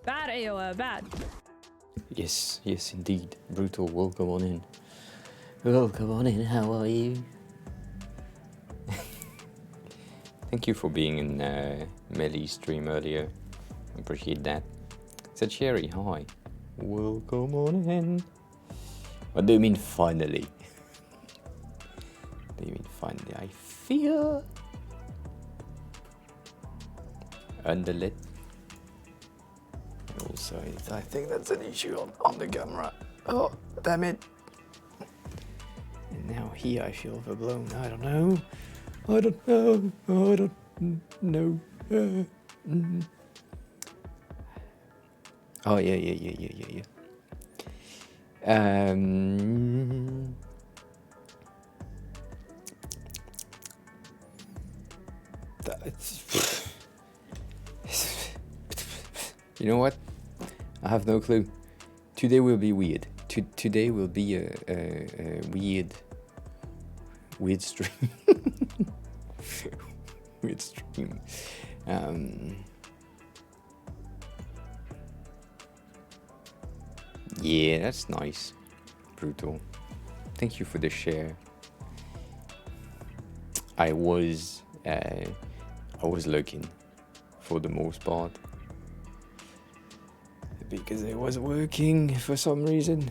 Bad, AOA, bad. Yes, yes, indeed. Brutal, welcome on in. Welcome on in, how are you? Thank you for being in Melly's stream earlier. Appreciate that. Said Sherry, hi. Welcome on in. What do you mean finally? What do you mean finally? I feel underlit. Also, I think that's an issue on the camera. Oh, damn it. And now here I feel overblown. I don't know. I don't know. I don't know. Oh, yeah. You know what? I have no clue. Today will be weird. Today will be a weird stream. Weird stream. Yeah, that's nice. Brutal. Thank you for the share. I was looking for the most part because it was working for some reason.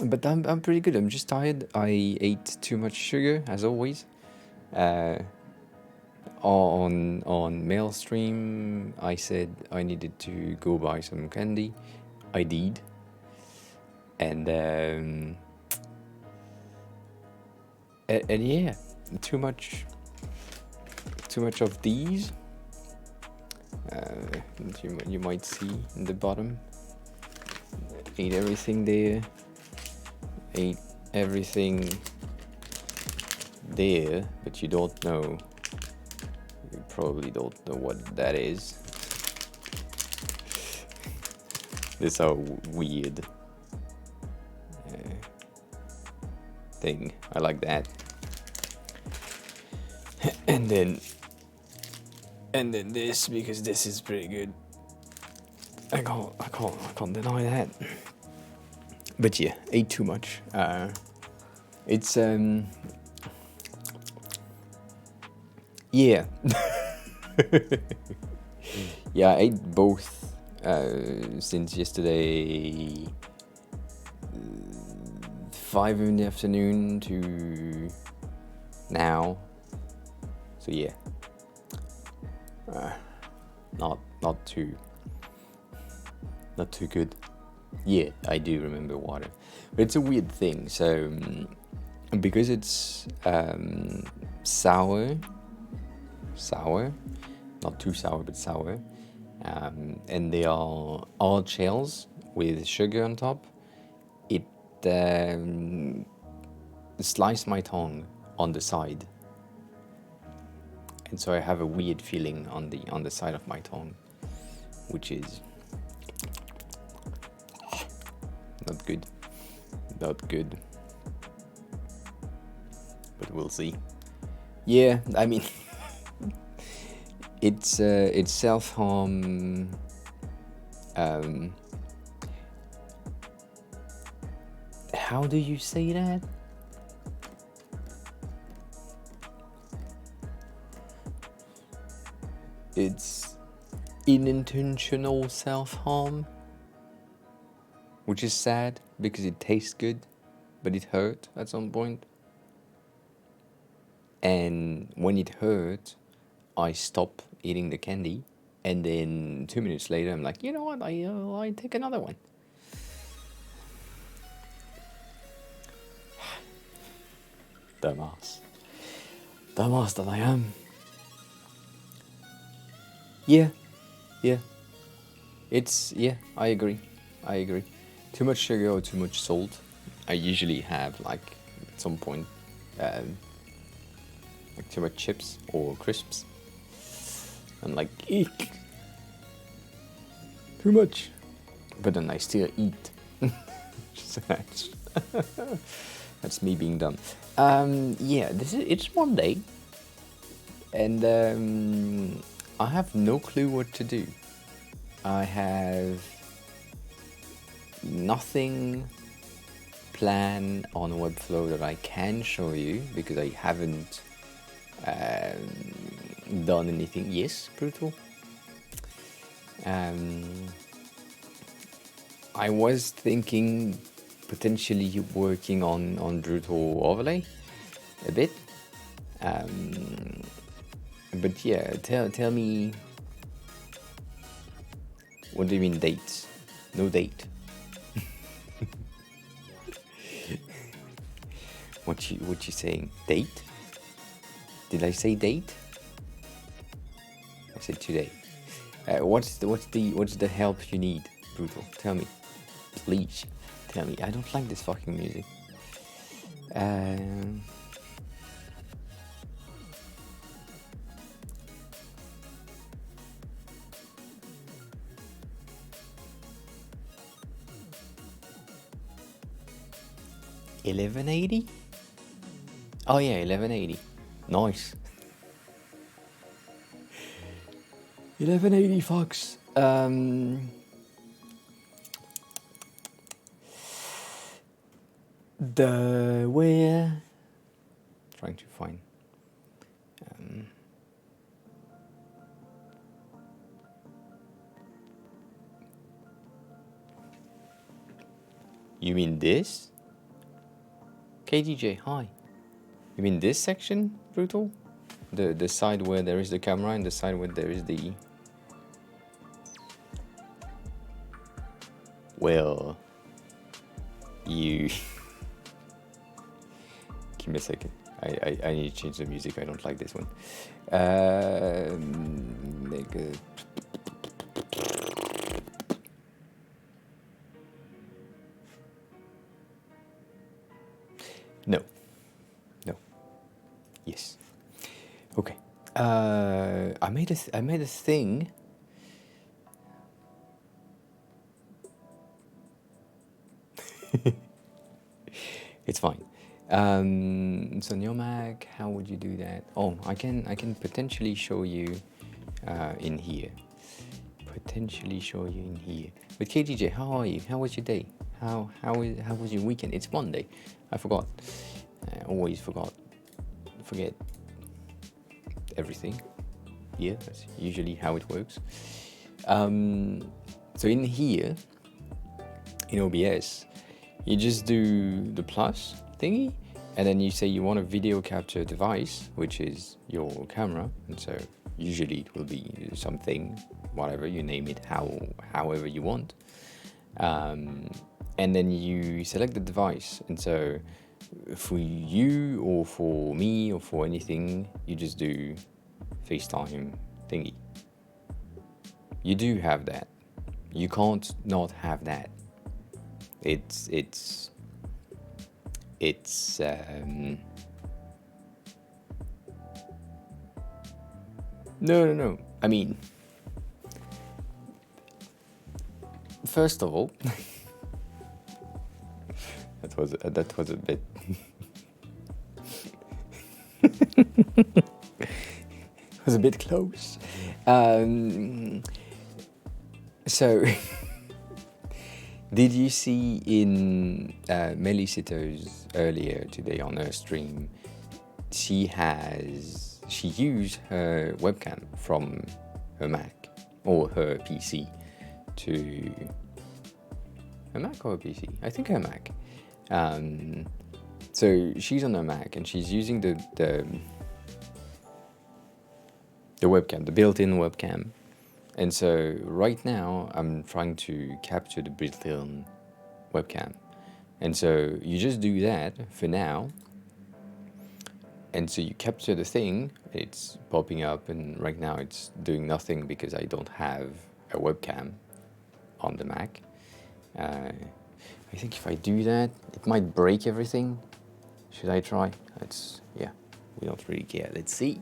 But I'm pretty good. I'm just tired. I ate too much sugar as always. On mail stream, I said I needed to go buy some candy. I did, and yeah, too much of these. You might see in the bottom. Ate everything there. Ate everything there, but you don't know. You probably don't know what that is. This is a weird thing. I like that. And then this, because this is pretty good. I can't deny that. But yeah, ate too much. It's yeah. Yeah, I ate both since yesterday 5 in the afternoon to now. So yeah. Not too good. Yeah, I do remember water. But it's a weird thing. So because it's sour, not too sour, but sour, and they are hard shells with sugar on top, it sliced my tongue on the side, and so I have a weird feeling on the side of my tongue, which is not good, but we'll see. Yeah, I mean, it's self-harm. How do you say that? It's unintentional self-harm, which is sad because it tastes good, but it hurt at some point. And when it hurt, I stop eating the candy, and then 2 minutes later, I'm like, you know what? I take another one. Dumbass that I am. Yeah. I agree. Too much sugar or too much salt. I usually have, like, at some point, like too much chips or crisps. I'm like, eek. Too much. But then I still eat. So that's me being dumb. Yeah, it's Monday. And I have no clue what to do. I have nothing planned on Webflow that I can show you because I haven't done anything. Yes, brutal. I was thinking potentially working on brutal overlay a bit. But yeah, tell me, what do you mean dates? No date. What you saying? Date? Did I say date? I said today. What's the help you need, brutal? Tell me, please. Tell me. I don't like this fucking music. 1180? Oh yeah, 1180. Nice. 1180 fucks. The where? Trying to find. You mean this? KDJ, hi. You mean this section, brutal? The side where there is the camera and the side where there is the... Well, you... Give me a second. I need to change the music. I don't like this one. Make a... No. No. Yes. Okay. I made a thing. It's fine. So on your Mac, how would you do that? Oh, I can potentially show you in here. Potentially show you in here. But KDJ, how are you? How was your day? How was your weekend? It's Monday. I forgot. I always forget everything. Yeah, that's usually how it works. So in here, in OBS, you just do the plus thingy, and then you say you want a video capture device, which is your camera, and so usually it will be something, whatever you name it, however you want. And then you select the device, and so for you or for me or for anything, you just do FaceTime thingy. You do have that. You can't not have that. It's no. I mean, first of all, that was a bit. Was a bit close. So, did you see in Melisito's earlier today on her stream, she used her webcam from her Mac or her PC to her Mac or her PC? I think her Mac. So she's on her Mac and she's using the webcam, the built-in webcam. And so right now I'm trying to capture the built-in webcam. And so you just do that for now. And so you capture the thing, it's popping up, and right now it's doing nothing because I don't have a webcam on the Mac. I think if I do that, it might break everything. Should I try? Yeah, we don't really care. Let's see.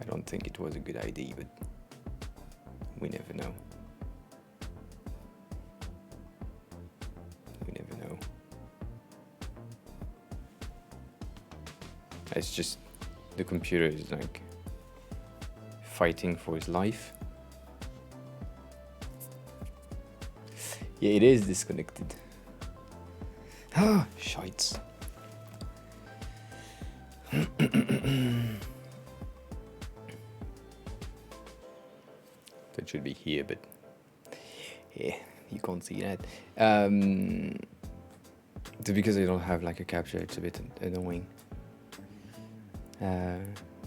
I don't think it was a good idea, but we never know. It's just the computer is like fighting for his life. Yeah, it is disconnected. Ah, shites. That should be here, but yeah, you can't see that. Because I don't have like a capture, it's a bit annoying.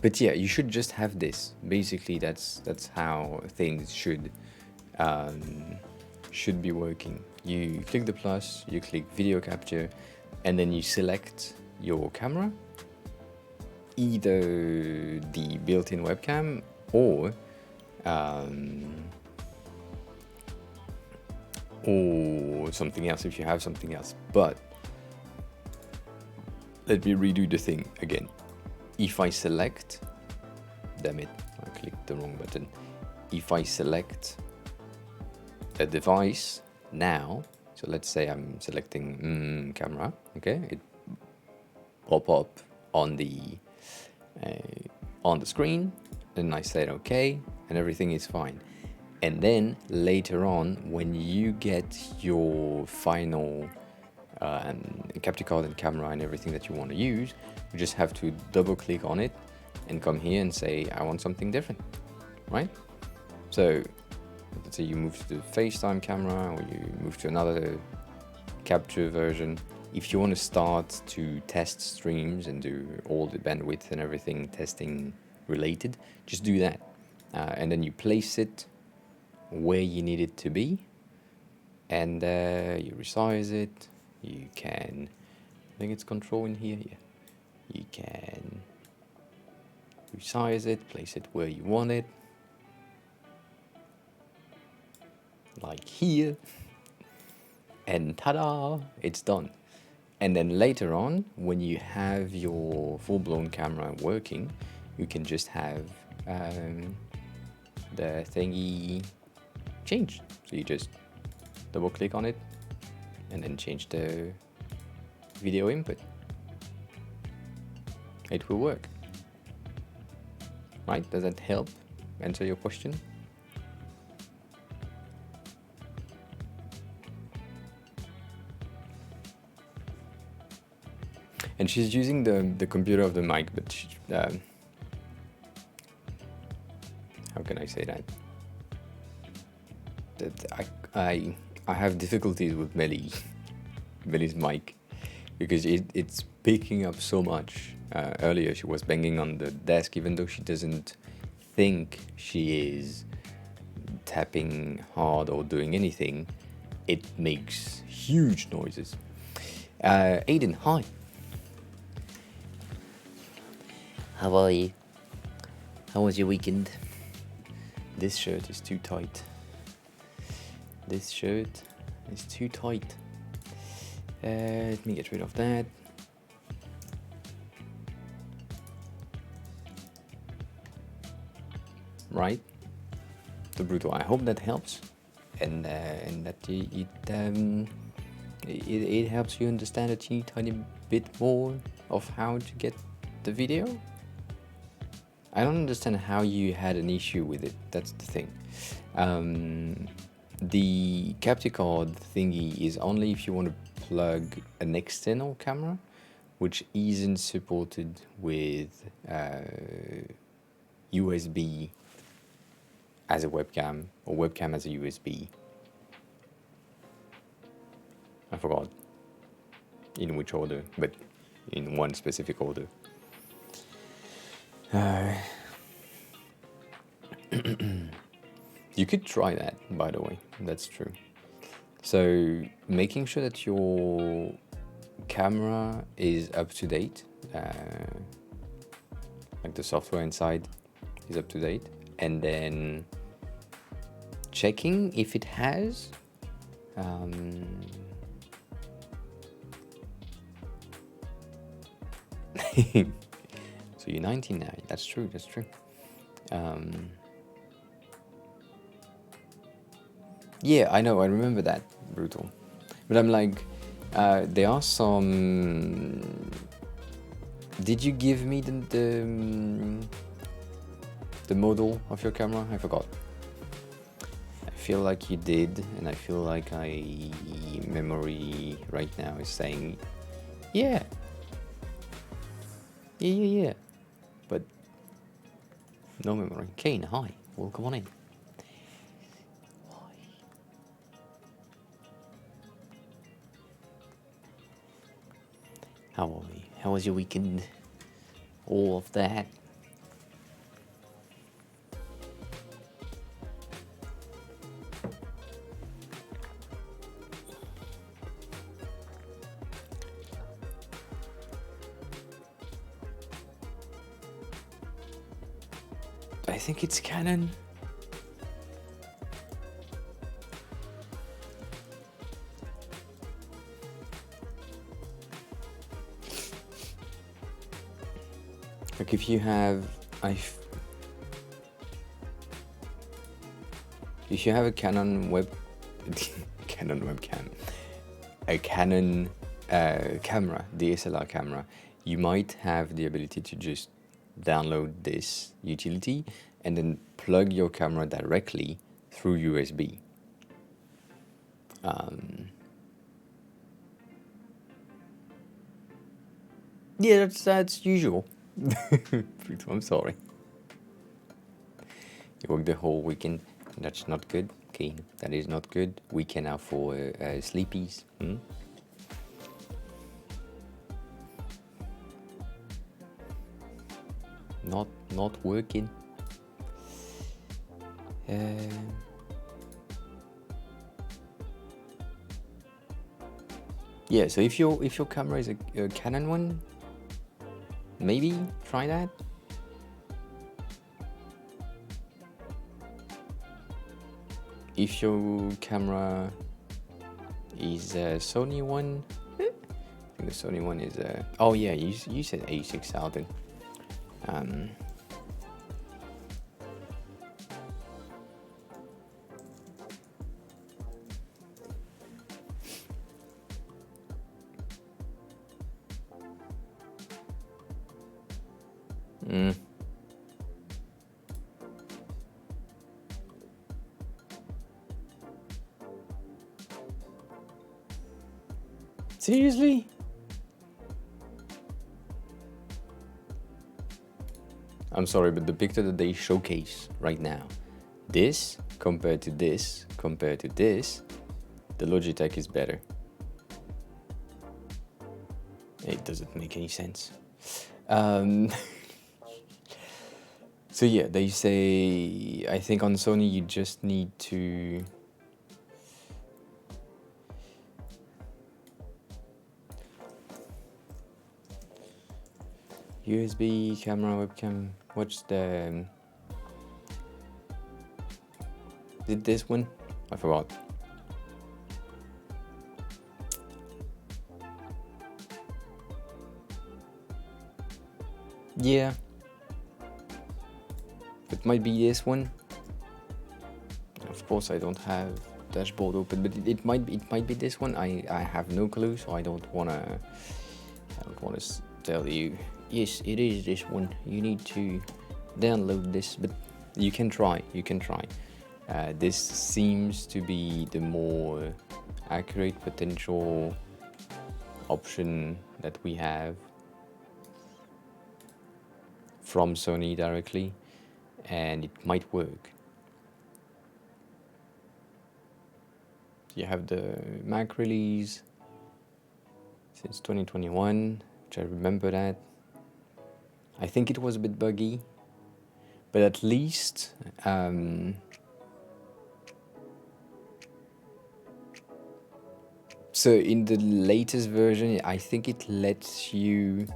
But yeah, you should just have this. Basically, that's how things should be working. You click the plus, you click video capture, and then you select your camera, either the built-in webcam or something else if you have something else. But let me redo the thing again. If I select, damn it, I clicked the wrong button. If I select a device now, so let's say I'm selecting camera, okay, it pop up on the screen, then I said okay, and everything is fine. And then later on, when you get your final capture card and camera and everything that you want to use, you just have to double click on it and come here and say I want something different, right? So let's say you move to the FaceTime camera, or you move to another capture version. If you want to start to test streams and do all the bandwidth and everything testing related, just do that. And then you place it where you need it to be, and you resize it. You can, I think it's control in here, yeah. You can resize it, place it where you want it, like here, and ta-da, it's done. And then later on, when you have your full-blown camera working, you can just have the thingy changed. So you just double click on it and then change the video input. It will work. Right? Does that help answer your question? And she's using the computer of the mic, but she, how can I say that? That I have difficulties with Melly's mic, because it's picking up so much. Earlier she was banging on the desk, even though she doesn't think she is tapping hard or doing anything. It makes huge noises. Aiden, hi. How are you? How was your weekend? This shirt is too tight. This shirt is too tight. Let me get rid of that. Right? The brutal. I hope that helps, and that it helps you understand a teeny tiny bit more of how to get the video. I don't understand how you had an issue with it. That's the thing. The capture card thingy is only if you want to plug an external camera, which isn't supported with USB as a webcam, or webcam as a USB. I forgot in which order, but in one specific order. You could try that, by the way, that's true. So making sure that your camera is up to date, like the software inside is up to date, and then checking if it has so you're 19 now. That's true. Yeah, I know, I remember that, brutal. But I'm like, there are some Did you give me the model of your camera? I forgot. I feel like you did, and I feel like memory right now is saying, yeah, yeah. But no memory. Kane, hi, welcome on in. How are we? How was your weekend? All of that. I think it's Canon. Like if you have, if you have a Canon Canon webcam, a Canon camera, DSLR camera, you might have the ability to just download this utility and then plug your camera directly through USB. Yeah, that's usual. I'm sorry. You worked the whole weekend. That's not good. Okay, that is not good. Weekend now for sleepies. Not working. Yeah. So if your camera is a Canon one, maybe try that. If your camera is a Sony one, I think the Sony one is a. Oh yeah, you said A6000. Seriously? I'm sorry, but the picture that they showcase right now, this compared to this, compared to this, the Logitech is better. It doesn't make any sense. So yeah, they say, I think on Sony you just need to USB camera webcam. What's the? Is it this one? I forgot. Yeah. It might be this one. Of course, I don't have dashboard open, but it might be this one. I have no clue, so I don't wanna tell you. Yes, it is this one. You need to download this, but you can try. This seems to be the more accurate potential option that we have from Sony directly, and it might work. You have the Mac release since 2021, which I remember that. I think it was a bit buggy, but at least so in the latest version, I think it lets you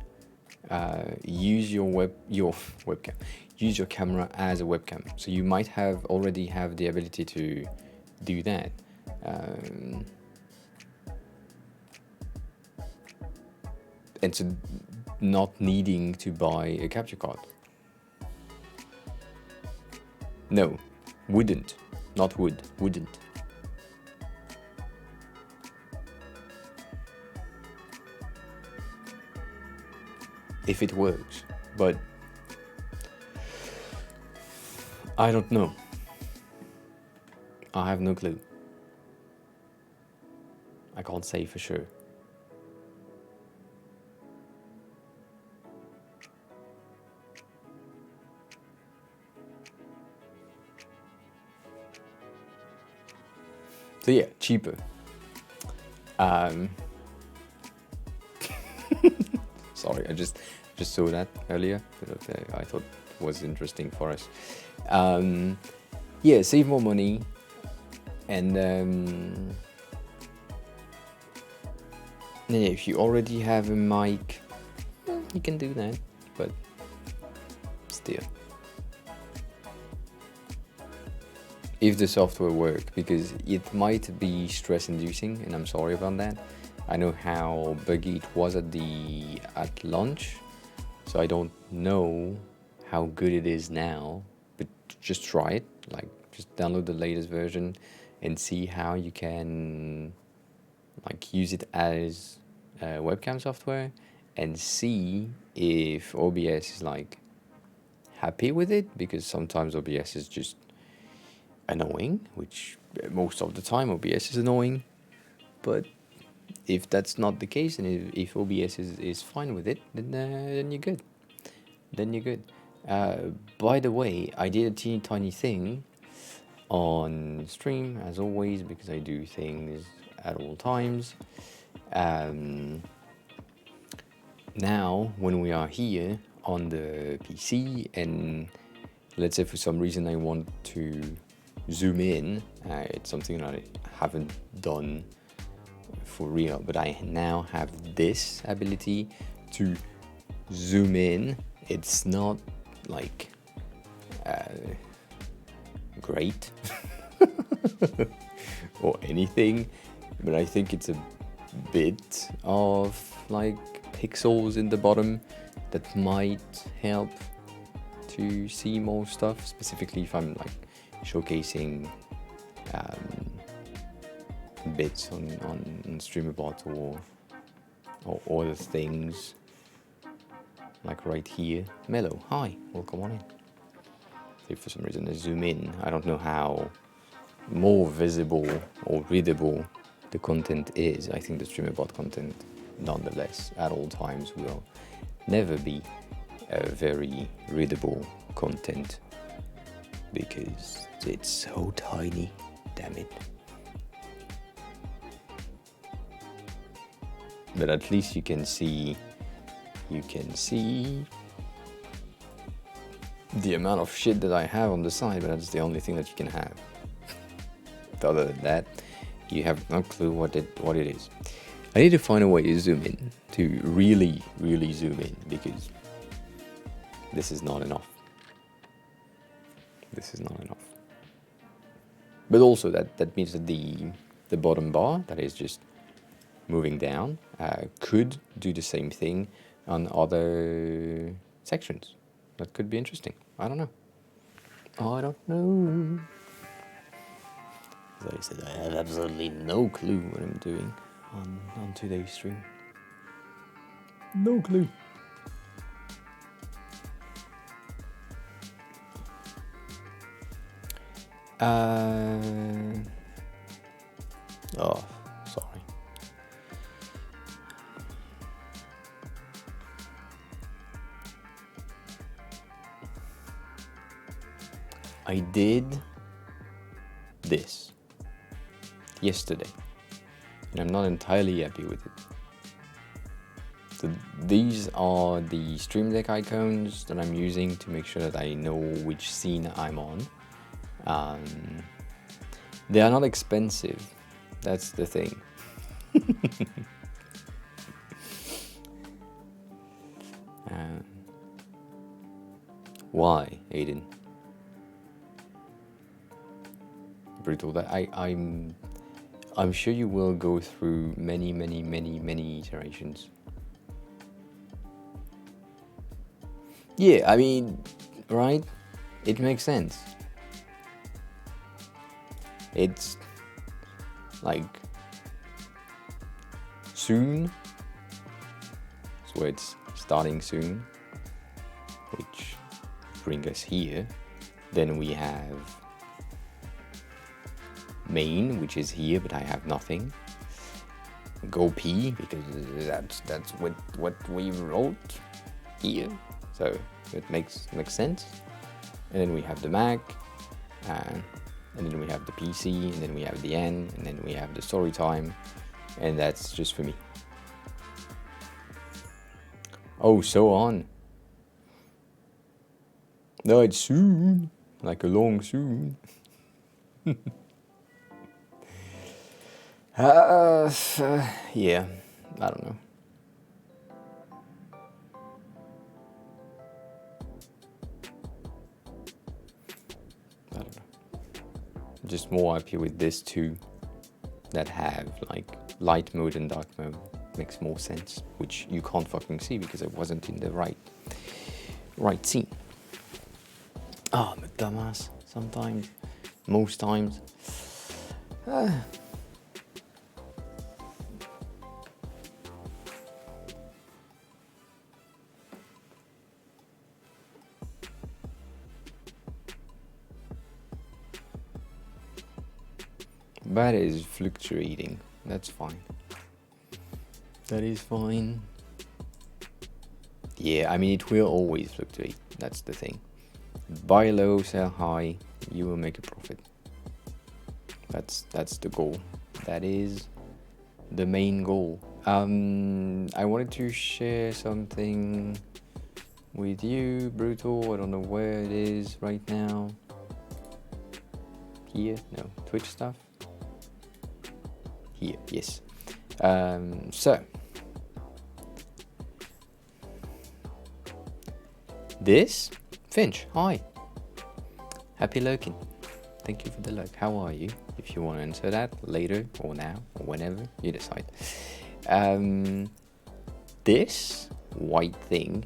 use your webcam, use your camera as a webcam. So you might already have the ability to do that. And so not needing to buy a capture card. No, wouldn't. Not would, wouldn't. if it works, but I don't know. I have no clue. I can't say for sure. So yeah, cheaper. Sorry, I just saw that earlier, but I thought it was interesting for us. Yeah, save more money, and yeah, if you already have a mic, you can do that, but still. If the software works, because it might be stress-inducing, and I'm sorry about that. I know how buggy it was at launch, so I don't know how good it is now. But just try it, like just download the latest version and see how you can like use it as webcam software, and see if OBS is like happy with it, because sometimes OBS is just annoying, which most of the time OBS is annoying. But if that's not the case, and if OBS is fine with it, then you're good. Then you're good. By the way, I did a teeny tiny thing on stream, as always, because I do things at all times. Now, when we are here on the PC, and let's say for some reason I want to zoom in, it's something that I haven't done for real, but I now have this ability to zoom in. It's not like great or anything, but I think it's a bit of like pixels in the bottom that might help to see more stuff, specifically if I'm like showcasing bits on StreamerBot or other things, like right here. Mellow, hi, welcome on in. If for some reason I zoom in, I don't know how more visible or readable the content is. I think the StreamerBot content, nonetheless, at all times will never be a very readable content, because it's so tiny, damn it. But at least you can see the amount of shit that I have on the side, but that's the only thing that you can have. Other than that, you have no clue what it is. I need to find a way to zoom in, to really zoom in, because this is not enough. This is not enough. But also that means that the bottom bar, that is just moving down, could do the same thing on other sections. That could be interesting. I don't know. As I said, I have absolutely no clue what I'm doing on today's stream. No clue. Oh, sorry. I did this yesterday, and I'm not entirely happy with it. So these are the Stream Deck icons that I'm using to make sure that I know which scene I'm on. They are not expensive, that's the thing. Why, Aiden? Brutal. That I'm sure you will go through many iterations. Yeah, I mean, right? It makes sense. It's like soon. So it's starting soon, which bring us here. Then we have main, which is here, but I have nothing. Go P, because that's what we wrote here, so it makes sense. And then we have the Mac, and then we have the PC, and then we have the N, and then we have the story time, and that's just for me. Oh, so on. No, it's soon, like a long soon. Yeah, I don't know. I don't know. I'm just more happy with this two that have like light mode and dark mode. Makes more sense, which you can't fucking see because I wasn't in the right scene. Oh, I'm a dumbass sometimes, most times. That is fluctuating. That's fine. That is fine. Yeah, I mean, it will always fluctuate. That's the thing. Buy low, sell high, you will make a profit. That's the goal. That is the main goal. I wanted to share something with you, Brutal. I don't know where it is right now. Here? No. Twitch stuff? Here, yes. So this Finch, hi. Happy lurking. Thank you for the lurk. How are you? If you want to answer that later or now or whenever you decide. This white thing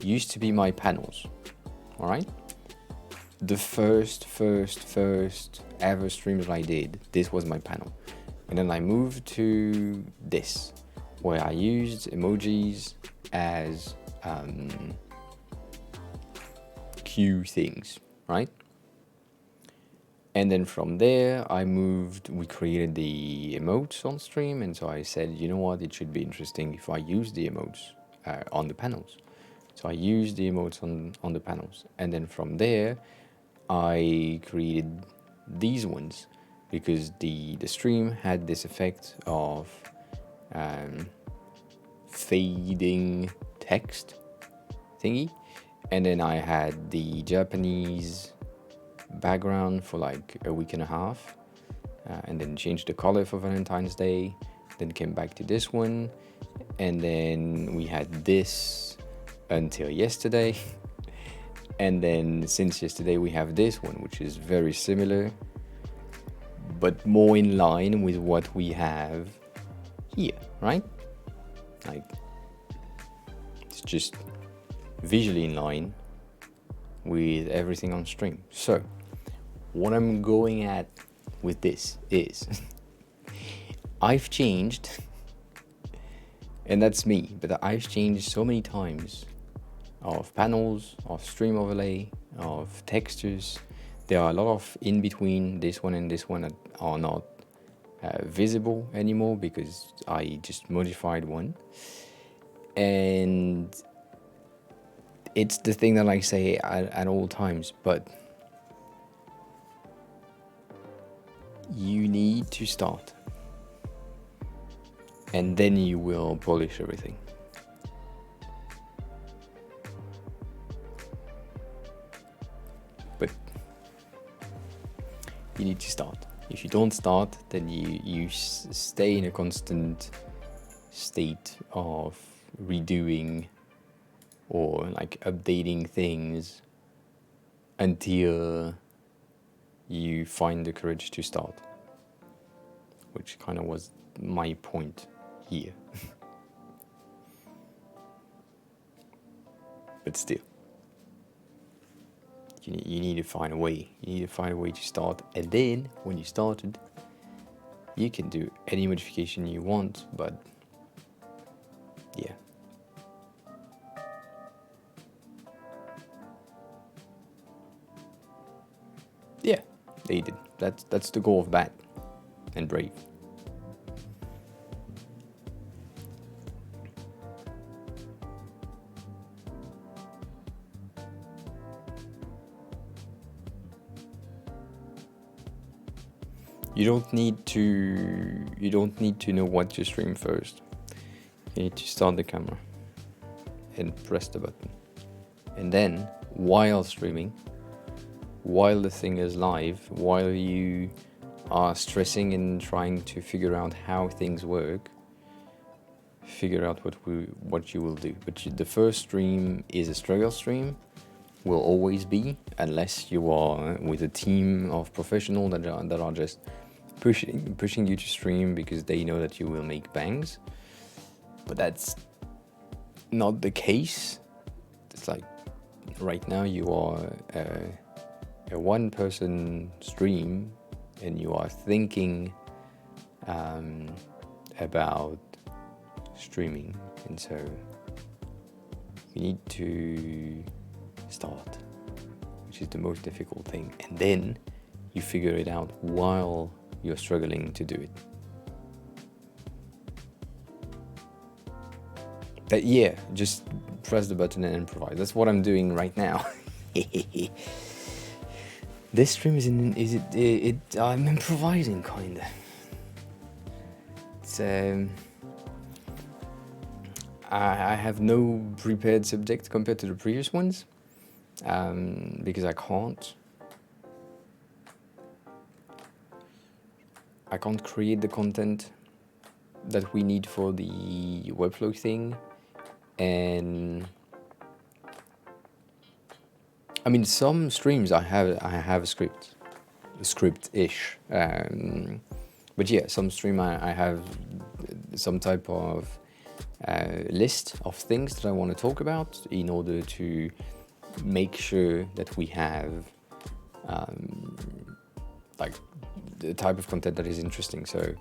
used to be my panels. All right. The first ever stream that I did, this was my panel. And then I moved to this, where I used emojis as cue things, right? And then from there, we created the emotes on stream, and so I said, you know what, it should be interesting if I use the emotes on the panels. So I used the emotes on the panels, and then from there, I created these ones, because the stream had this effect of fading text thingy, and then I had the Japanese background for like a week and a half, and then changed the color for Valentine's Day, then came back to this one, and then we had this until yesterday. And then since yesterday we have this one, which is very similar but more in line with what we have here, right? Like, it's just visually in line with everything on stream. So what I'm going at with this is I've changed, and that's me, but I've changed so many times of panels, of stream overlay, of textures. There are a lot of in between this one and this one that are not visible anymore because I just modified one. And it's the thing that I say at all times, but you need to start, and then you will polish everything. But you need to start. If you don't start, then you stay in a constant state of redoing or like updating things until you find the courage to start, which kind of was my point here. But still, you need to find a way. You need to find a way to start, and then when you started, you can do any modification you want. But yeah, They did. That's the goal of bad and brave. You don't need to know what to stream first. You need to start the camera and press the button. And then, while streaming, while the thing is live, while you are stressing and trying to figure out how things work, figure out what you will do. But the first stream is a struggle stream, will always be, unless you are with a team of professionals that are just pushing you to stream because they know that you will make bangs. But that's not the case. It's like right now you are a one-person stream and you are thinking about streaming, and so you need to start, which is the most difficult thing, and then you figure it out while you're struggling to do it. But yeah, just press the button and improvise. That's what I'm doing right now. This stream I'm improvising kinda. It's I have no prepared subject compared to the previous ones, because I can't create the content that we need for the Webflow thing. And I mean, some streams I have a script-ish, but yeah, some stream I have some type of list of things that I want to talk about in order to make sure that we have like the type of content that is interesting. So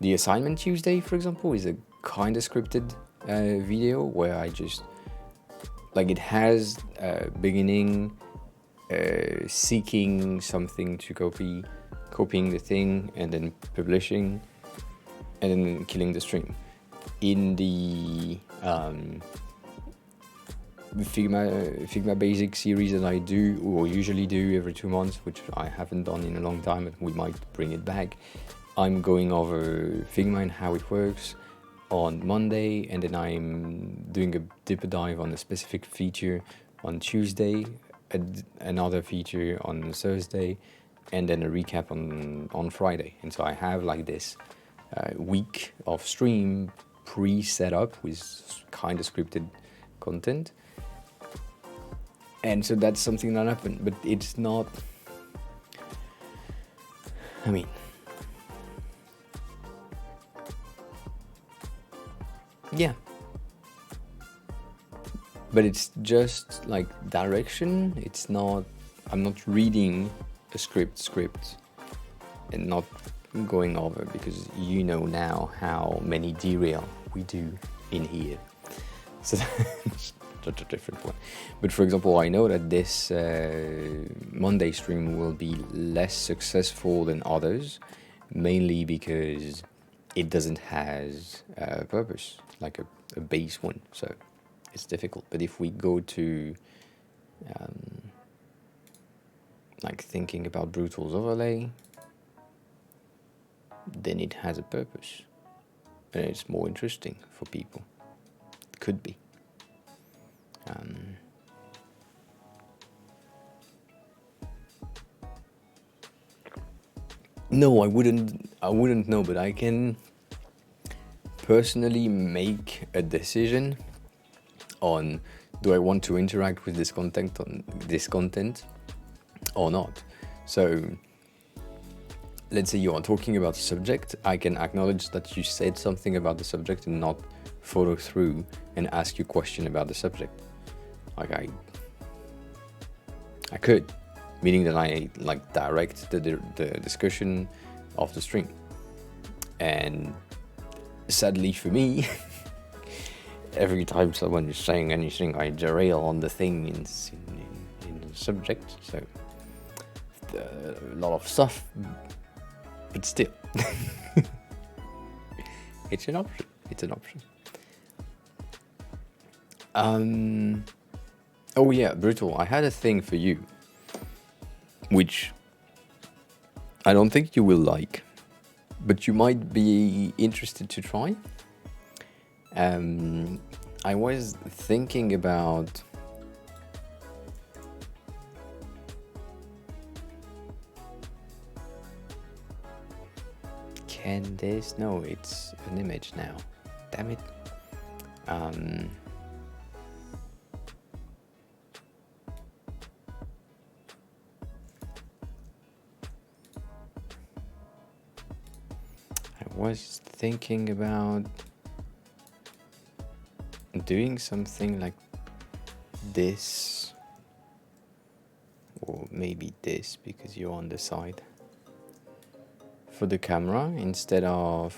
the assignment Tuesday, for example, is a kind of scripted video where I just, like, it has a beginning, seeking something to copying the thing, and then publishing, and then killing the stream. In the Figma basic series that I do, or usually do every 2 months, which I haven't done in a long time, but we might bring it back. I'm going over Figma and how it works on Monday, and then I'm doing a deeper dive on a specific feature on Tuesday, another feature on Thursday, and then a recap on Friday. And so I have like this week of stream pre-set up with kind of scripted content. And so that's something that happened, but it's not, I mean, yeah, but it's just like direction. It's not, I'm not reading a script and not going over, because you know now how many derail we do in here. So that's such a different one. But for example, I know that this Monday stream will be less successful than others, mainly because it doesn't have a purpose, like a base one, so it's difficult. But if we go to like thinking about Brutal's overlay, then it has a purpose, and it's more interesting for people. It could be. No, I wouldn't know, but I can personally make a decision on, do I want to interact with this content or not. So let's say you are talking about a subject, I can acknowledge that you said something about the subject and not follow through and ask you a question about the subject. Like I could, meaning that I like direct the discussion of the stream. And sadly for me, every time someone is saying anything, I derail on the thing in the subject. So a lot of stuff, but still, it's an option. It's an option. Oh yeah, Brutal. I had a thing for you, which I don't think you will like, but you might be interested to try. I was thinking about can this? No, it's an image now. Damn it. I was thinking about doing something like this, or maybe this because you're on the side for the camera instead of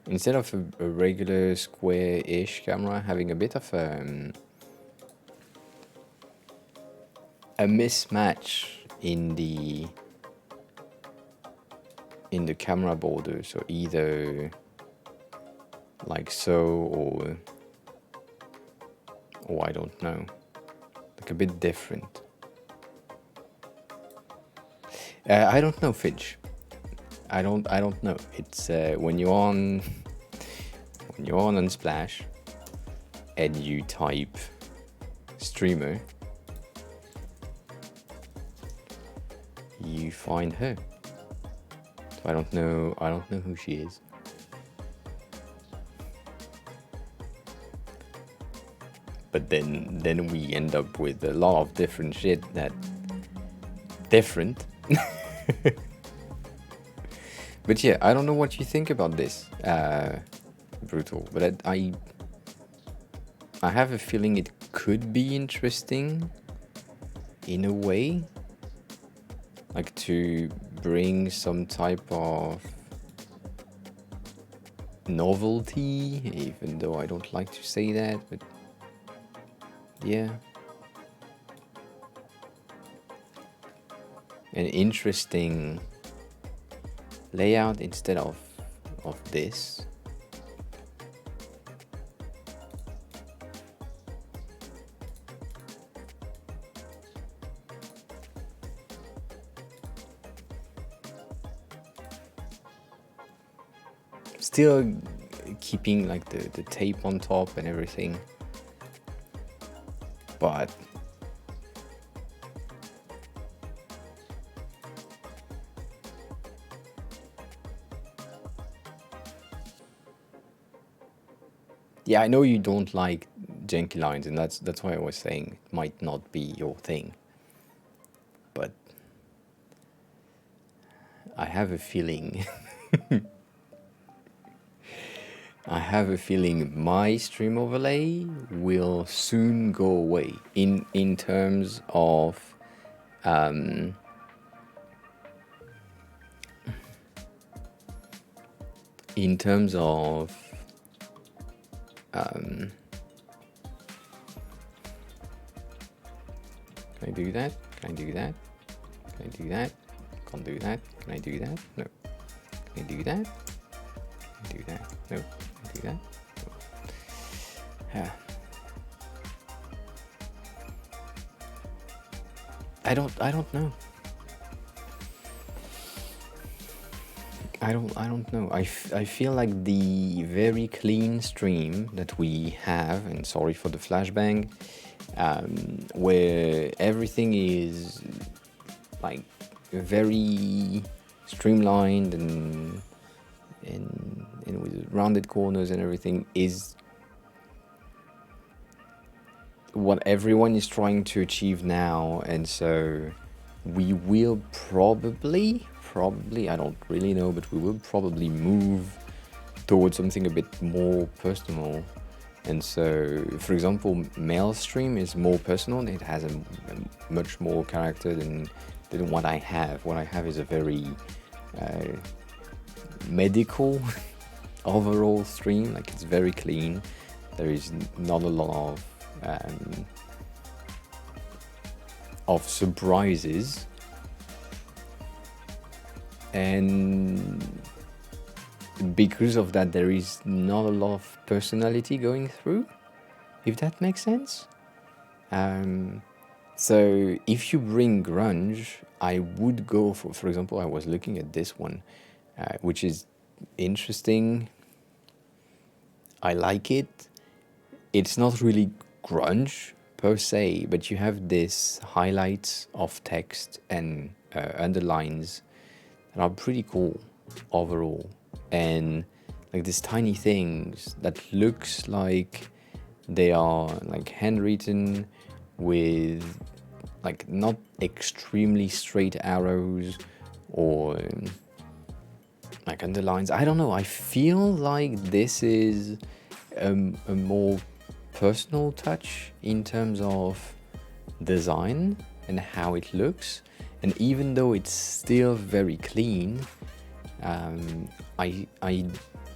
a regular square-ish camera, having a bit of a mismatch in the camera border, so either like so or I don't know, like a bit different. I don't know, Fidge. I don't know. It's when you're on Unsplash and you type streamer, you find her. So I don't know who she is. But then we end up with a lot of different shit that different. But yeah, I don't know what you think about this, Brutal. But I have a feeling it could be interesting in a way, like to bring some type of novelty, even though I don't like to say that, but yeah. An interesting layout instead of this. Still keeping like the tape on top and everything, but yeah, I know you don't like janky lines, and that's why I was saying it might not be your thing. But I have a feeling my stream overlay will soon go away in terms of can I do that? Can I do that? Can I do that? Can't do that. Can I do that? No. Can I do that? Can I do that? No. Can I do that? No. Yeah. I don't know. I don't know. I feel like the very clean stream that we have, and sorry for the flashbang, where everything is like very streamlined and with rounded corners and everything, is what everyone is trying to achieve now. And so we will probably, I don't really know, but we will probably move towards something a bit more personal. And so, for example, male stream is more personal. It has a much more character than what I have. What I have is a very medical overall stream. Like, it's very clean. There is not a lot of surprises, and because of that, there is not a lot of personality going through, if that makes sense. So if you bring grunge, I would go for example, I was looking at this one, which is interesting. I like it. It's not really grunge per se, but you have this highlights of text and underlines that are pretty cool overall, and like these tiny things that looks like they are like handwritten with like not extremely straight arrows or like underlines. I don't know, I feel like this is a more personal touch in terms of design and how it looks. And even though it's still very clean, I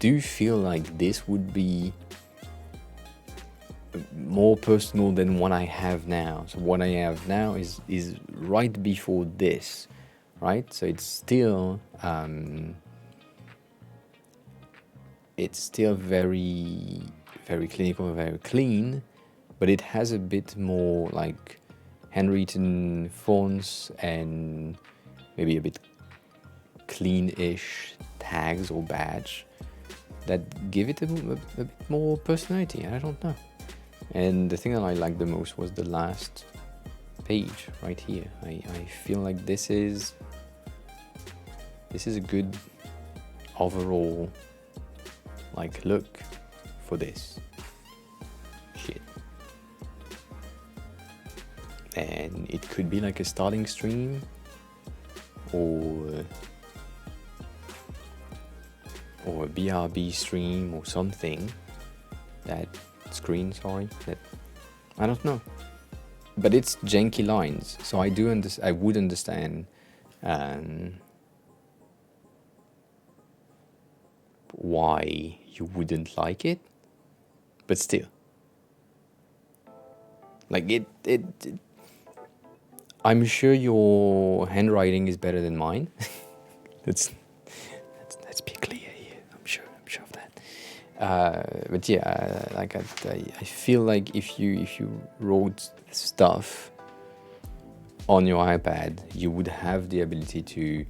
do feel like this would be more personal than what I have now. So what I have now is right before this, right? So it's still very, very clinical, very clean, but it has a bit more like handwritten fonts and maybe a bit clean-ish tags or badge that give it a bit more personality. I don't know. And the thing that I liked the most was the last page right here. I feel like this is a good overall like look for this shit. And it could be like a starting stream or a BRB stream or something. That I don't know, but it's janky lines, so I would understand why you wouldn't like it, but still, like it I'm sure your handwriting is better than mine. let's be clear here. I'm sure of that. But yeah, like I feel like if you wrote stuff on your iPad, you would have the ability to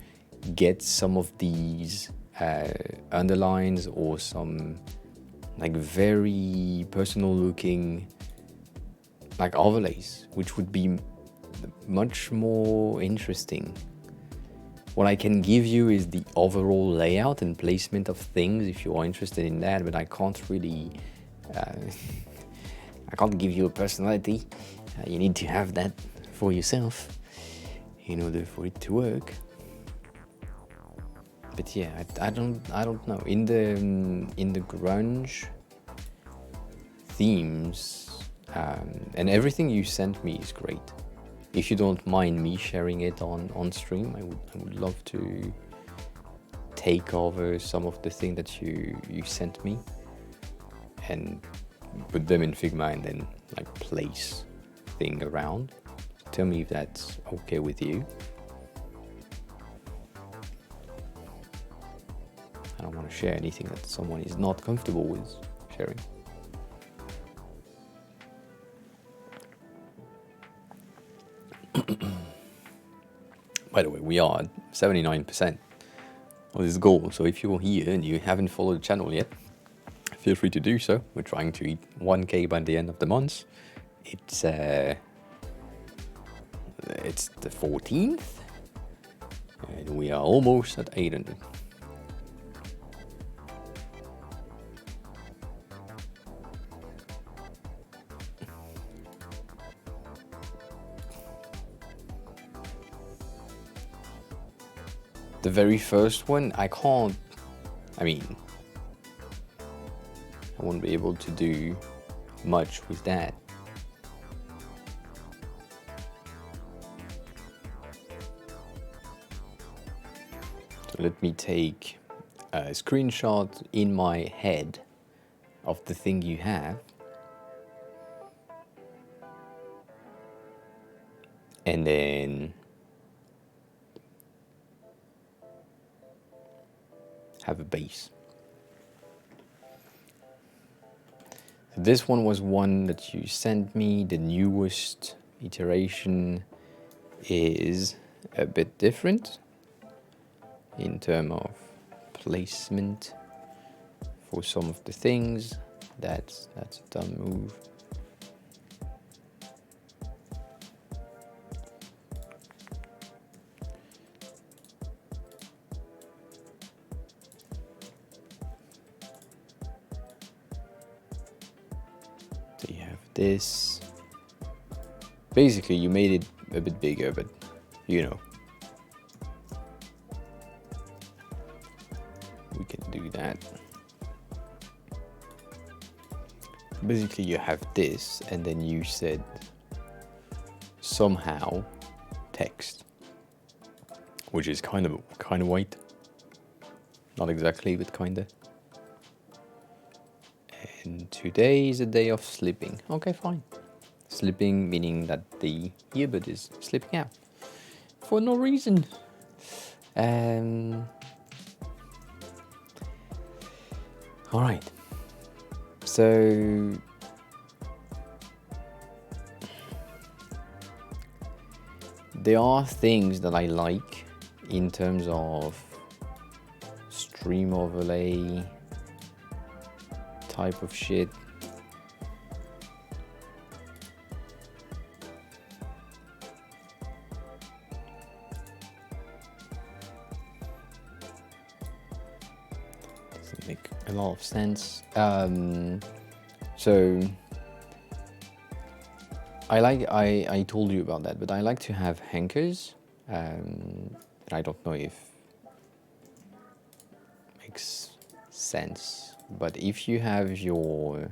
get some of these underlines or some like very personal looking like overlays, which would be much more interesting. What I can give you is the overall layout and placement of things if you are interested in that, but I can't really I can't give you a personality. You need to have that for yourself in order for it to work. But yeah, I don't know. In the grunge themes, and everything you sent me is great. If you don't mind me sharing it on stream, I would love to take over some of the things that you sent me and put them in Figma and then like place thing around. So tell me if that's okay with you. I don't want to share anything that someone is not comfortable with sharing. By the way, we are at 79% of this goal, so if you're here and you haven't followed the channel yet, feel free to do so. We're trying to hit 1K by the end of the month. It's the 14th, and we are almost at 800. The very first one, I won't be able to do much with that. So let me take a screenshot in my head of the thing you have, and then have a base. So this one was one that you sent me. The newest iteration is a bit different in terms of placement for some of the things. That's a done move. So you have this. Basically, you made it a bit bigger, but you know. We can do that. Basically, you have this, and then you said somehow text, which is kind of white. Not exactly, but kinda. And today is a day of sleeping. Okay, fine. Slipping meaning that the earbud is slipping out for no reason. All right. So there are things that I like in terms of stream overlay type of shit. Doesn't make a lot of sense. So I told you about that, but I like to have anchors. I don't know if makes sense, but if you have your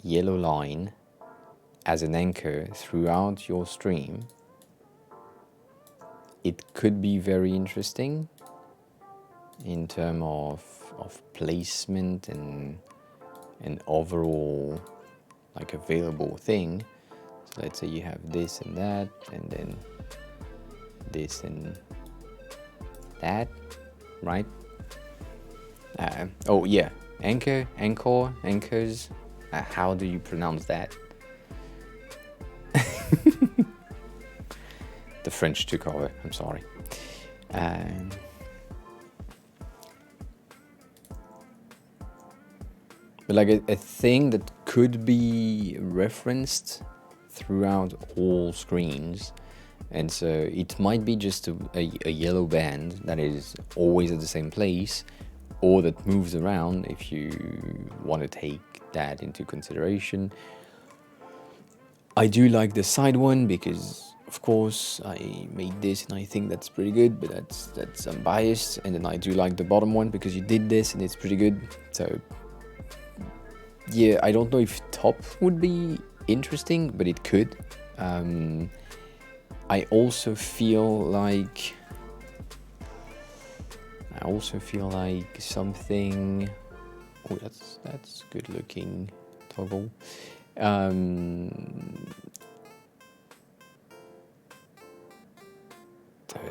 yellow line as an anchor throughout your stream, it could be very interesting in terms of placement and overall like available thing. So let's say you have this and that, and then this and that, right? Oh yeah, anchors. How do you pronounce that? The French took over. I'm sorry. But like a thing that could be referenced throughout all screens, and so it might be just a yellow band that is always at the same place, or that moves around if you want to take that into consideration. I do like the side one because, of course, I made this and I think that's pretty good, but that's unbiased. And then I do like the bottom one because you did this and it's pretty good. So yeah, I don't know if top would be interesting, but it could. I also feel like something. Oh, that's good looking toggle.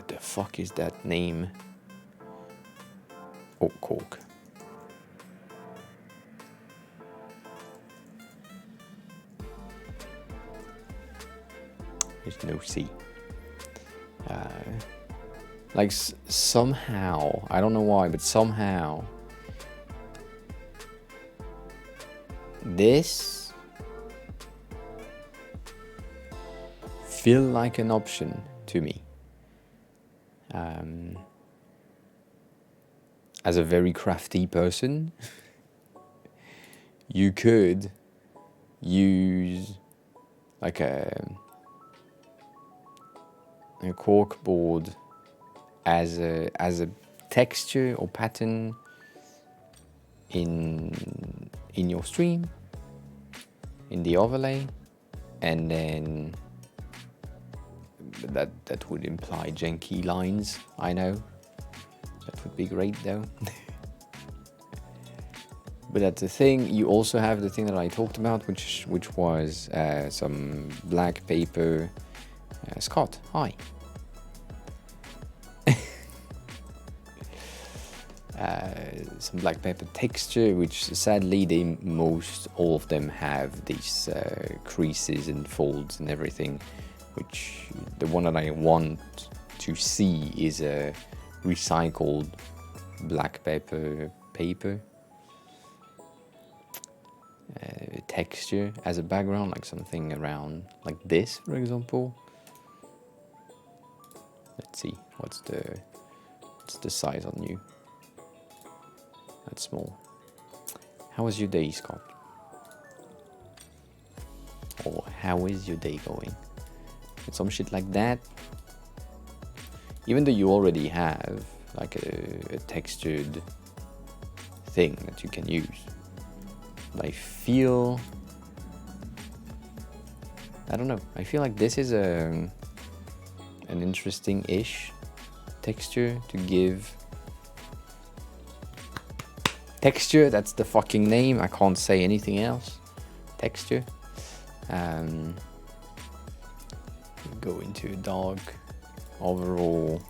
The fuck is that name? Oh, cork. There's no C. Like somehow, I don't know why, but somehow this feel like an option to me. As a very crafty person, you could use like a cork board as a texture or pattern in your stream, in the overlay, and then that would imply janky lines. I know that would be great though. But that's the thing. You also have the thing that I talked about, which was some black paper. Scott, hi. Some black paper texture, which sadly most all of them have these creases and folds and everything, which the one that I want to see is a recycled black paper texture as a background, like something around like this, for example. Let's see, what's the size on you? That's small. How was your day, Scott? Or how is your day going? And some shit like that. Even though you already have like a textured thing that you can use. But I don't know. I feel like this is an interesting-ish texture to give. Texture, that's the fucking name. I can't say anything else. Texture. Go into a dark overall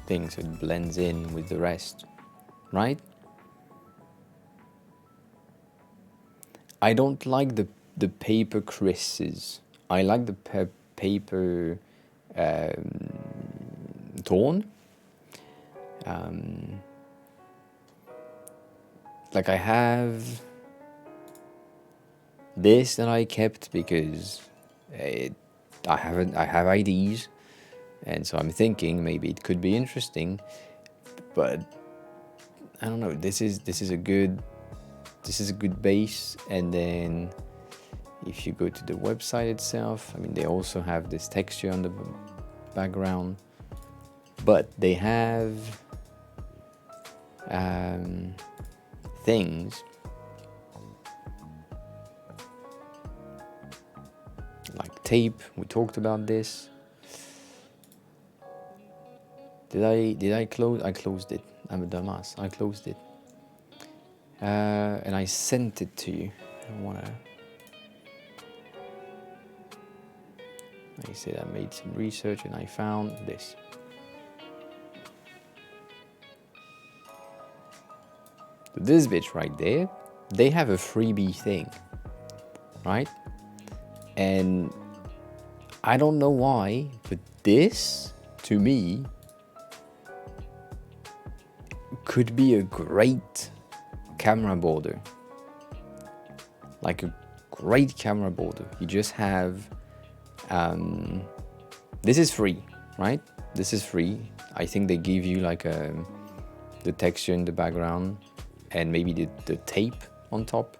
thing so it blends in with the rest, right? I don't like the paper creases. I like the paper tone. Like I have this that I kept because I have ideas, and so I'm thinking maybe it could be interesting, but I don't know. This is a good base, and then if you go to the website itself, I mean they also have this texture on the background, but they have things like tape. We talked about this. Did I close? I closed it. I'm a dumbass. I closed it. And I sent it to you. I said I made some research and I found this. This bitch right there, they have a freebie thing, right? And I don't know why, but this, to me, could be a great camera border. Like a great camera border. You just have, this is free, right? This is free. I think they give you like the texture in the background and maybe the tape on top.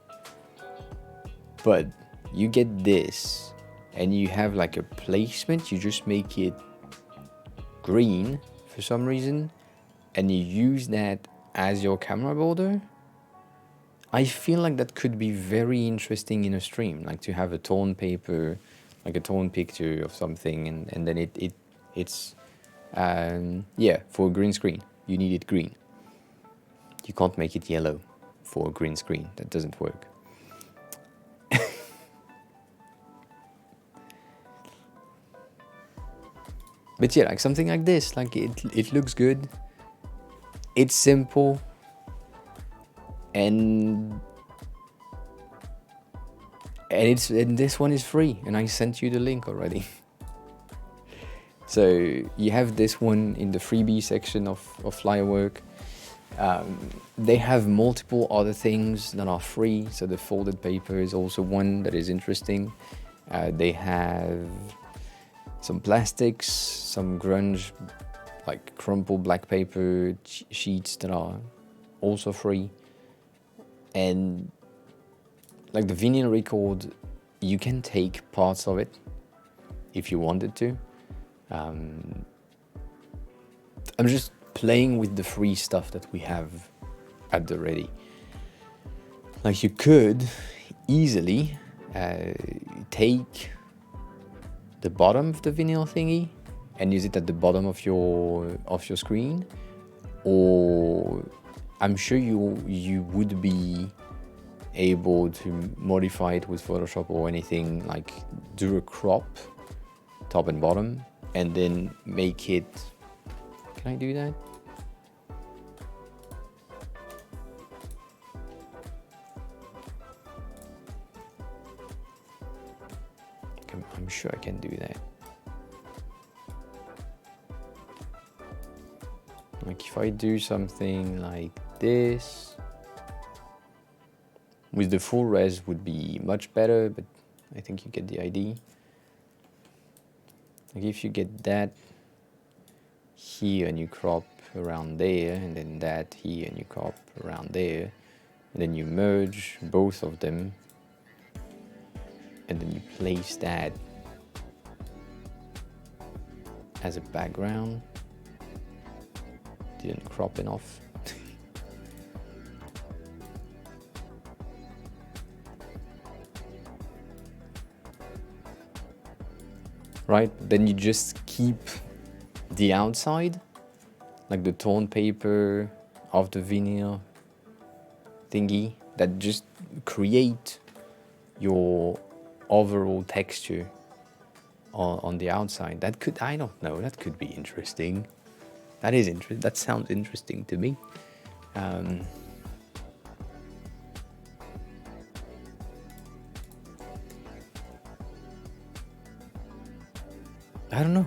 But you get this and you have like a placement, you just make it green for some reason and you use that as your camera border. I feel like that could be very interesting in a stream, like to have a tone paper, like a tone picture of something, and then it's yeah, for a green screen, you need it green. You can't make it yellow for a green screen, that doesn't work. But yeah, like something like this, like it looks good, it's simple, and this one is free, and I sent you the link already. So you have this one in the freebie section of Flywork. They have multiple other things that are free, so the folded paper is also one that is interesting. They have some plastics, some grunge, like crumpled black paper sheets that are also free. And like the vinyl record, you can take parts of it if you wanted to. I'm just playing with the free stuff that we have at the ready. Like you could easily take the bottom of the vinyl thingy and use it at the bottom of your screen, or I'm sure you would be able to modify it with Photoshop or anything, like do a crop top and bottom and then make it, can I do that? I'm sure I can do that. Like if I do something like this, with the full res would be much better, but I think you get the idea. Like if you get that here and you crop around there, and then that here and you crop around there, and then you merge both of them, and then you place that as a background. Didn't crop enough. Right, then you just keep the outside, like the torn paper of the vinyl thingy, that just create your overall texture on the outside. That could, I don't know, that could be interesting. That is interesting. That sounds interesting to me. I don't know.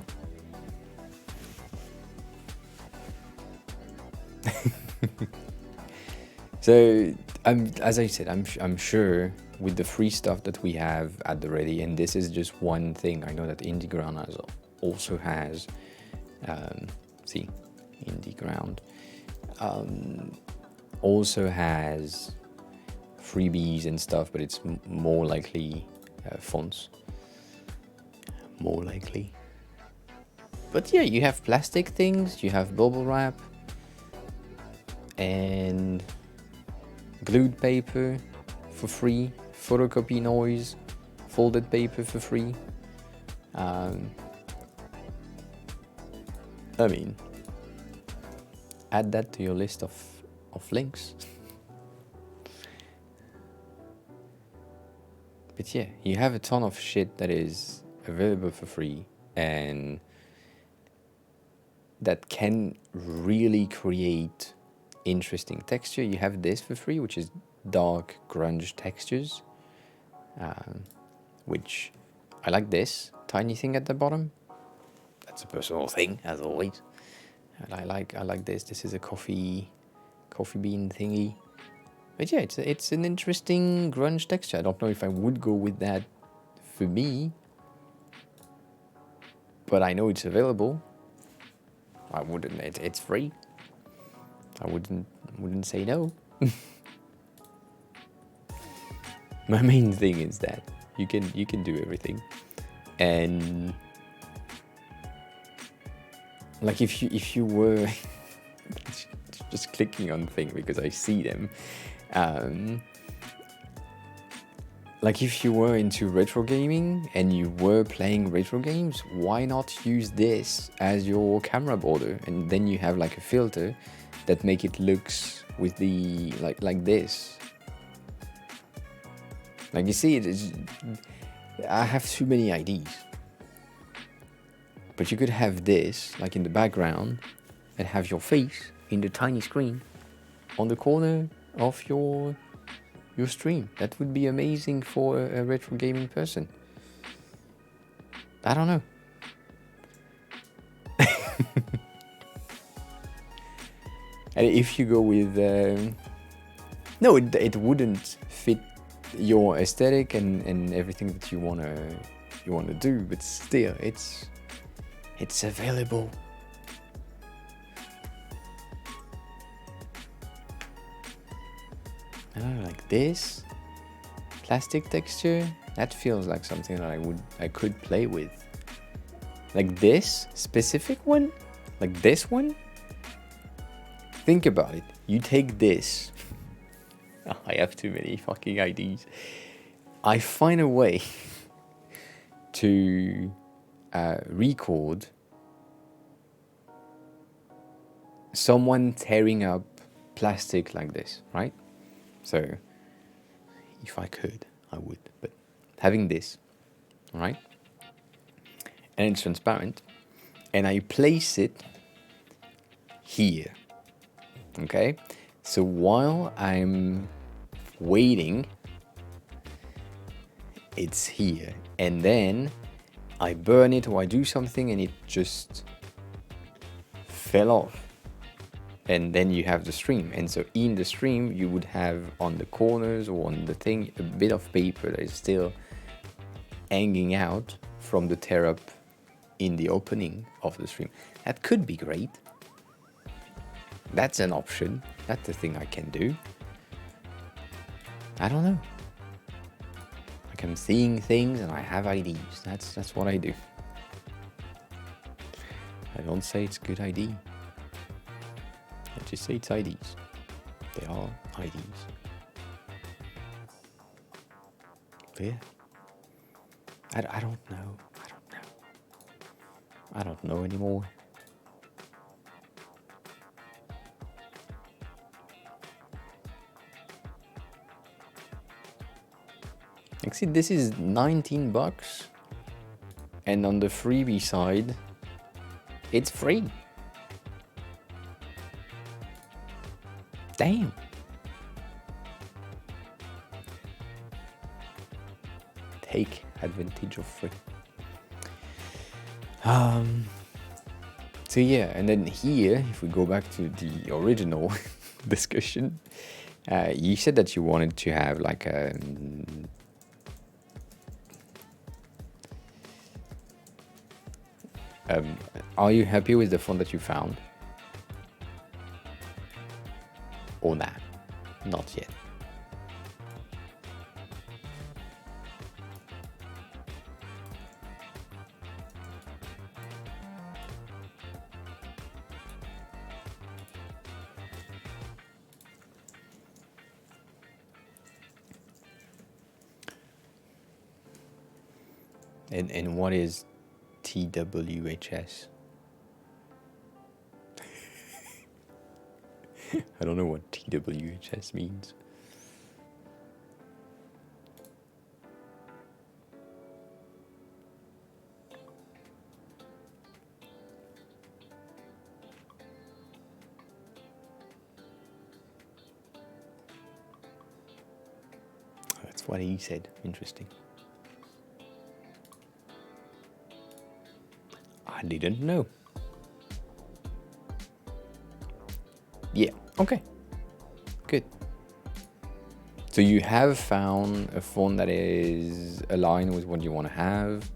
So as I said, I'm sure with the free stuff that we have at the ready, and this is just one thing. I know that Indie Ground also has. See, Indie Ground also has freebies and stuff, but it's more likely fonts. More likely. But yeah, you have plastic things, you have bubble wrap, and glued paper for free, photocopy noise, folded paper for free. I mean, add that to your list of links. But yeah, you have a ton of shit that is available for free and that can really create interesting texture. You have this for free, which is dark grunge textures, which I like this tiny thing at the bottom. That's a personal thing, as always. And I like this. This is a coffee bean thingy. But yeah, it's an interesting grunge texture. I don't know if I would go with that for me, but I know it's available. I wouldn't. It's free. I wouldn't say no. My main thing is that you can do everything, and like if you were just clicking on things because I see them, like if you were into retro gaming and you were playing retro games, why not use this as your camera border, and then you have like a filter that make it looks with the like this. Like you see, I have too many ideas. But you could have this like in the background and have your face in the tiny screen on the corner of your stream. That would be amazing for a retro gaming person. I don't know. And if you go with no, it wouldn't fit your aesthetic and everything that you wanna do, but still it's available. I don't know, like this plastic texture, that feels like something that I could play with. Like this specific one, like this one. Think about it. You take this. I have too many fucking ideas. I find a way to record someone tearing up plastic like this, right? So if I could, I would. But having this, right? And it's transparent, and I place it here, okay? So while I'm waiting, it's here, and then I burn it or I do something and it just fell off. And then you have the stream, and so in the stream you would have on the corners or on the thing a bit of paper that is still hanging out from the tear up in the opening of the stream. That could be great. That's an option. That's the thing I can do. I don't know. Like, I'm seeing things and I have ideas. That's what I do. I don't say it's a good idea. I just say it's IDs. They are IDs. But yeah. I don't know. I don't know anymore. Like, see, this is 19 bucks. And on the freebie side, it's free. Damn. Take advantage of free. So yeah, and then here, if we go back to the original discussion, you said that you wanted to have like a are you happy with the font that you found? Or nah, not yet. And what is TWHS? I don't know what TWHS means. That's what he said. Interesting. I didn't know. Yeah, okay. Good. So you have found a font that is aligned with what you want to have,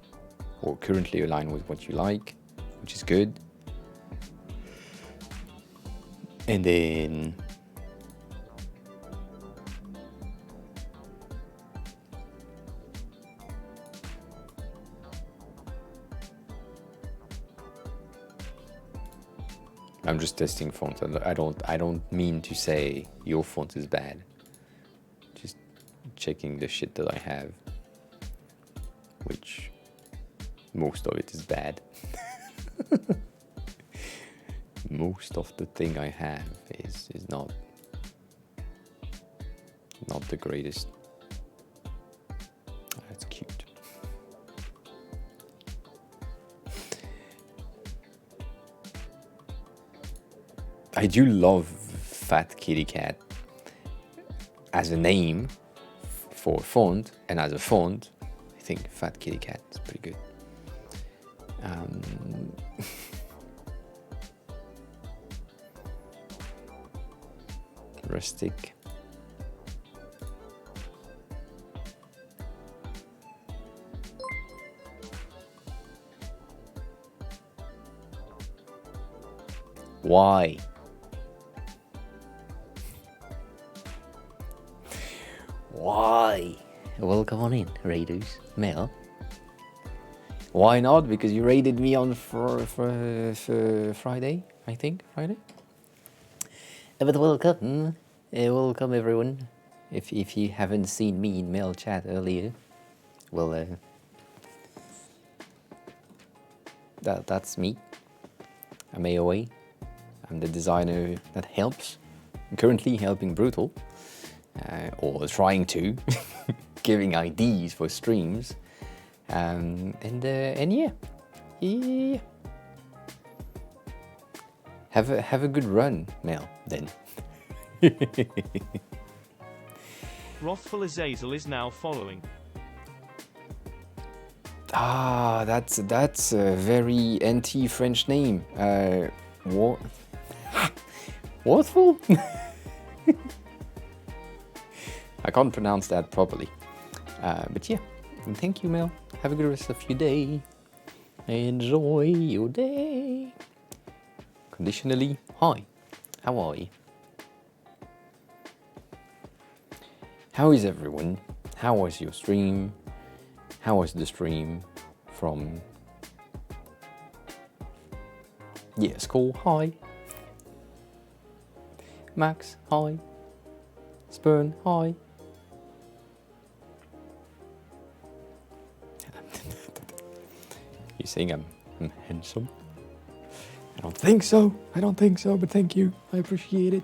or currently aligned with what you like, which is good. And then I'm just testing fonts. I don't mean to say your font is bad. Just checking the shit that I have, which most of it is bad. Most of the thing I have is not the greatest. Oh, that's cute. I do love Fat Kitty Cat as a name for a font, and as a font, I think Fat Kitty Cat is pretty good. Rustic. Why? Why? Welcome on in, raiders. Mel. Why not? Because you raided me on for Friday, I think. Friday? But welcome. Welcome everyone. If you haven't seen me in mail chat earlier, well, that's me. I'm AOA. I'm the designer that helps, currently helping Brutal, or trying to, giving ideas for streams, and yeah. Have a good run, Mel. Then. Wrathful Azazel is now following. Ah, that's a very anti-French name. What? Wrathful? I can't pronounce that properly. But yeah, thank you, Mel. Have a good rest of your day. Enjoy your day. Conditionally, hi. How are you? How is everyone? How was your stream? How was the stream from... Yeah, Skull, hi. Max, hi. Spurn, hi. You saying I'm handsome? I don't think so, but thank you. I appreciate it.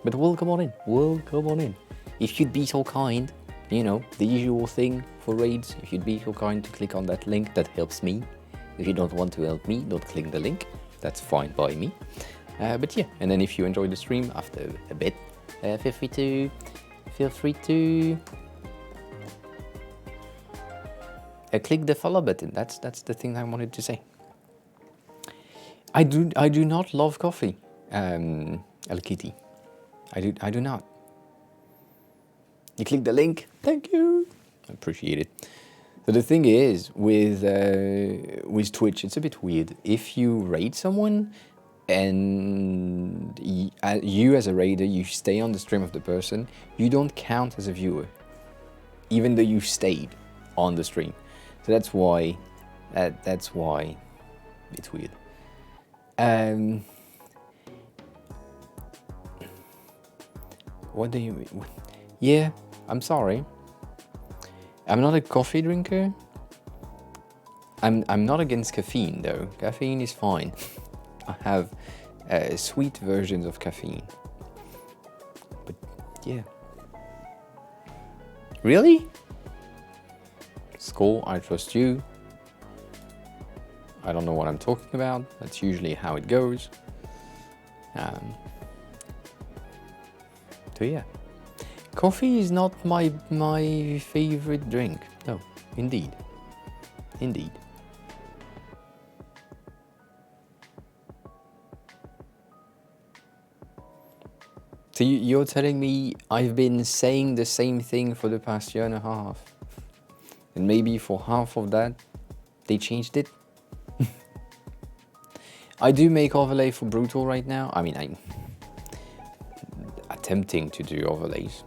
But welcome on in. If you'd be so kind, you know, the usual thing for raids, if you'd be so kind to click on that link, that helps me. If you don't want to help me, don't click the link. That's fine by me. But yeah, and then if you enjoy the stream after a bit, feel free to click the follow button. That's the thing I wanted to say. I do not love coffee, El Kitty. I do not. You click the link. Thank you. I appreciate it. So the thing is, with Twitch, it's a bit weird. If you raid someone, and you as a raider, you stay on the stream of the person, you don't count as a viewer, even though you stayed on the stream. So that's why it's weird. What do you mean? Yeah, I'm sorry. I'm not a coffee drinker. I'm not against caffeine though. Caffeine is fine. I have sweet versions of caffeine. But yeah. Really? Skull, I trust you. I don't know what I'm talking about. That's usually how it goes. So yeah. Coffee is not my favorite drink. No, indeed. So you're telling me I've been saying the same thing for the past year and a half, and maybe for half of that they changed it? I do make overlay for Brutal right now. I mean, I'm attempting to do overlays.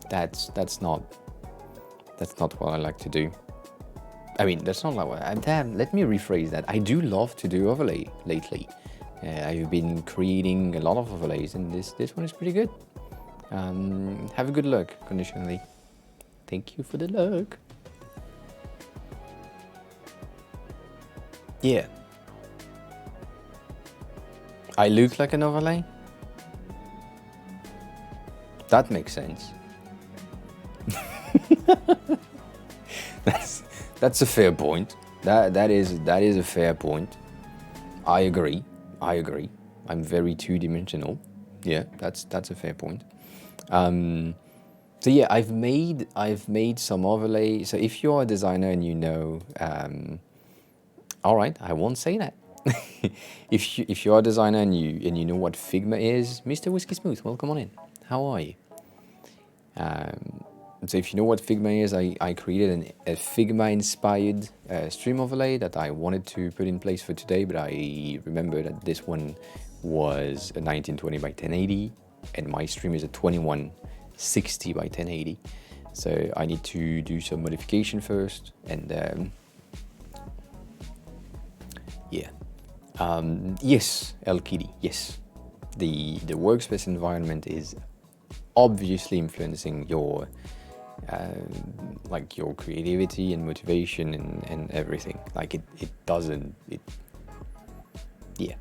That's not what I like to do. I mean, that's not like what damn, let me rephrase that. I do love to do overlay lately. I've been creating a lot of overlays, and this one is pretty good. Have a good luck, conditionally. Thank you for the luck. Yeah. I look like an overlay? That makes sense. That's a fair point. That is a fair point. I agree. I'm very two-dimensional. Yeah, that's a fair point. So yeah, I've made some overlay. So if you're a designer and you know, all right, I won't say that. if you're a designer and you know what Figma is, Mr. Whiskey Smooth, welcome on in. How are you? So if you know what Figma is, I created a Figma-inspired stream overlay that I wanted to put in place for today, but I remember that this one was a 1920 by 1080, and my stream is a 2160 by 1080. So I need to do some modification first, and yeah. Yes, El Kitty, yes. The workspace environment is obviously influencing your like your creativity and motivation and everything. Like it doesn't, yeah.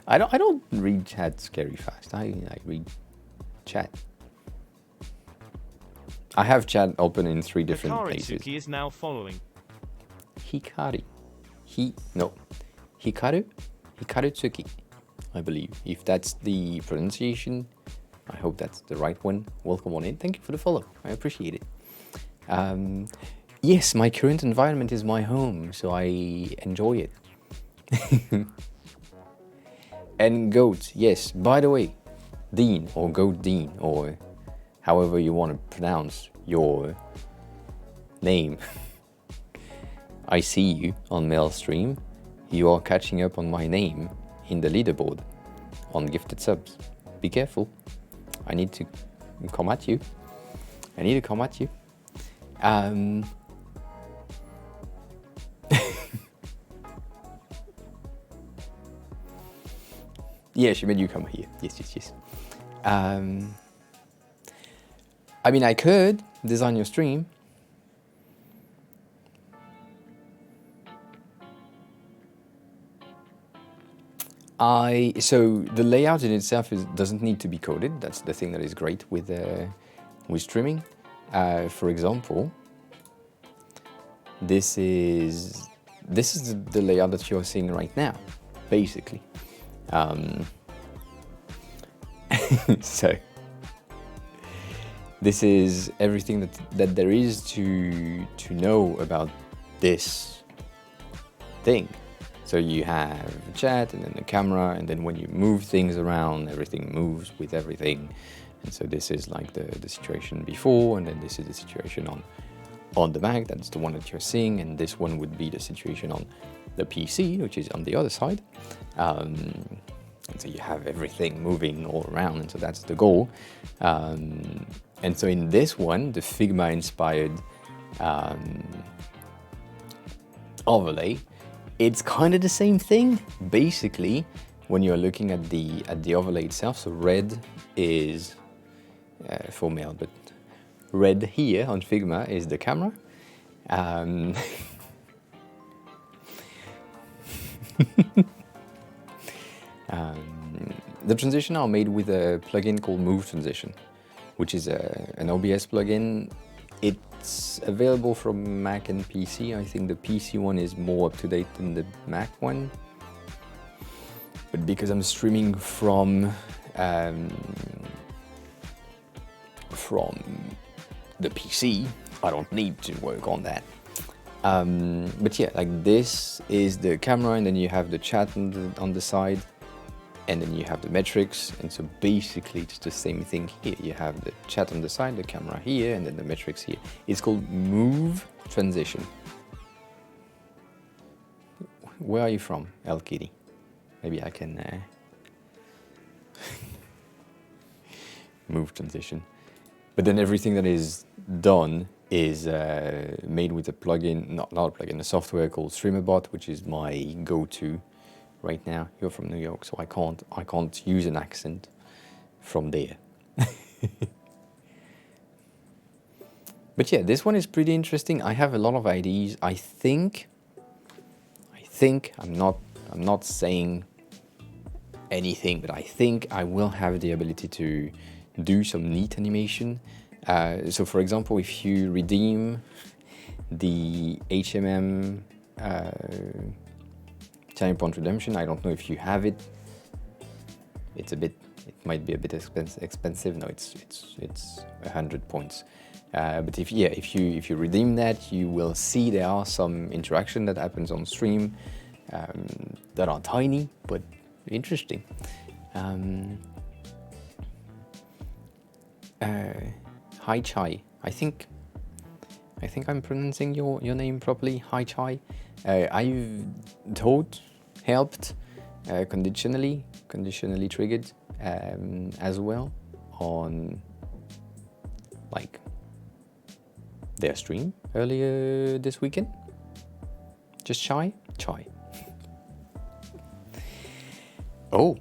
I don't read chat scary fast. I read chat. I have chat open in 3 different Hikari places. Tsuki is now following. Hikari. Hikaru Tsuki, I believe. If that's the pronunciation, I hope that's the right one. Welcome on in. Thank you for the follow. I appreciate it. Yes, my current environment is my home, so I enjoy it. And goat, yes. By the way, Dean or Goat Dean or however you want to pronounce your name. I see you on Mailstream. You are catching up on my name in the leaderboard on gifted subs. Be careful. I need to come at you. Yeah, she made you come here. Yes. I mean, I could design your stream. So the layout in itself doesn't need to be coded. That's the thing that is great with streaming. For example, this is the layout that you're seeing right now, basically. So this is everything that there is to know about this thing. So you have chat and then the camera, and then when you move things around, everything moves with everything. And so this is like the situation before, and then this is the situation on the Mac. That's the one that you're seeing, and this one would be the situation on the PC, which is on the other side. And so you have everything moving all around, and so that's the goal. And so in this one, the Figma-inspired overlay, it's kind of the same thing, basically, when you're looking at the overlay itself. So red is for mail, but red here on Figma is the camera. The transition are made with a plugin called Move Transition, which is an OBS plugin. It's available from Mac and PC. I think the PC one is more up to date than the Mac one. But because I'm streaming from the PC, I don't need to work on that. But yeah, like this is the camera, and then you have the chat on the side, and then you have the metrics. And so basically it's the same thing here. You have the chat on the side, the camera here, and then the metrics here. It's called Move Transition. Where are you from, El Kitty? Maybe I can Move Transition. But then everything that is done is made with a plugin, not a plugin, a software called StreamerBot, which is my go-to right now. You're from New York, so I can't use an accent from there. But yeah, this one is pretty interesting. I have a lot of ideas. I think I'm not saying anything, but I think I will have the ability to do some neat animation. So for example, if you redeem the HMM Turning Point Redemption, I don't know if you have it. It might be a bit expensive. No, it's 100 points. But if you redeem that, you will see there are some interaction that happens on stream that are tiny but interesting. Hi Chai, I think I'm pronouncing your name properly. Hi Chai. I've helped conditionally triggered as well on like their stream earlier this weekend. Just Chai. Oh.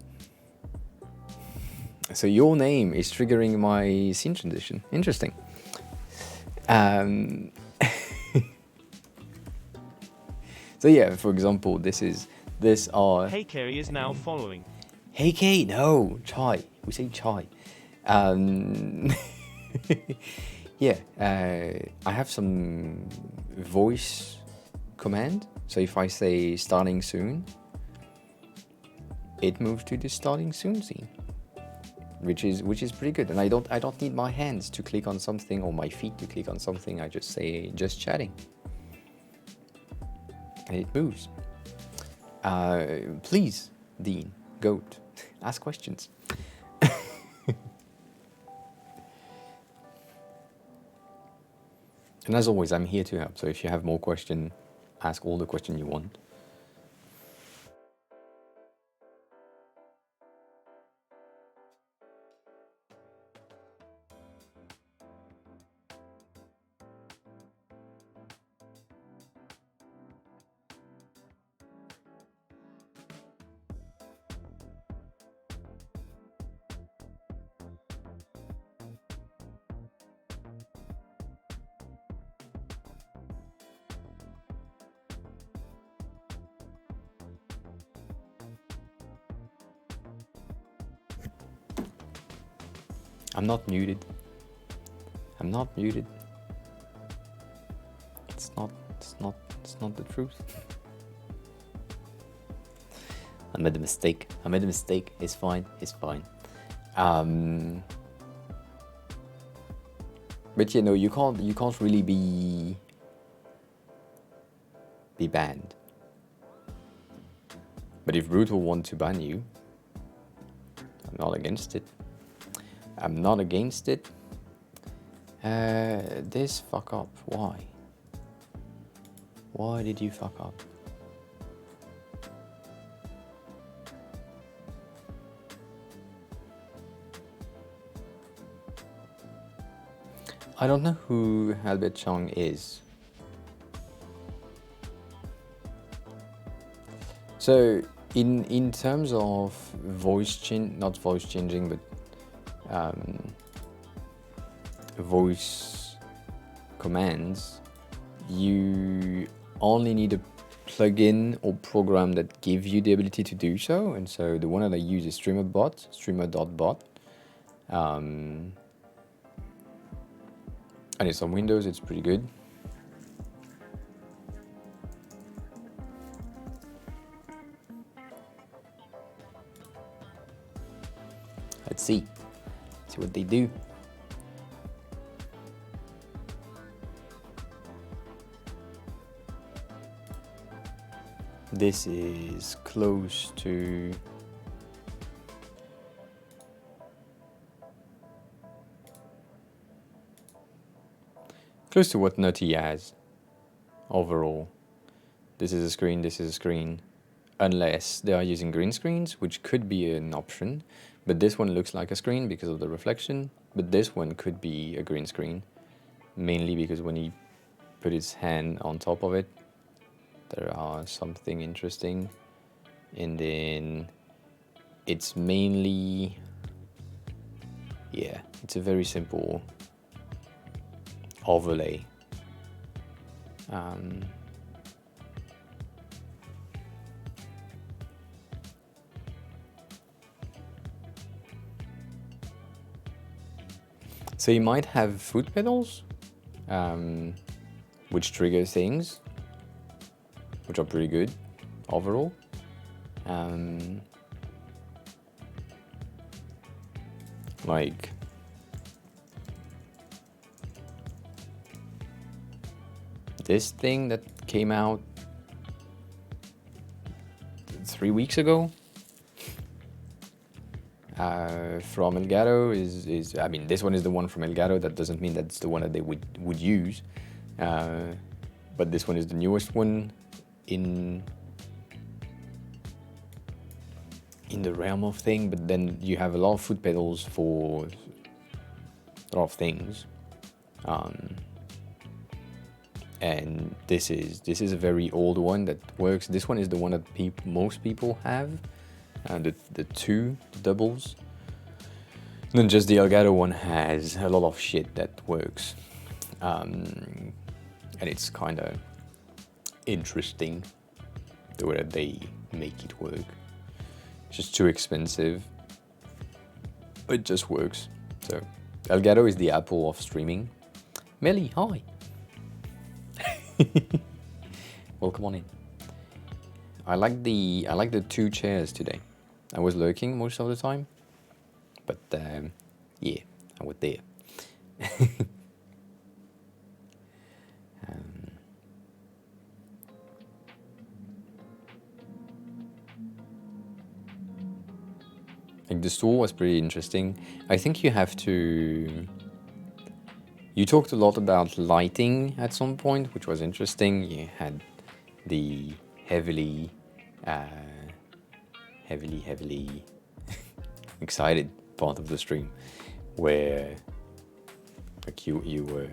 So your name is triggering my scene transition. Interesting. So yeah, for example, these are... Hey Kerry is now following. Hey Kate, no, chai. We say chai. Yeah, I have some voice command. So if I say starting soon, it moves to the starting soon scene, which is pretty good. And I don't need my hands to click on something or my feet to click on something. I just say just chatting, and it moves. Please, Dean, Goat, ask questions. And as always, I'm here to help. So if you have more questions, ask all the questions you want. I'm not muted. I'm not muted. It's not the truth. I made a mistake. It's fine. But you know, you can't really be banned. But if Brutal want to ban you, I'm not against it. This fuck up. Why? Why did you fuck up? I don't know who Albert Chong is. So in terms of not voice changing, but voice commands, you only need a plugin or program that gives you the ability to do so. And so the one that I use is streamer.bot. And it's on Windows. It's pretty good. Let's see what they do. This is close to what Nutty has overall. This is a screen, unless they are using green screens, which could be an option, but this one looks like a screen because of the reflection, but this one could be a green screen, mainly because when he put his hand on top of it, there are something interesting, and then it's mainly, yeah, it's a very simple overlay. So you might have foot pedals, which trigger things, which are pretty good overall. Like this thing that came out 3 weeks ago from Elgato is I mean, this one is the one from Elgato. That doesn't mean that's the one that they would use, but this one is the newest one in the realm of thing. But then you have a lot of foot pedals for a lot of things, and this is a very old one that works. This one is the one that most people have the two doubles. Then just the Elgato one has a lot of shit that works, and it's kind of interesting the way that they make it work. It's just too expensive. It just works. So Elgato is the Apple of streaming. Melly, hi. Welcome on in. I like the two chairs today. I was lurking most of the time, but yeah, I was there. Like the stool was pretty interesting. I think you have to. You talked a lot about lighting at some point, which was interesting. You had the heavily excited part of the stream, where like you were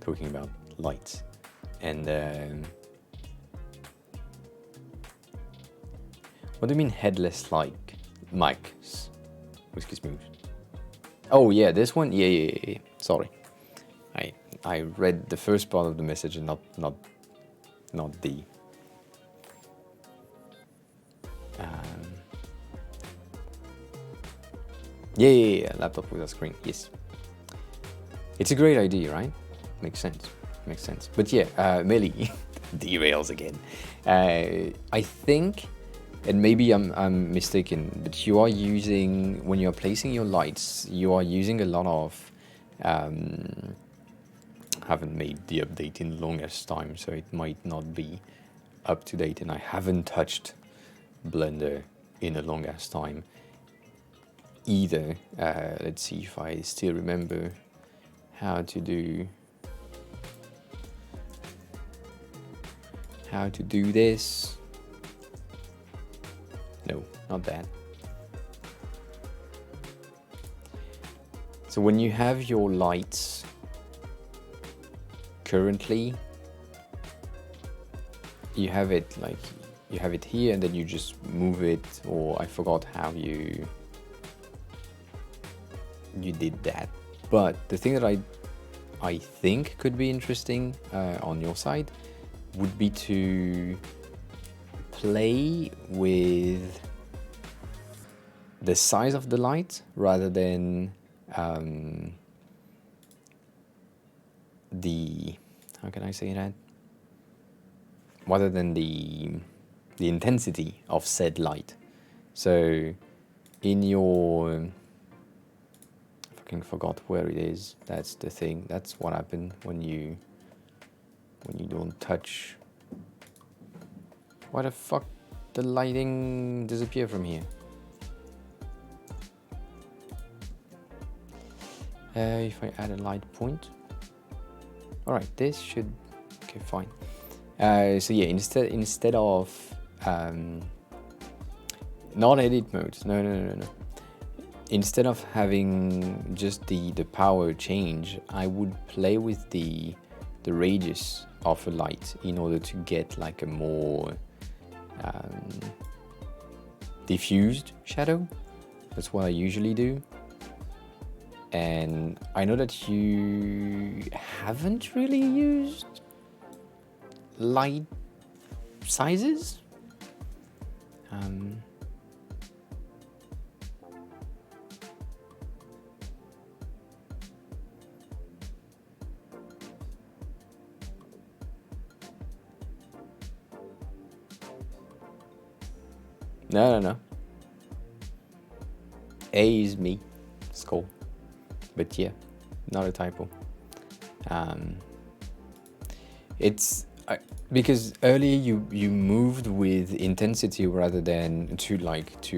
talking about lights, and what do you mean headless like mics? Whiskey Smooth. Oh yeah, this one. Yeah. Sorry. I read the first part of the message and not the yeah, laptop with a screen. Yes, it's a great idea, right? Makes sense. But yeah, Millie derails again. I think, and maybe I'm mistaken, but you are using, when you're placing your lights, you are using a lot of haven't made the update in the longest time, so it might not be up to date, and I haven't touched Blender in a long ass time either. Let's see if I still remember how to do this. No, not that. So when you have your lights currently, you have it here, and then you just move it, or I forgot how you did that. But the thing that I think could be interesting on your side would be to play with the size of the light rather than how can I say that? Rather than the intensity of said light. So in your, I fucking forgot where it is. That's the thing. That's what happened when you don't touch. Why the fuck the lighting disappear from here? If I add a light point. Alright, this should, okay, fine. So yeah, instead of not edit mode, no. Instead of having just the power change, I would play with the radius of a light in order to get like a more diffused shadow. That's what I usually do. And I know that you haven't really used light sizes. No. A is me. Skull. But yeah, not a typo. It's because earlier you moved with intensity rather than to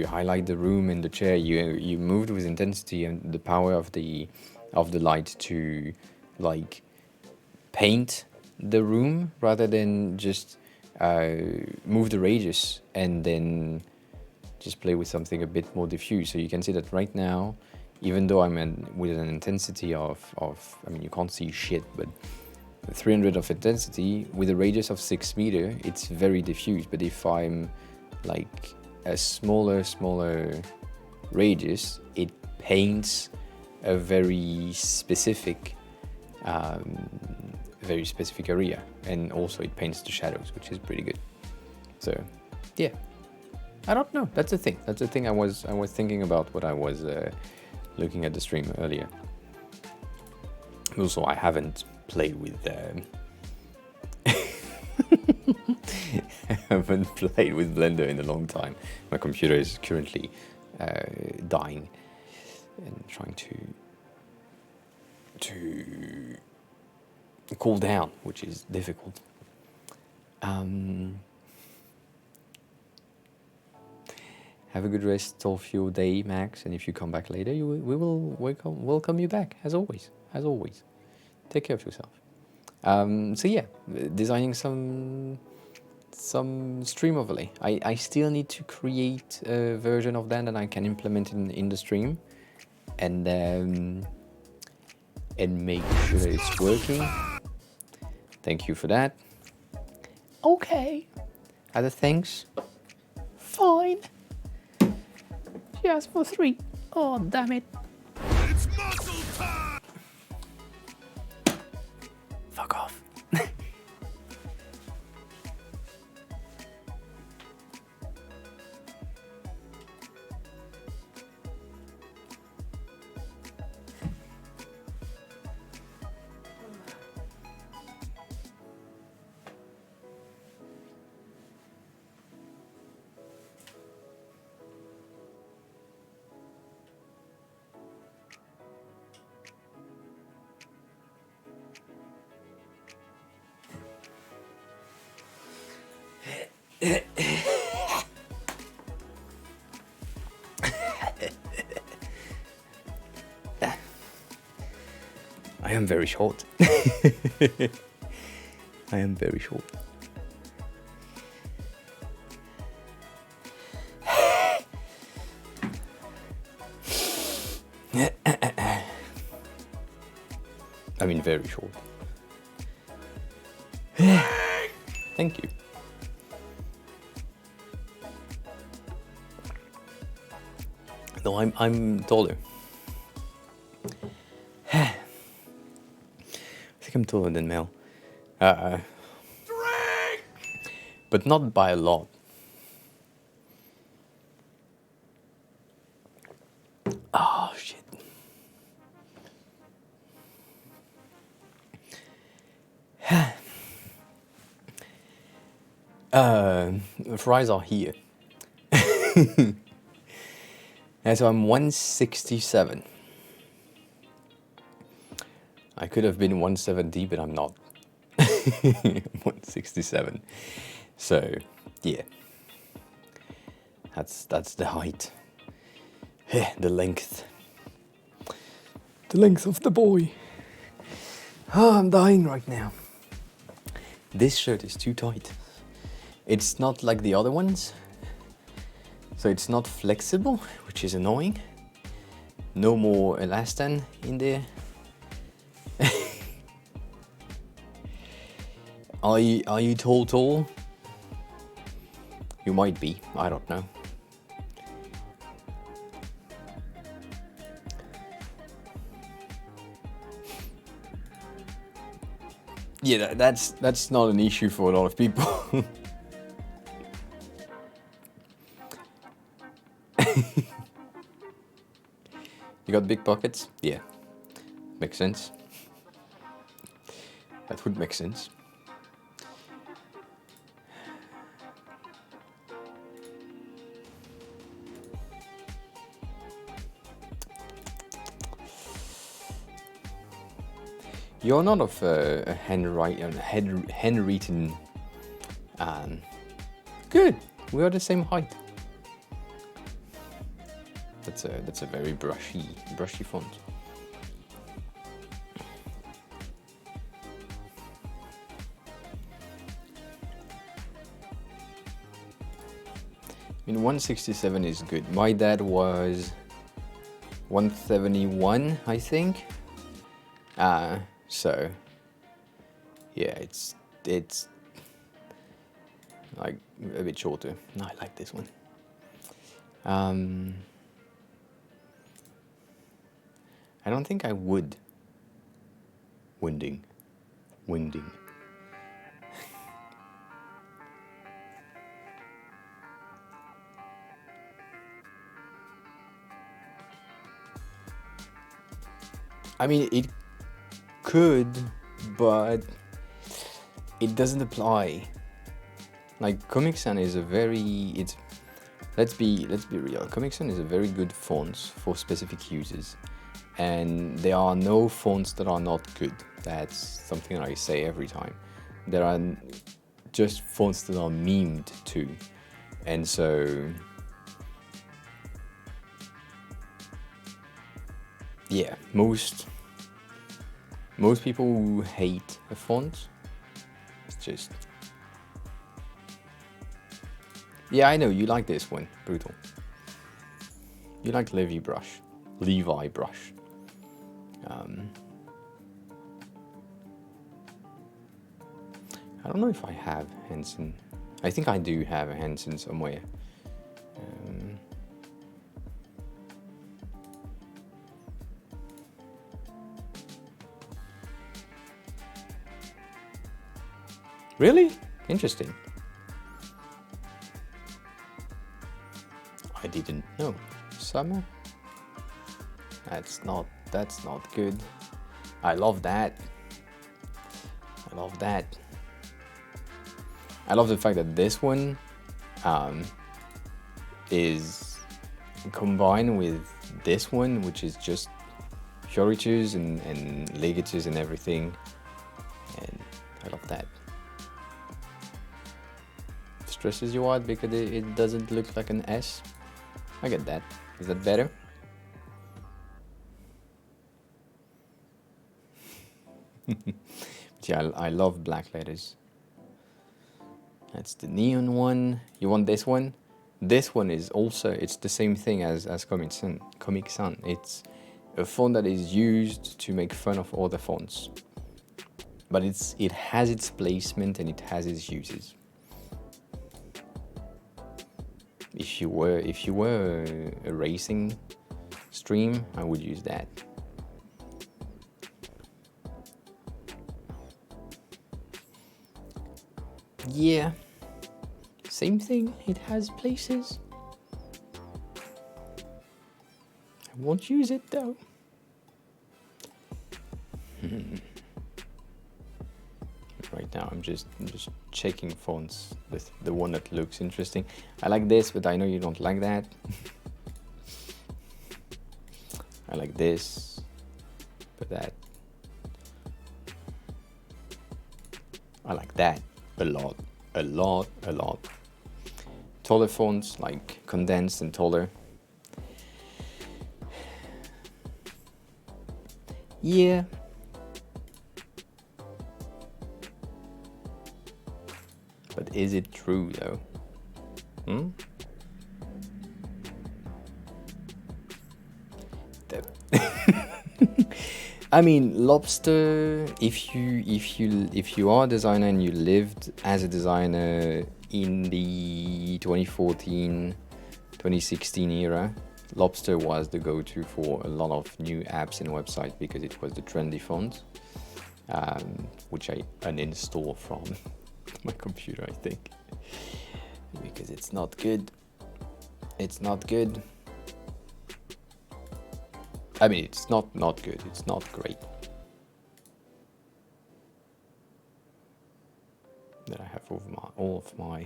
highlight the room and the chair. You moved with intensity and the power of the light to like paint the room rather than just move the radius and then just play with something a bit more diffuse. So you can see that right now, even though I'm with an intensity of, I mean, you can't see shit, but 300 of intensity with a radius of 6 meters, it's very diffuse. But if I'm like a smaller radius, it paints a very specific area, and also it paints the shadows, which is pretty good. So yeah, I don't know, that's the thing I was thinking about when I was looking at the stream earlier. Also, I haven't played with I haven't played with Blender in a long time. My computer is currently dying and trying to cool down, which is difficult. Have a good rest of your day, Max, and if you come back later, we will welcome you back, as always. As always. Take care of yourself. So yeah, designing some stream overlay. I still need to create a version of that, and I can implement it in the stream, and make sure that it's working. Thank you for that. Okay. Other things? Fine. Just for 3. Oh, damn it. It's muscle time! Fuck off. I am very short. I am very short. I mean, very short. Thank you. No, I'm taller. I think I'm taller than Mel. But not by a lot. Oh, shit. Fries are here. And so I'm 167. I could have been 170, but I'm not. 167. So, yeah. That's the height. The length. The length of the boy. Oh, I'm dying right now. This shirt is too tight. It's not like the other ones. So it's not flexible, which is annoying. No more elastin in there. Are you tall? You might be, I don't know. Yeah, that's not an issue for a lot of people. You got big pockets? Yeah. Makes sense. That would make sense. You're not of a handwritten. Good. We are the same height. That's a very brushy font. I mean, 167 is good. My dad was 171, I think. So yeah, it's like a bit shorter. No, I like this one. I don't think I would. Winding. I mean, it could, but it doesn't apply. Like, Comic Sans is a very, let's be real. Comic Sans is a very good font for specific uses, and there are no fonts that are not good. That's something that I say every time. There are just fonts that are memed too, and so yeah, most people who hate a font, it's just, yeah, I know you like this one, Brutal. You like Levi Brush. I don't know if I have Hansen. I think I do have a Hansen somewhere. Really? Interesting. I didn't know. Summer? That's not good. I love that. I love the fact that this one is combined with this one, which is just fioritures and ligatures and everything. And I love that. Stresses you out because it doesn't look like an S. I get that. Is that better? Yeah, I love black letters. That's the neon one. You want this one? This one is also, it's the same thing as Comic Sans. It's a font that is used to make fun of other fonts. But it has its placement and it has its uses. If you were a racing stream, I would use that. Yeah, same thing. It has places. I won't use it though. Right now, I'm just checking fonts with the one that looks interesting. I like this, but I know you don't like that. I like this, but that. I like that a lot. Taller fonts, like condensed and taller. Yeah. But is it true though? I mean, Lobster, if you are a designer and you lived as a designer in the 2014, 2016 era, Lobster was the go-to for a lot of new apps and websites because it was the trendy font, which I uninstall from my computer, I think, because it's not good. It's not good. I mean, it's not good. It's not great. That I have all of my.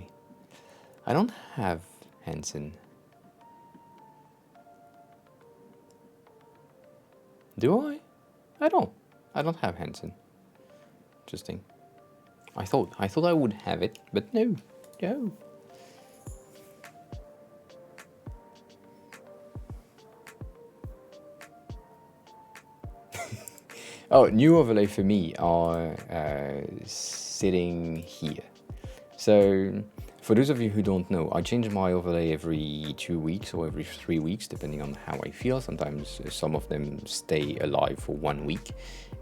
I don't have Hansen. Do I? I don't have Hansen. Interesting. I thought I would have it, but no. Oh, new overlay for me are sitting here. So, for those of you who don't know, I change my overlay every 2 weeks or every 3 weeks, depending on how I feel. Sometimes some of them stay alive for 1 week,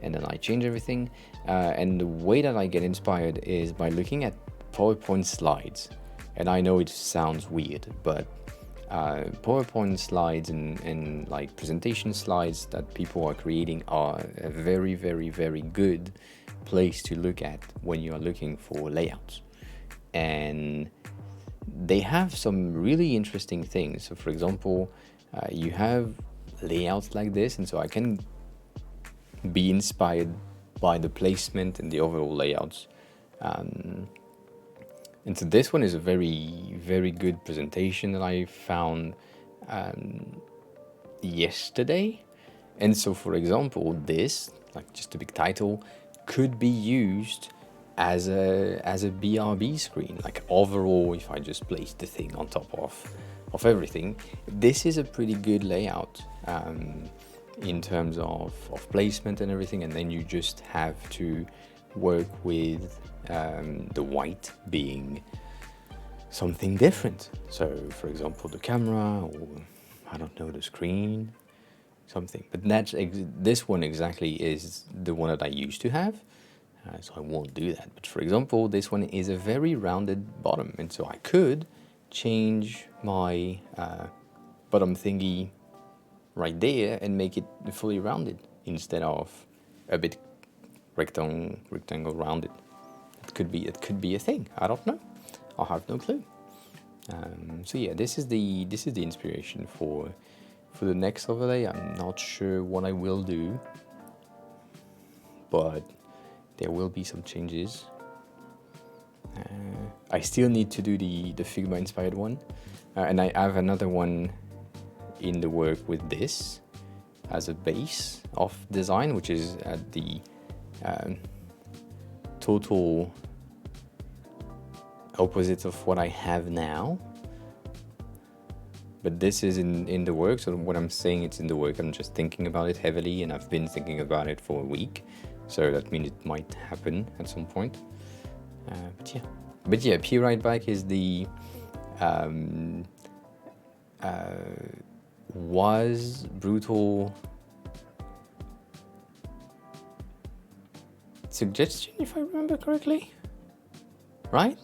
and then I change everything. And the way that I get inspired is by looking at PowerPoint slides. And I know it sounds weird, but PowerPoint slides and like presentation slides that people are creating are a very, very, very good place to look at when you are looking for layouts. And they have some really interesting things. So for example, you have layouts like this, and so I can be inspired by the placement and the overall layouts. And so this one is a very, very good presentation that I found yesterday. And so, for example, this, like just a big title, could be used as a BRB screen. Like overall, if I just place the thing on top of everything, this is a pretty good layout in terms of placement and everything. And then you just have to work with the white being something different. So for example, the camera, or I don't know, the screen, something. But that's this one exactly is the one that I used to have, so I won't do that. But for example, this one is a very rounded bottom, and so I could change my bottom thingy right there and make it fully rounded instead of a bit rectangle rounded. It could be a thing. I don't know. I have no clue. So yeah, this is the inspiration for the next overlay. I'm not sure what I will do, but there will be some changes. I still need to do the Figma inspired one, and I have another one in the work with this as a base of design, which is at the total opposite of what I have now. But this is in the work, so when I'm saying it's in the work, I'm just thinking about it heavily, and I've been thinking about it for a week, so that means it might happen at some point. But yeah, P right back is the was brutal suggestion, if I remember correctly, right?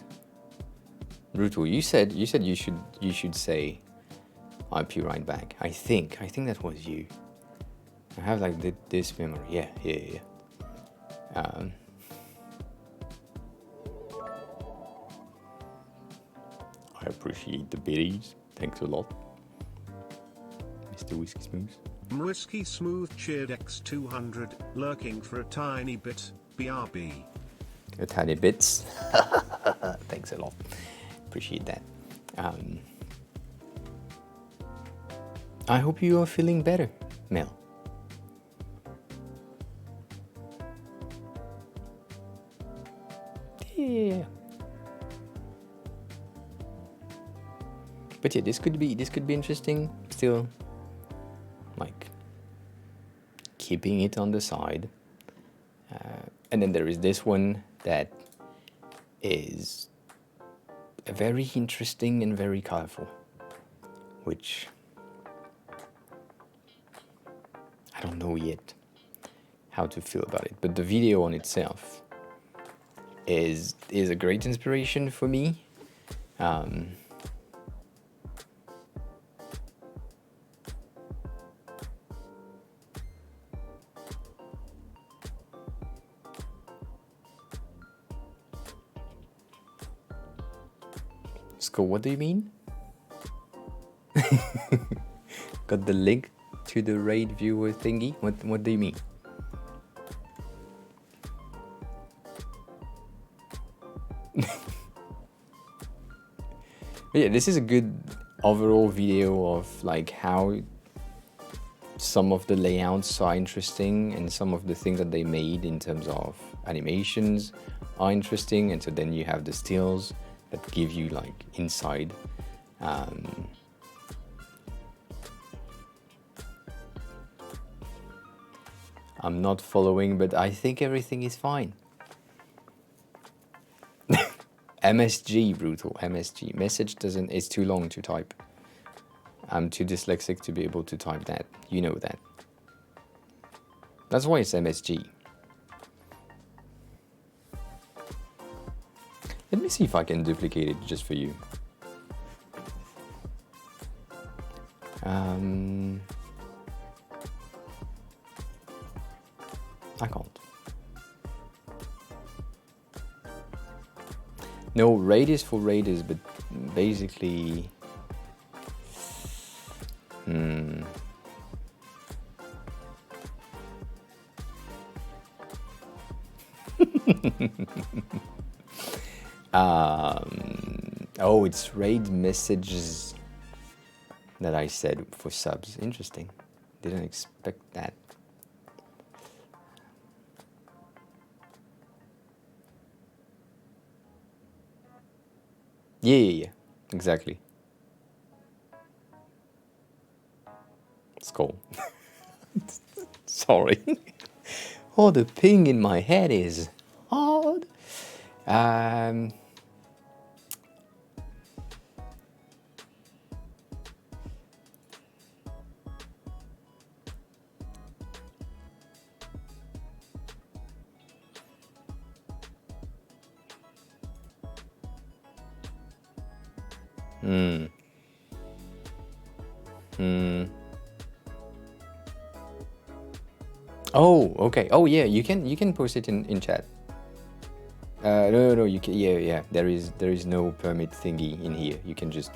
Brutal. You said you should say IP right back. I think that was you. I have like this memory. Yeah. I appreciate the biddies. Thanks a lot, Mr. Whiskey Smooth. Whiskey Smooth cheered X200, lurking for a tiny bit. BRB. A tiny bits. Thanks a lot. Appreciate that. I hope you are feeling better, Mel. Yeah. But yeah, this could be interesting. Still, like keeping it on the side. And then there is this one that is very interesting and very colorful, which I don't know yet how to feel about it. But the video on itself is a great inspiration for me. Sko, what do you mean? Got the link to the raid viewer thingy? What do you mean? Yeah, this is a good overall video of like how some of the layouts are interesting and some of the things that they made in terms of animations are interesting, and so then you have the stills that give you like insight. I'm not following, but I think everything is fine. MSG, brutal, MSG. Message it's too long to type. I'm too dyslexic to be able to type that. You know that. That's why it's MSG. Let me see if I can duplicate it just for you. I can't. No, raid is for raiders, but basically... oh, it's raid messages that I said for subs. Interesting. Didn't expect that. Yeah, exactly. Skull. Sorry. Oh, the ping in my head is hard. Oh, okay. Oh, yeah. You can post it in chat. No. You can. Yeah. There is no permit thingy in here. You can just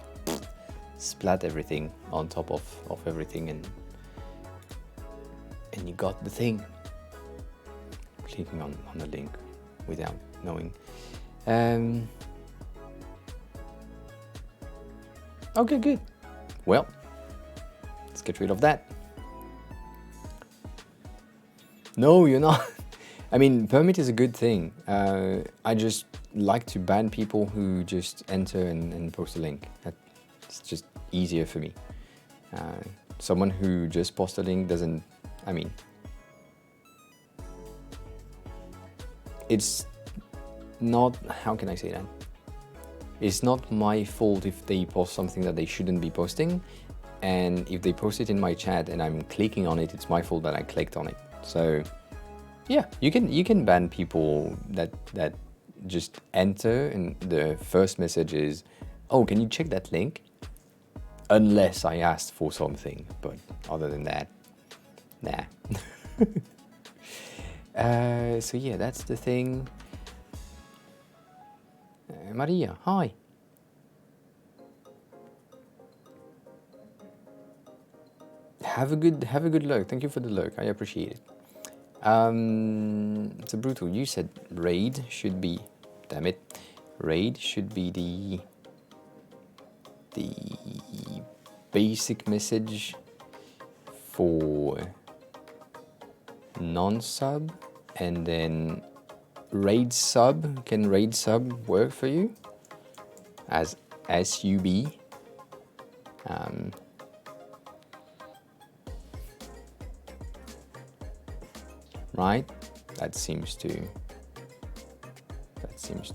splat everything on top of everything, and you got the thing. Clicking on the link without knowing. Okay, good. Well, let's get rid of that. No, you're not. I mean, permit is a good thing. I just like to ban people who just enter and post a link. That's just easier for me. Someone who just posts a link doesn't, I mean, it's not, how can I say that? It's not my fault if they post something that they shouldn't be posting. And if they post it in my chat and I'm clicking on it, it's my fault that I clicked on it. So yeah, you can ban people that just enter and the first message is, oh, can you check that link? Unless I asked for something, but other than that, nah. So yeah, that's the thing. Maria, hi. Have a good lurk. Thank you for the lurk. I appreciate it. So Brutal, you said raid should be, damn it, raid should be the basic message for non-sub, and then raid sub. Can raid sub work for you as SUB? Right, that seems to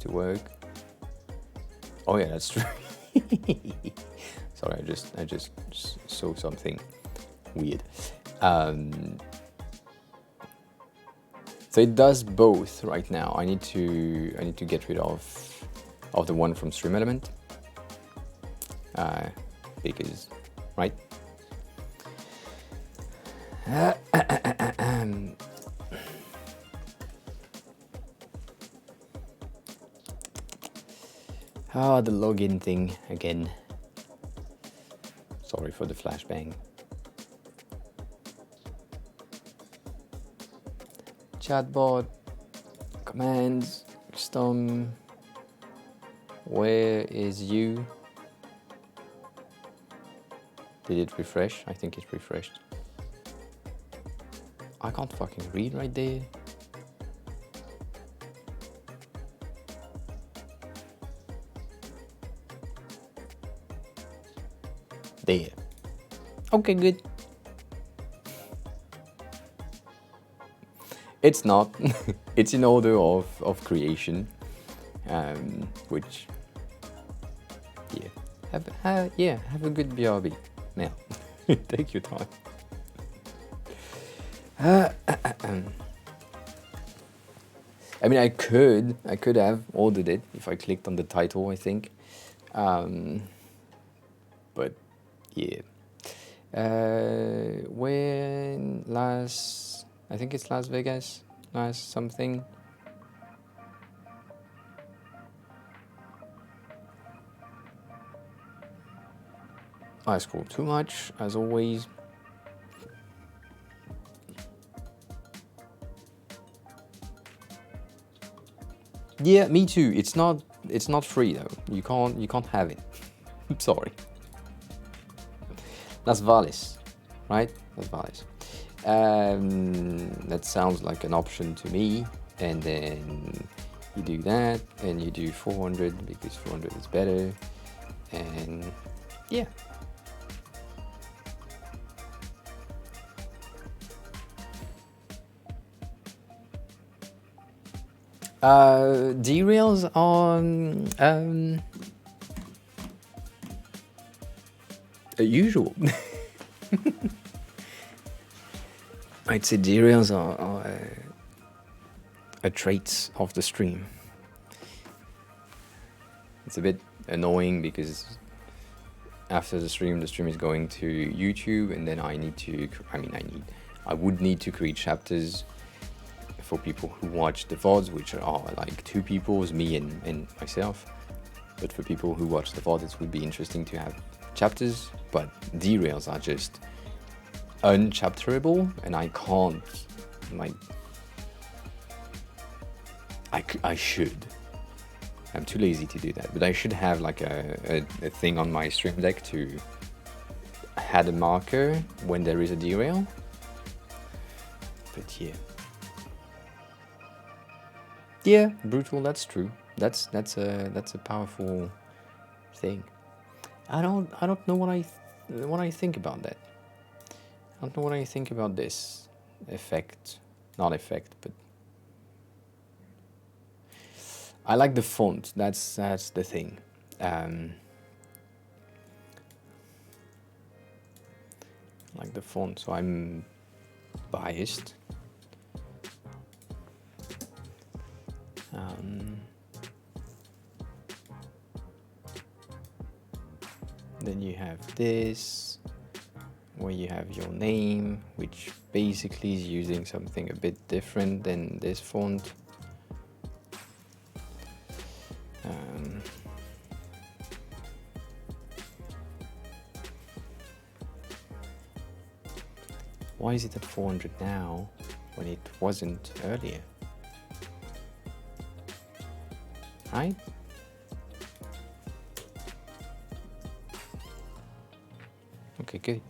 work. Oh yeah, that's true. Sorry, I just saw something weird. So it does both right now. I need to get rid of the one from Stream Element because, right. The login thing again. Sorry for the flashbang. Chatbot, commands, custom, where is you? Did it refresh? I think it refreshed. I can't fucking read right there. There. Okay, good. It's not. It's in order of creation, which, yeah. Have a good BRB. Now, take your time. I mean, I could have ordered it if I clicked on the title, I think, but yeah. When I think it's Las Vegas, last something. I scroll too much, as always. Yeah, me too. It's not free though. You can't have it. Sorry. Las Vegas, right? Las Vegas. That sounds like an option to me. And then you do that, and you do 400 because 400 is better. And yeah. Derails on usual. I'd say derails are traits of the stream. It's a bit annoying because after the stream is going to YouTube, and then I would need to create chapters for people who watch the VODs, which are like 2 people, me and myself. But for people who watch the VODs, it would be interesting to have chapters, but derails are just unchapterable, and I can't, like, I should. I'm too lazy to do that, but I should have like a thing on my stream deck to add a marker when there is a derail. But yeah. Yeah, brutal, that's true. That's a powerful thing. I don't know what I think about that. I don't know what I think about this effect. Not effect, but I like the font. That's the thing. I like the font, so I'm biased. Then you have this, where you have your name, which basically is using something a bit different than this font. Why is it at 400 now when it wasn't earlier? Right? Okay, good.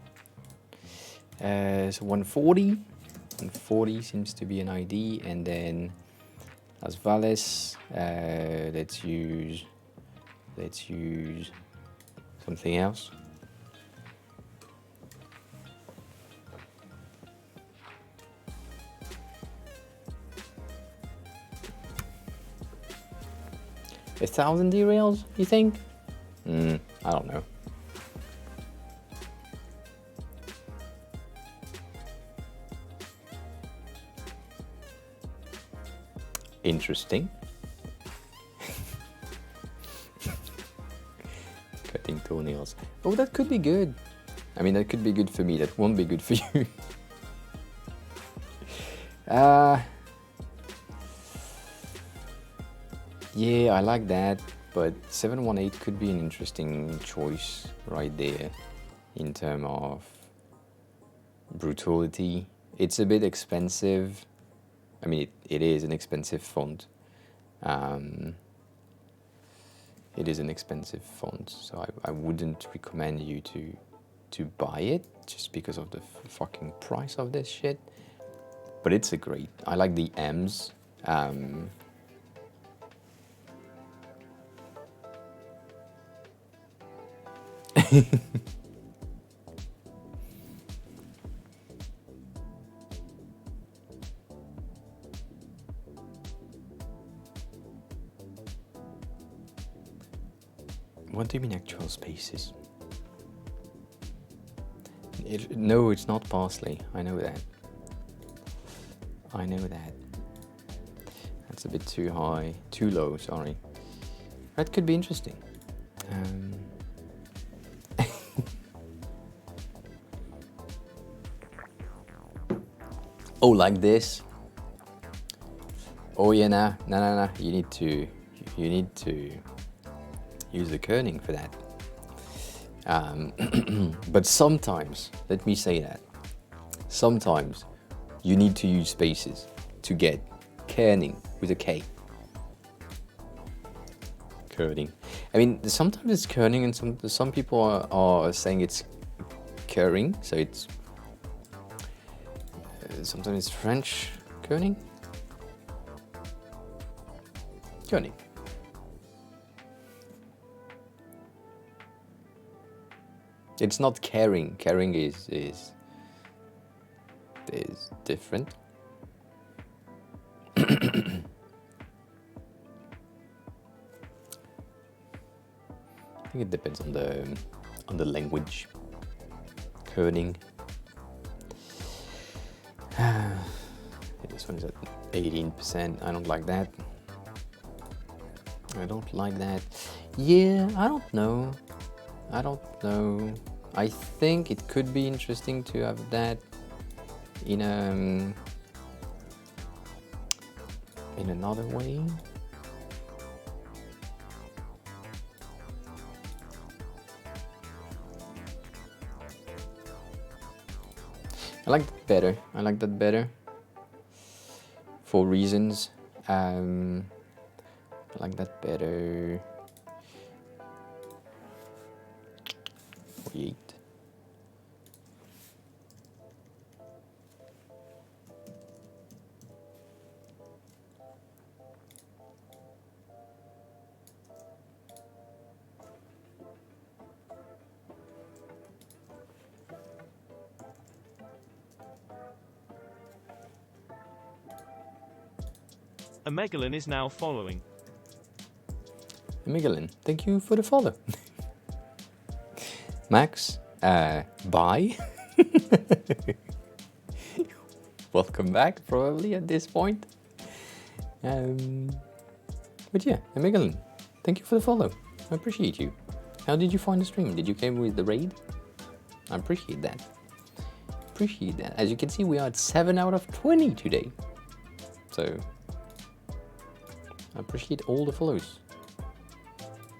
So 140. 140 seems to be an ID, and then Las Vegas. Let's use something else. A 1,000 derails, you think? I don't know. Interesting. Cutting toenails. Oh, that could be good. I mean, that could be good for me. That won't be good for you. Yeah, I like that, but 718 could be an interesting choice right there in terms of brutality. It's a bit expensive. I mean, it is an expensive font. It is an expensive font, so I wouldn't recommend you to buy it just because of the fucking price of this shit. But it's a great. I like the M's. What do you mean actual spaces? No, it's not parsley. I know that. I know that. That's a bit too high. Too low, sorry. That could be interesting. Oh, like this. Oh yeah, nah. You need to use the kerning for that. But sometimes, let me say that, sometimes you need to use spaces to get kerning with a K. Kerning. I mean, sometimes it's kerning, and some people are saying it's curring. So it's sometimes it's French kerning. Kerning. It's not caring. Caring is different. I think it depends on the language. Kerning. This one is at 18%. I don't like that. I don't like that. Yeah, I don't know. I think it could be interesting to have that in another way. I like that better. For reasons. I like that better. 48. A Megalin is now following. Megalin, thank you for the follow. Max, bye. Welcome back, probably at this point. But yeah, Megalin, thank you for the follow. I appreciate you. How did you find the stream? Did you came with the raid? I appreciate that. As you can see, we are at 7 out of 20 today. So I appreciate all the follows.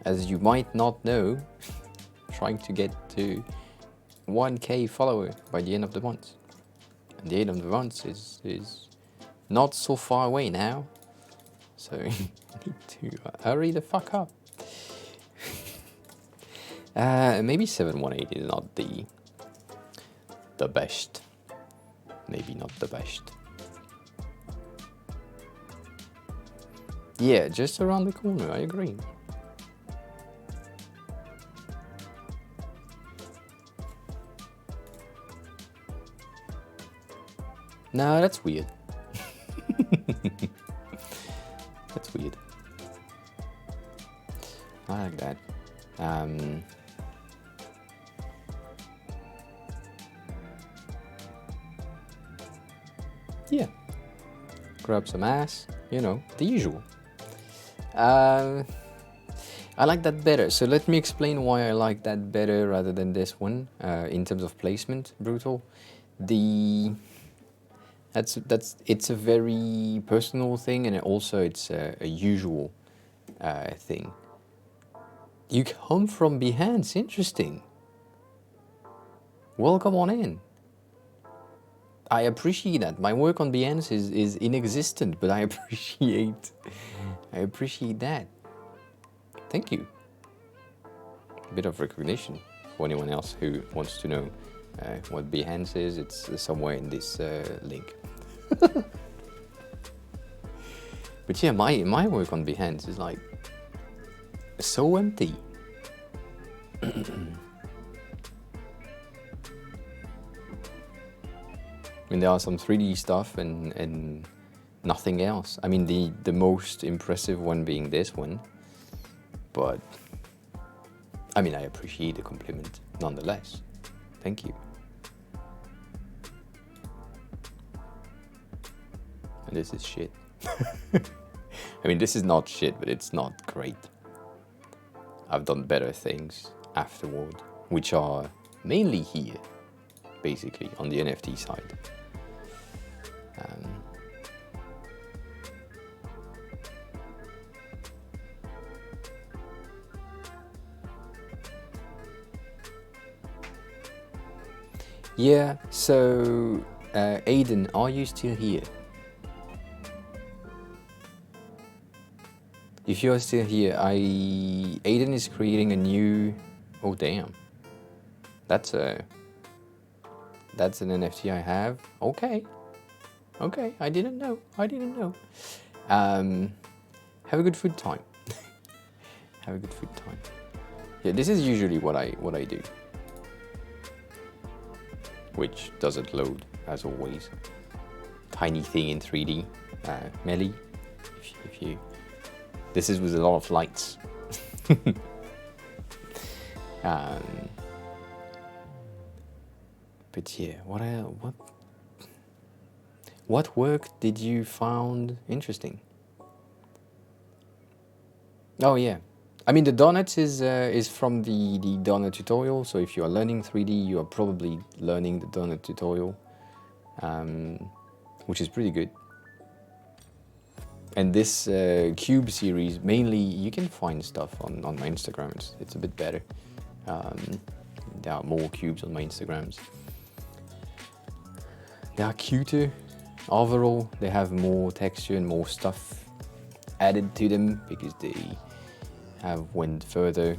As you might not know, trying to get to 1K follower by the end of the month. And the end of the month is not so far away now. So you need to hurry the fuck up. Maybe 718 is not the best. Maybe not the best. Yeah, just around the corner, I agree. No, that's weird. That's weird. I like that. Yeah. Grab some ass, you know, the usual. I like that better. So let me explain why I like that better rather than this one. In terms of placement, brutal. It's a very personal thing, and also it's a usual thing. You come from Behance, interesting. Welcome on in. I appreciate that. My work on Behance is inexistent, but I appreciate that. Thank you. A bit of recognition for anyone else who wants to know what Behance is. It's somewhere in this link. But yeah, my work on Behance is like so empty. I mean, there are some 3D stuff and nothing else. I mean, the most impressive one being this one. But, I mean, I appreciate the compliment nonetheless. Thank you. And this is shit. I mean, this is not shit, but it's not great. I've done better things afterward, which are mainly here, basically, on the NFT side. Um, yeah, so Aiden, are you still here? If you're still here, Aiden is creating a new. Oh damn, that's an NFT I have. Okay, I didn't know. Have a good food time. Have a good food time. Yeah, this is usually what I do, which doesn't load as always. Tiny thing in 3D, Melly. If you. This is with a lot of lights. But yeah, what work did you found interesting? Oh yeah, I mean the donuts is from the donut tutorial. So if you are learning 3D, you are probably learning the donut tutorial, which is pretty good. And this cube series, mainly you can find stuff on my Instagram. It's a bit better. There are more cubes on my Instagrams. They are cuter overall. They have more texture and more stuff added to them because they have went further.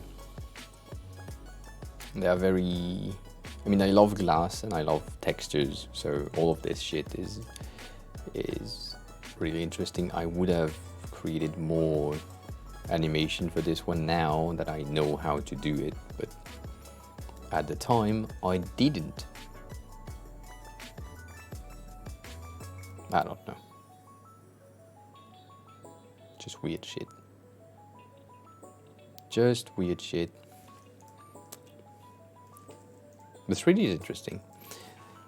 They are very. I mean, I love glass and I love textures, so all of this shit is really interesting. I would have created more animation for this one now that I know how to do it, but at the time I didn't. I don't know. Just weird shit. Just weird shit. The 3D is interesting.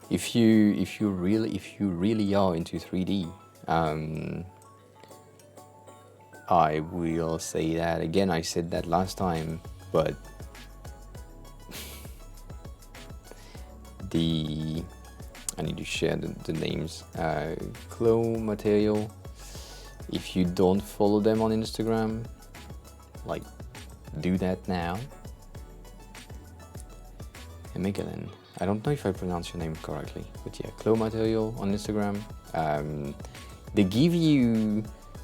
If you really are into 3D, I will say that again. I said that last time, but I need to share the names. Clo Material. If you don't follow them on Instagram, like, do that now. And Megalyn. I don't know if I pronounce your name correctly, but yeah, Clo Material on Instagram. They give you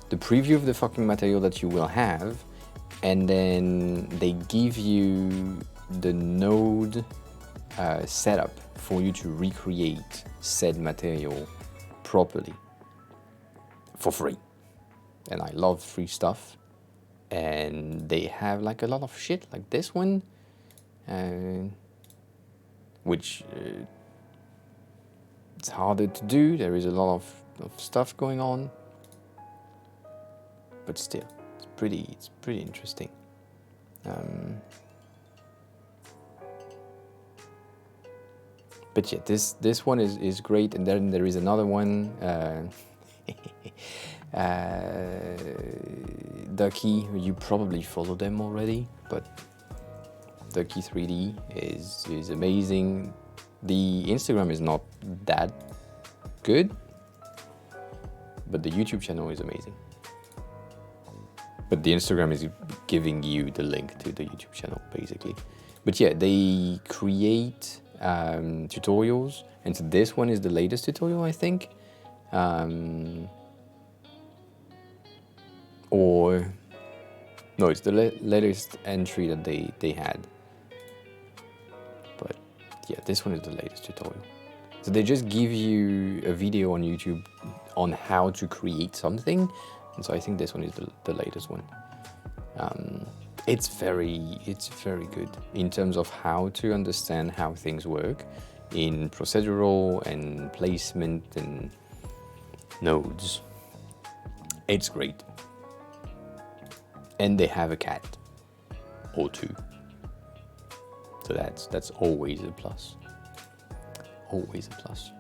the preview of the fucking material that you will have, and then they give you the node setup for you to recreate said material properly for free. And I love free stuff, and they have like a lot of shit like this one, which it's harder to do. There is a lot of stuff going on, but still, it's pretty interesting. But yeah, this one is great, and then there is another one, Ducky. You probably follow them already, but Ducky 3D is amazing. The Instagram is not that good, but the YouTube channel is amazing. But the Instagram is giving you the link to the YouTube channel, basically. But yeah, they create tutorials, and so this one is the latest tutorial, I think. Or no, it's the latest entry that they had. But yeah, this one is the latest tutorial. So they just give you a video on YouTube on how to create something, and so I think this one is the latest one. It's very good in terms of how to understand how things work in procedural and placement and nodes. It's great. And they have a cat or two, so that's always a plus. Always a plus.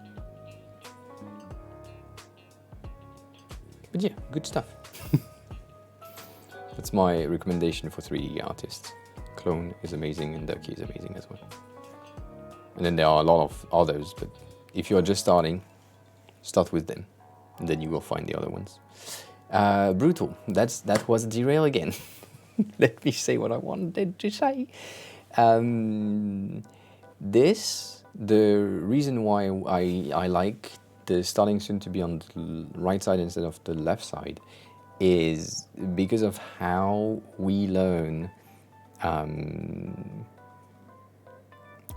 But yeah, good stuff. That's my recommendation for 3D artists. Clone is amazing and Ducky is amazing as well. And then there are a lot of others, but if you are just starting, start with them. and then you will find the other ones. Brutal. That was derail again. Let me say what I wanted to say. The reason why I like the starting soon to be on the right side instead of the left side is because of how we learn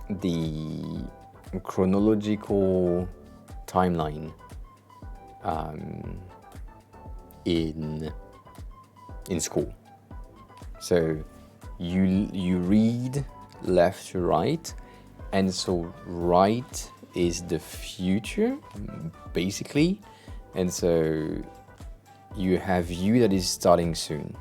the chronological timeline in school. So you read left to right, and so right is the future basically, and so you have you that is starting soon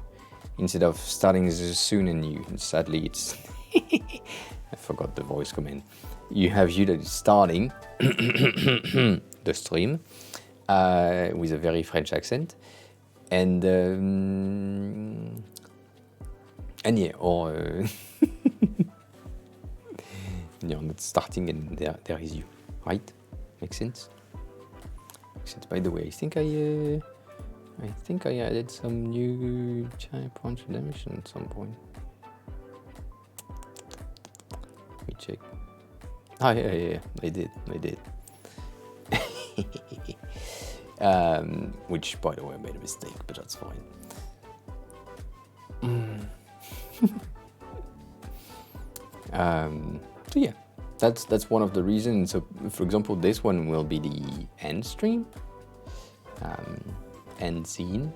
instead of starting soon and you. And sadly, it's I forgot the voice command. You have you that is starting the stream with a very French accent, and yeah, or you're not starting and there is you, right? Makes sense. By the way, I think I added some new giant punch dimension at some point. Let me check. Oh yeah, I did. Which, by the way, I made a mistake, but that's fine. So yeah, that's one of the reasons. So, for example, this one will be the end stream, end scene.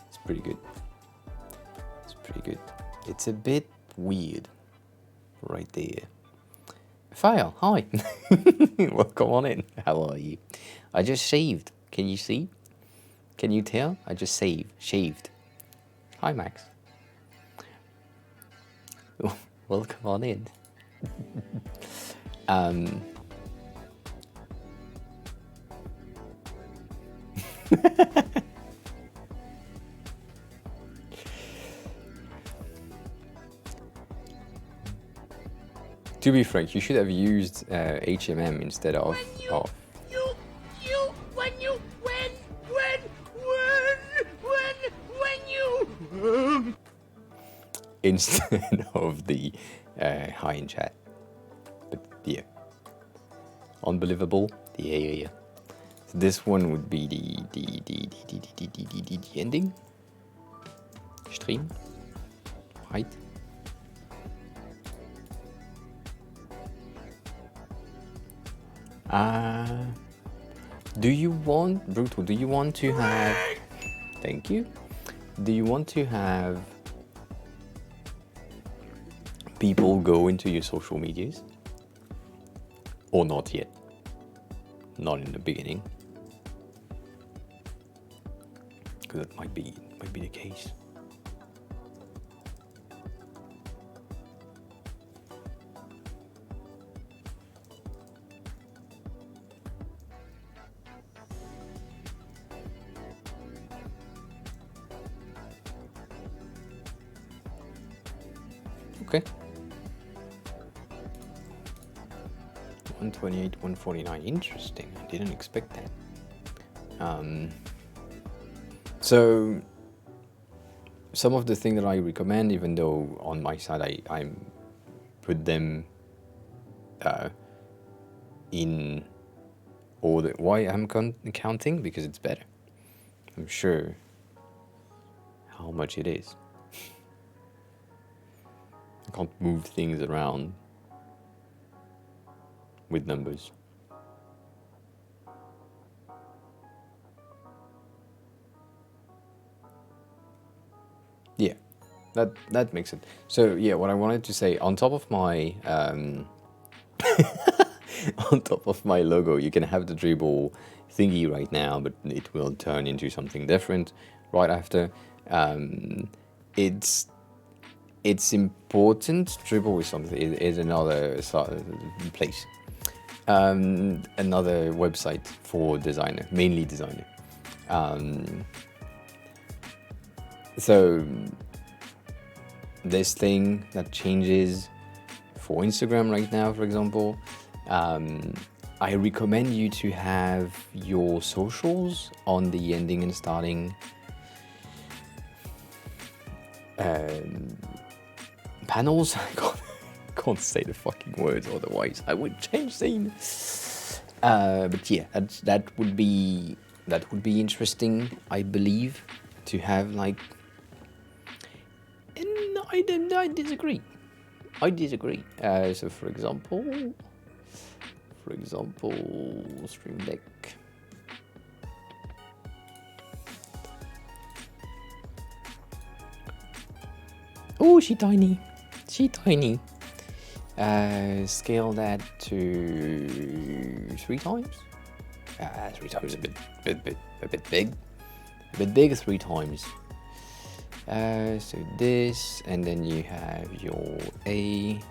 It's pretty good. It's a bit weird, right there. File, hi. Welcome on in. How are you? I just shaved. Can you see? Can you tell? I just shaved. Hi, Max. Welcome on in. To be frank, you should have used HMM instead of instead of the hi in chat. But yeah, unbelievable. Yeah. So this one would be the ending stream, right? Do you want, Brutal, do you want to have, thank you, do you want to have people go into your social medias? Or not yet? Not in the beginning? Because that might be the case. Okay. 128, 149. Interesting. I didn't expect that. So some of the things that I recommend, even though on my side I put them in order. Why I'm counting? Because it's better. I'm sure how much it is. I can't move things around with numbers. Yeah, that makes it. So yeah, what I wanted to say, on top of my on top of my logo, you can have the dribble thingy right now, but it will turn into something different right after. It's important. Dribble is something is another place, another website for designer, mainly designer. So this thing that changes for Instagram right now, for example, I recommend you to have your socials on the ending and starting panels. I can't say the fucking words, otherwise I would change scene. But yeah, that would be interesting, I believe, to have like. And I disagree. So for example, Stream Deck. Oh, she tiny. Scale that to 3 times. 3 times a bit big. A bit big, 3 times. So this, and then you have your A,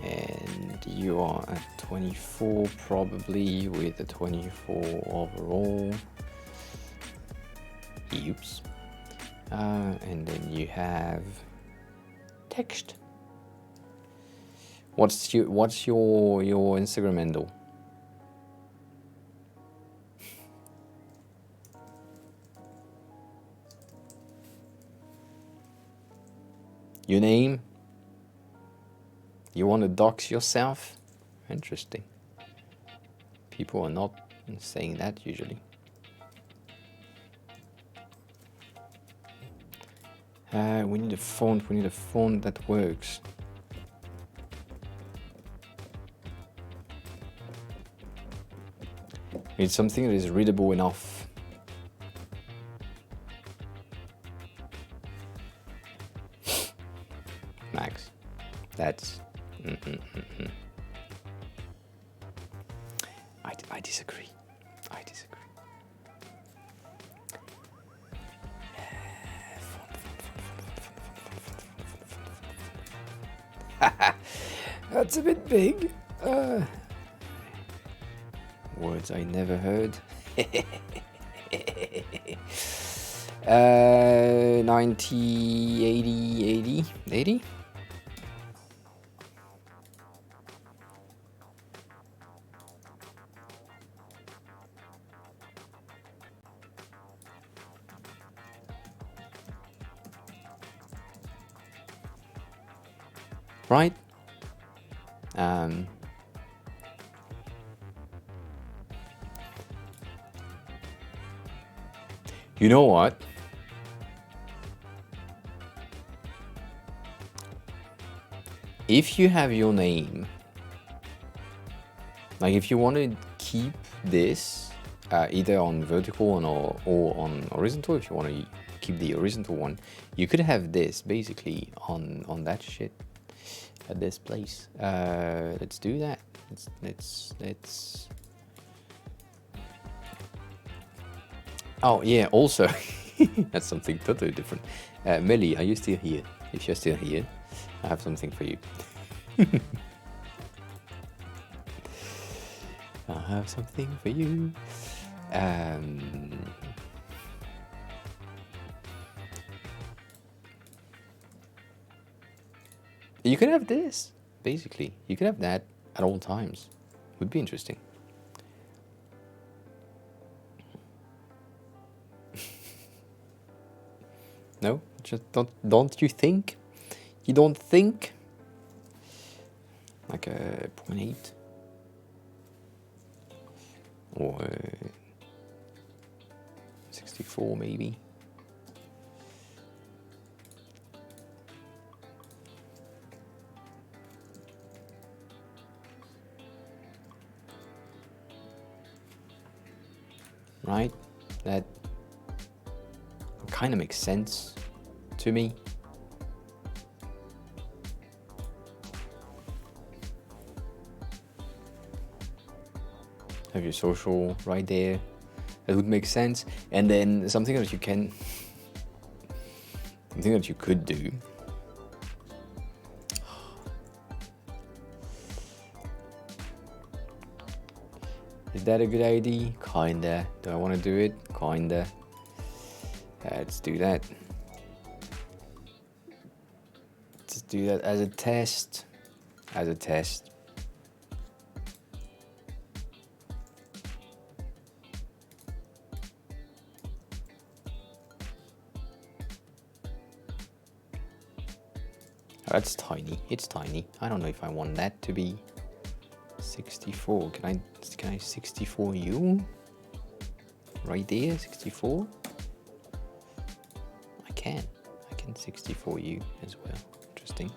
and you are at 24 probably, with a 24 overall. Oops. And then you have text. What's your Instagram handle? Your name? You want to dox yourself? Interesting. People are not saying that usually. We need a font. That works. We need something that is readable enough. Max. That's... I disagree. That's a bit big. Words I never heard. 90, 80. Right? You know what? If you have your name, like if you want to keep this either on vertical or on horizontal, if you want to keep the horizontal one, you could have this basically on that shit at this place. Let's do that. Let's. Oh yeah, also, that's something totally different. Melly, are you still here? If you're still here, I have something for you. I have something for you. You could have this, basically. You could have that at all times. Would be interesting. No? Just don't you think? You don't think? Like a 0.8? Or 64 maybe? Right? That kind of makes sense to me. Have your social right there. That would make sense. And then something that you could do. Is that a good idea? Kinda. Do I want to do it? Kinda. Let's do that. Let's do that as a test. As a test. That's tiny. It's tiny. I don't know if I want that to be 64. Can I 64 you? Right there, 64. I can 64 you as well. Interesting.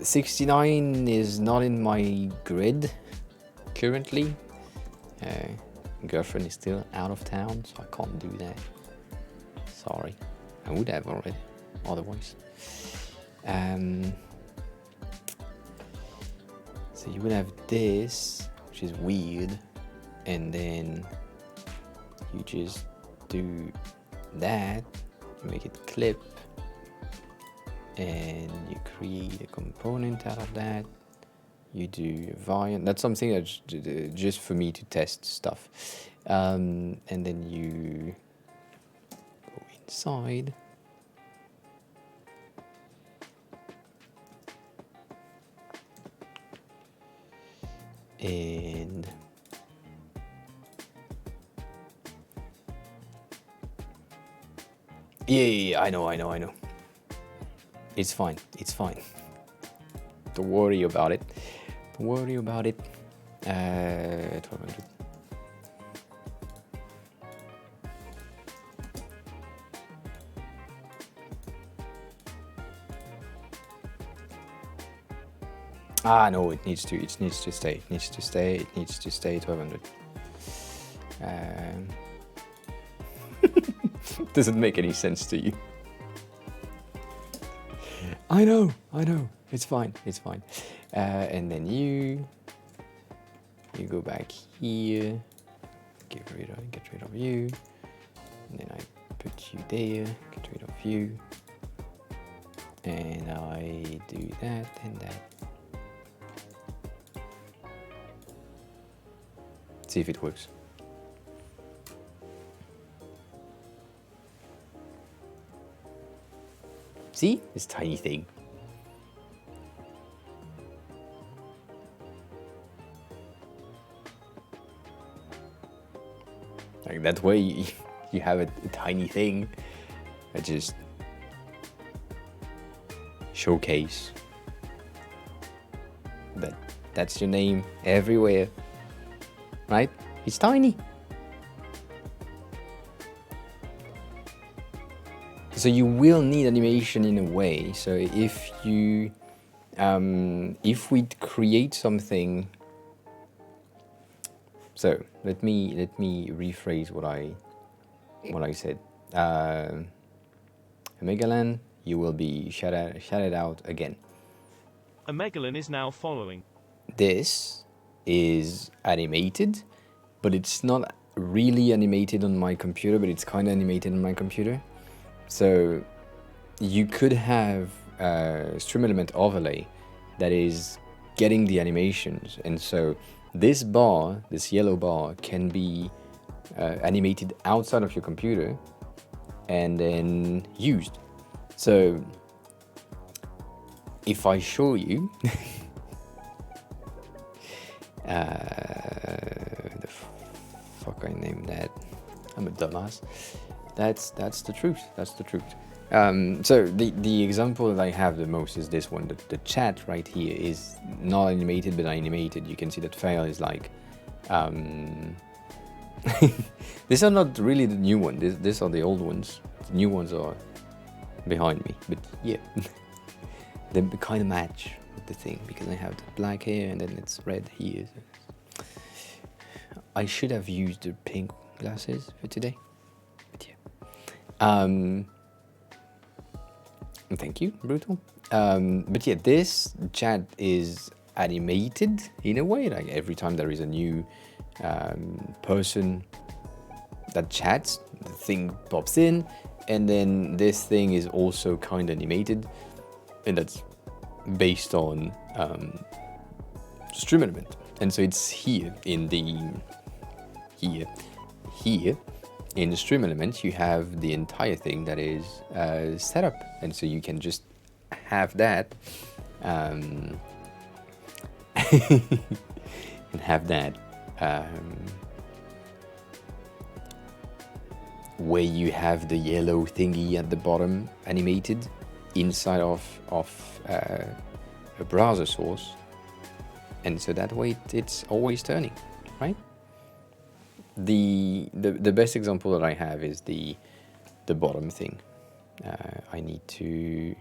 69 is not in my grid currently. Girlfriend is still out of town, so I can't do that. Sorry. I would have already, otherwise. So you would have this, which is weird, and then you just do that, you make it clip, and you create a component out of that. You do variant. That's something that's just for me to test stuff. And then you go inside. And yeah, I know. It's fine. Don't worry about it. 1200. No, it needs to stay 1200. Doesn't make any sense to you. I know. It's fine. And then you go back here, get rid of you, and then I put you there, get rid of you, and I do that and that. See if it works. See this tiny thing. Like that way you have a tiny thing that just showcase that's your name everywhere, right? It's tiny. So you will need animation in a way. So if you if we create something. So let me rephrase what I said. Megalan, you will be shouted out again. A Megalan is now following. This is animated, but it's not really animated on my computer, but it's kind of animated on my computer. So you could have a stream element overlay that is getting the animations, and so this bar, this yellow bar, can be animated outside of your computer and then used. So if I show you the fuck I named that, I'm a dumbass. That's the truth. So the example that I have the most is this one. The chat right here is not animated, but animated. You can see that file is like these are not really the new one. These are the old ones. The new ones are behind me, but yeah, they kind of match with the thing because I have the black hair and then it's red here. I should have used the pink glasses for today, but yeah. Thank you, Brutal. But yeah, this chat is animated in a way. Like every time there is a new person that chats, the thing pops in, and then this thing is also kind of animated, and that's based on stream element. And so it's here in the in the stream element, you have the entire thing that is set up, and so you can just have that and have that where you have the yellow thingy at the bottom animated inside of a browser source, and so that way it's always turning, right? The best example that I have is the bottom thing. I need to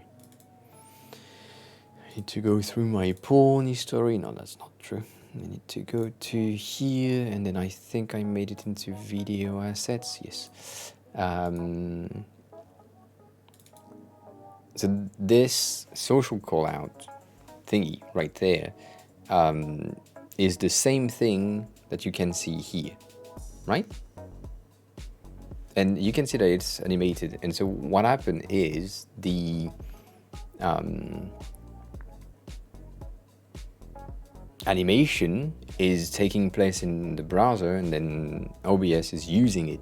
go through my porn history. No, that's not true. I need to go to here, and then I think I made it into video assets. Yes. So this social call out thingy right there is the same thing that you can see here, right? And you can see that it's animated. And so what happened is the animation is taking place in the browser, and then OBS is using it,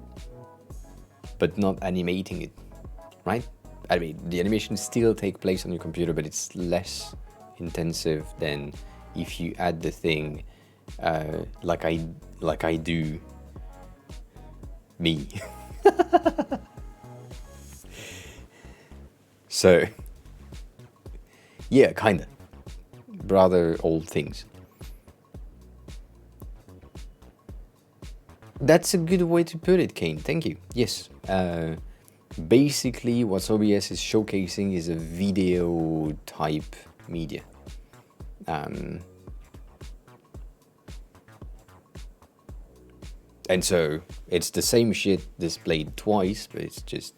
but not animating it, right? I mean, the animation still take place on your computer, but it's less intensive than if you add the thing like I do me. So yeah, kinda rather old things. That's a good way to put it, Kane. Thank you. Yes. Basically, what OBS is showcasing is a video type media. And so it's the same shit displayed twice, but it's just,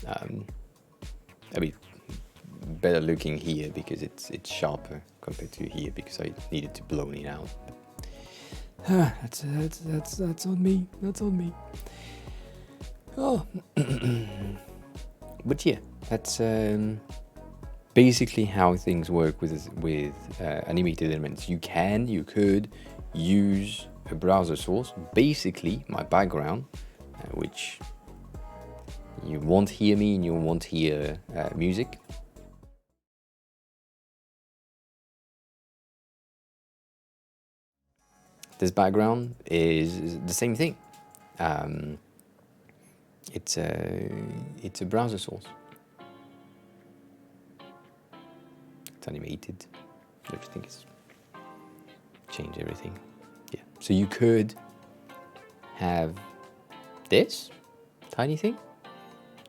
I mean, better looking here because it's sharper compared to here because I needed to blow it out. That's on me. That's on me. Oh, but yeah, that's basically how things work with animated elements. You could use a browser source, basically my background, which you won't hear me and you won't hear music. This background is the same thing. It's a browser source. It's animated. Everything is change everything. Yeah. So you could have this tiny thing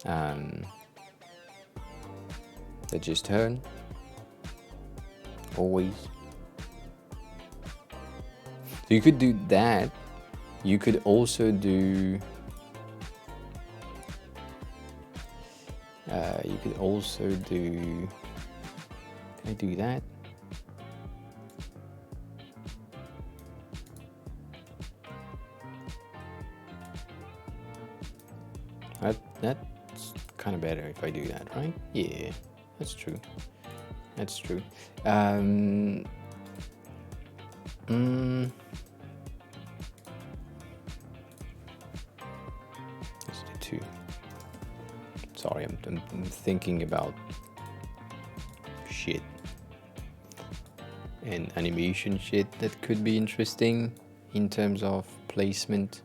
that just turn always. So you could do that. You could also do. Can I do that? That's kind of better if I do that, right? Yeah, that's true. That's true. Let's do two. Sorry, I'm thinking about shit and animation shit that could be interesting in terms of placement.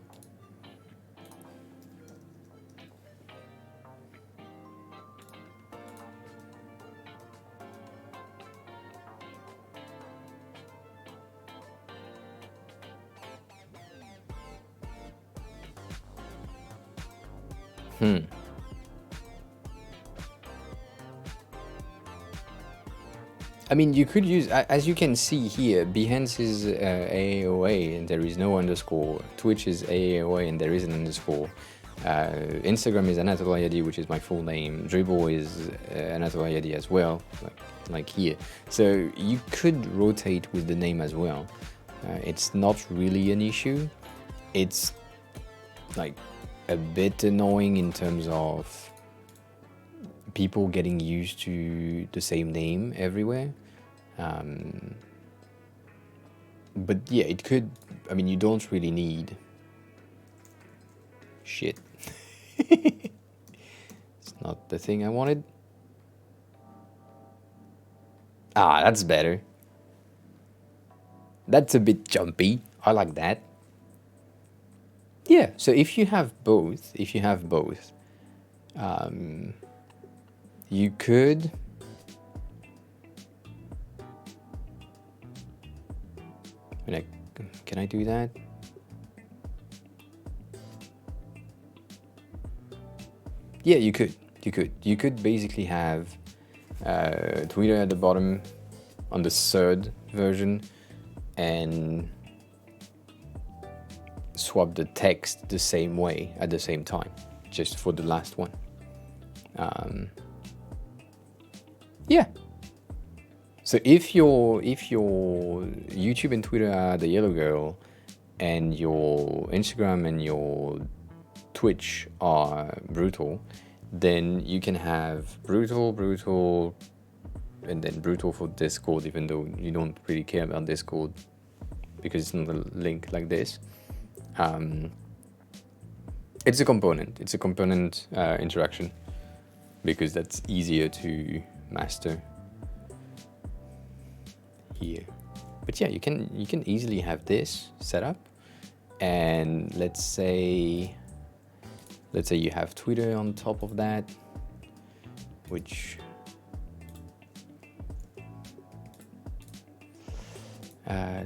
I mean, you could use, as you can see here, Behance is AAOA and there is no underscore. Twitch is AAOA and there is an underscore. Instagram is Anatol Ayadi, which is my full name. Dribble is Anatol Ayadi as well, like here. So you could rotate with the name as well. It's not really an issue. It's like a bit annoying in terms of people getting used to the same name everywhere. But yeah, it could, I mean, you don't really need not the thing I wanted. Ah, that's better. That's a bit jumpy. I like that. Yeah, so if you have both, you could can I do that? Yeah, you could. You could basically have Twitter at the bottom on the third version and swap the text the same way at the same time, just for the last one. Yeah. So if your YouTube and Twitter are the yellow girl, and your Instagram and your Twitch are brutal, then you can have brutal, and then brutal for Discord, even though you don't really care about Discord because it's not a link like this. It's a component interaction, because that's easier to master here. But yeah, you can easily have this set up, and let's say you have Twitter on top of that, which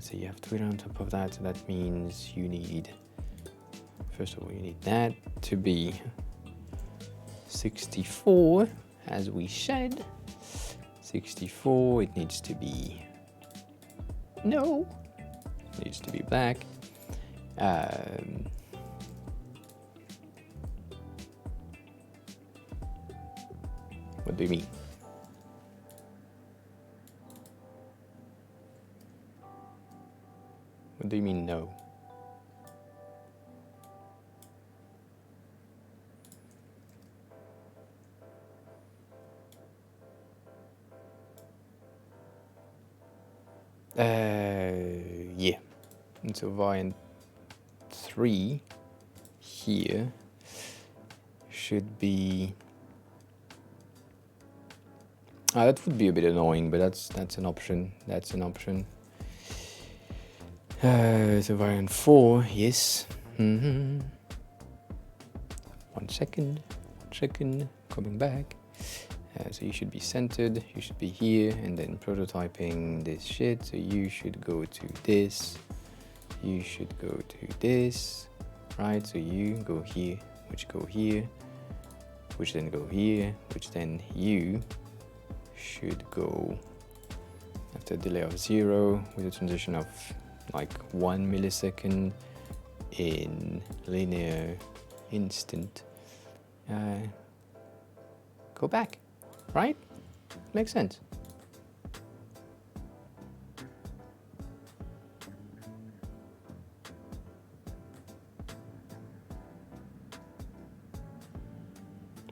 so you have Twitter on top of that, so that means you need, first of all, you need that to be 64, as we said. 64, it needs to be, no, it needs to be black. What do you mean? What do you mean, no? Yeah. And so variant 3 here should be. That would be a bit annoying, but that's an option. That's an option. So variant 4, yes. One second, coming back. So you should be centered, you should be here, and then prototyping this shit. So you should go to this, you should go to this, right? So you go here, which go here, which then go here, which then you should go after a delay of 0 with a transition of like 1 millisecond in linear instant. Go back, right? Makes sense.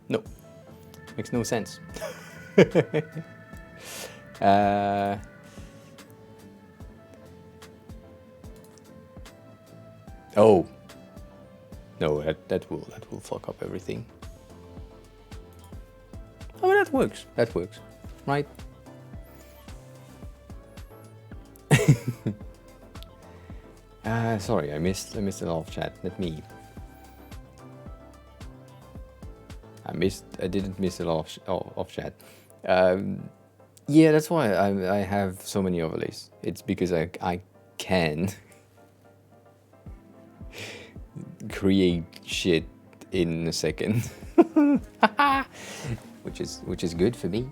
No, makes no sense. Oh no, that will fuck up everything. Oh, but that works, right? Sorry, I missed a lot of chat. I didn't miss a lot of chat. Yeah, that's why I have so many overlays. It's because I can create shit in a second, which is good for me.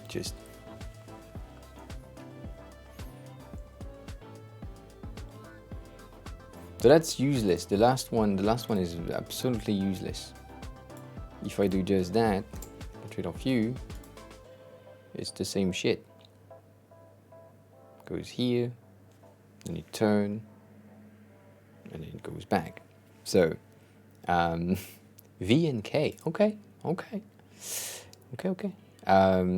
Just so that's useless. The last one is absolutely useless. If I do just that, portrait of you, it's the same shit. Goes here, then you turn, and then it goes back. So, V and K. Okay.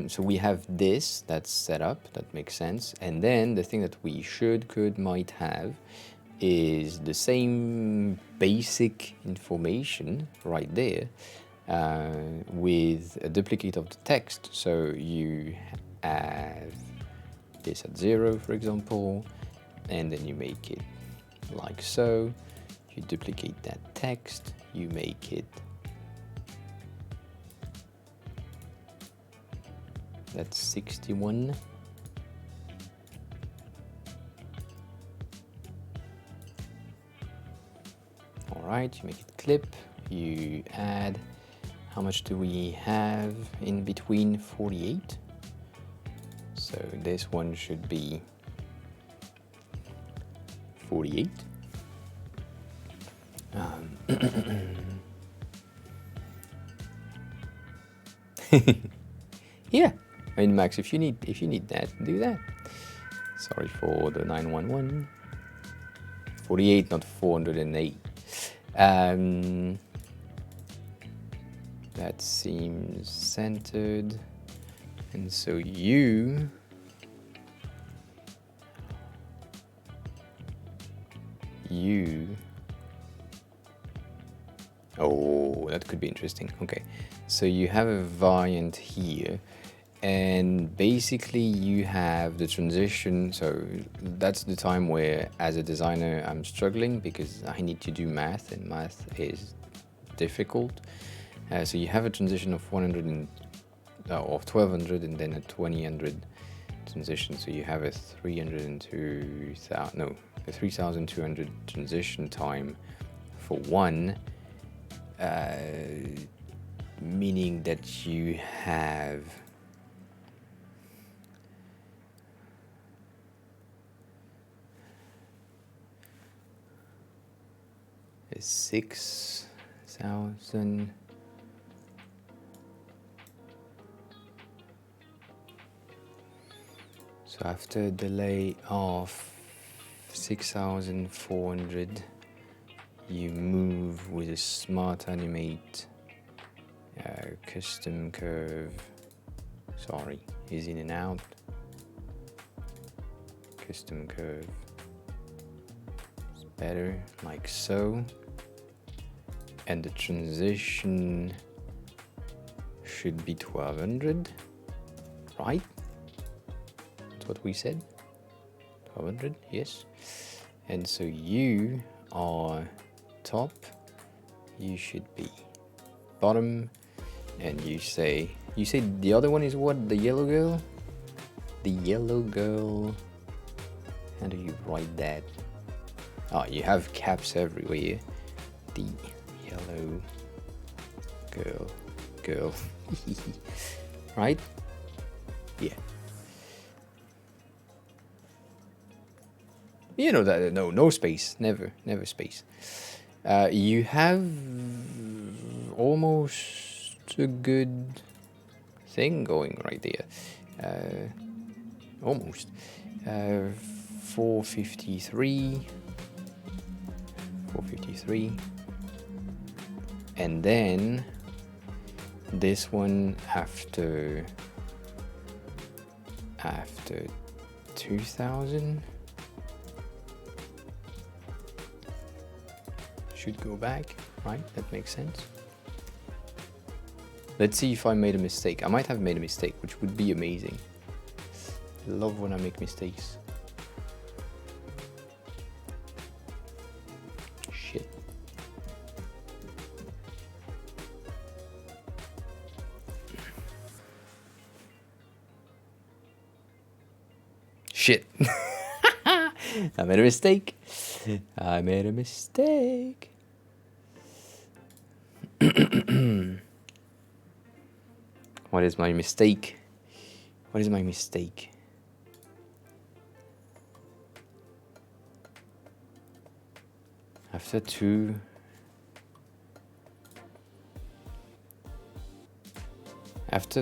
So we have this that's set up. That makes sense. And then the thing that we might have is the same basic information right there with a duplicate of the text. So you have this at 0, for example, and then you make it like so. You duplicate that text, you make it that's 61. Alright, you make it clip, you add, how much do we have in between? 48. So this one should be 48. Yeah, I mean, Max, if you need that, do that. Sorry for the 911. 48, not 408. That seems centered, and so you oh, that could be interesting. Okay, so you have a variant here, and basically you have the transition. So that's the time where, as a designer, I'm struggling because I need to do math, and math is difficult. So you have a transition of 1200 and then a 2000 transition. So you have a 3200 transition time for one, meaning that you have a 6000. So after a delay of 6400, you move with a smart animate custom curve. Sorry, is in and out. Custom curve. It's better, like so. And the transition should be 1200, right? What we said, 1200, yes. And so you are top, you should be bottom, and you say the other one is what? The yellow girl? The yellow girl, how do you write that? Oh, you have caps everywhere. The yellow girl, right? Yeah. You know that, no space, never space. You have almost a good thing going right there. Almost. 453. And then this one after 2000. Should go back, right? That makes sense. Let's see if I made a mistake. I might have made a mistake, which would be amazing. I love when I make mistakes. Shit. Shit. I made a mistake. I made a mistake. What is my mistake? What is my mistake? After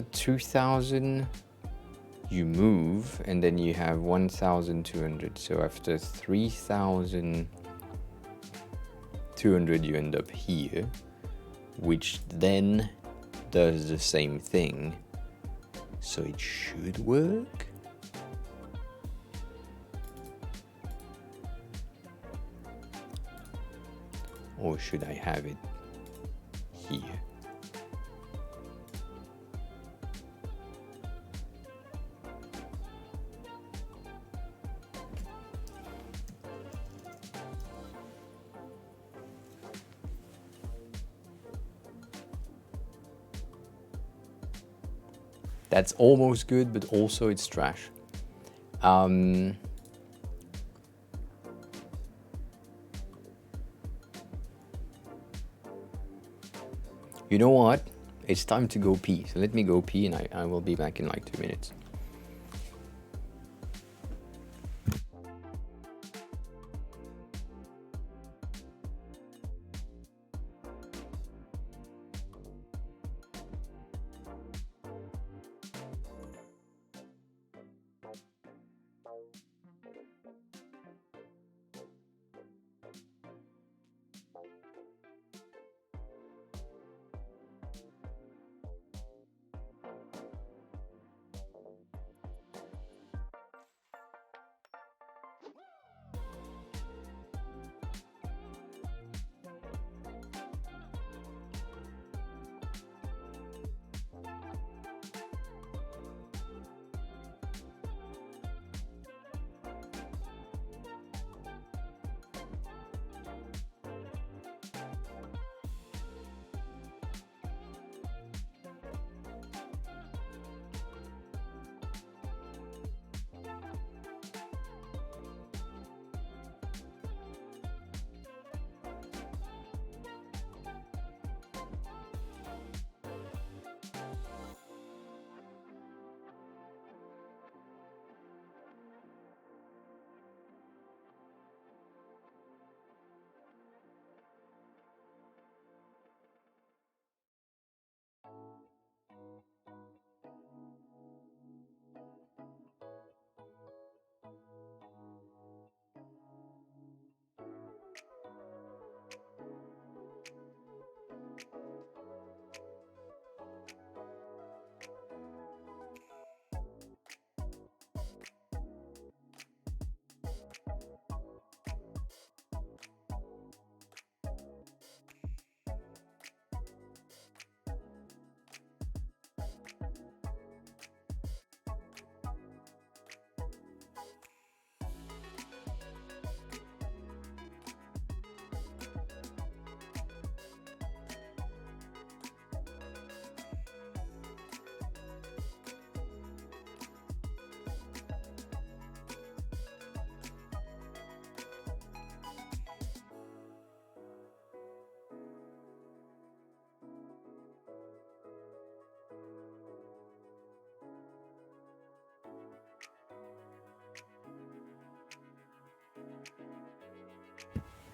2000 you move, and then you have 1200. So after 3200 you end up here, which then does the same thing, so it should work. Or should I have it here? That's almost good, but also it's trash. You know what? It's time to go pee. So let me go pee and I will be back in like 2 minutes.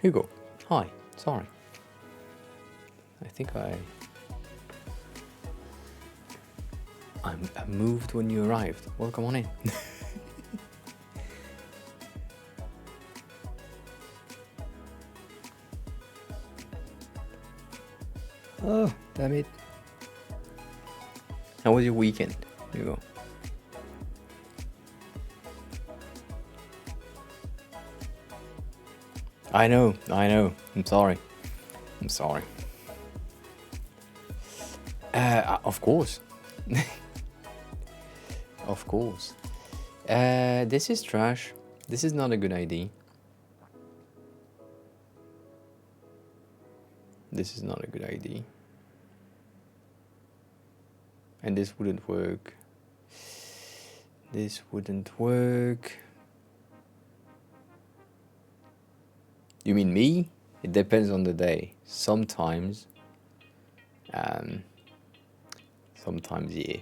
Hugo, hi, sorry. I think I moved when you arrived. Welcome on in. Oh, damn it. How was your weekend, Hugo? I know. I'm sorry. Of course. Of course. This is trash. This is not a good idea. This is not a good idea. And this wouldn't work. This wouldn't work. You mean me? It depends on the day. Sometimes, yeah.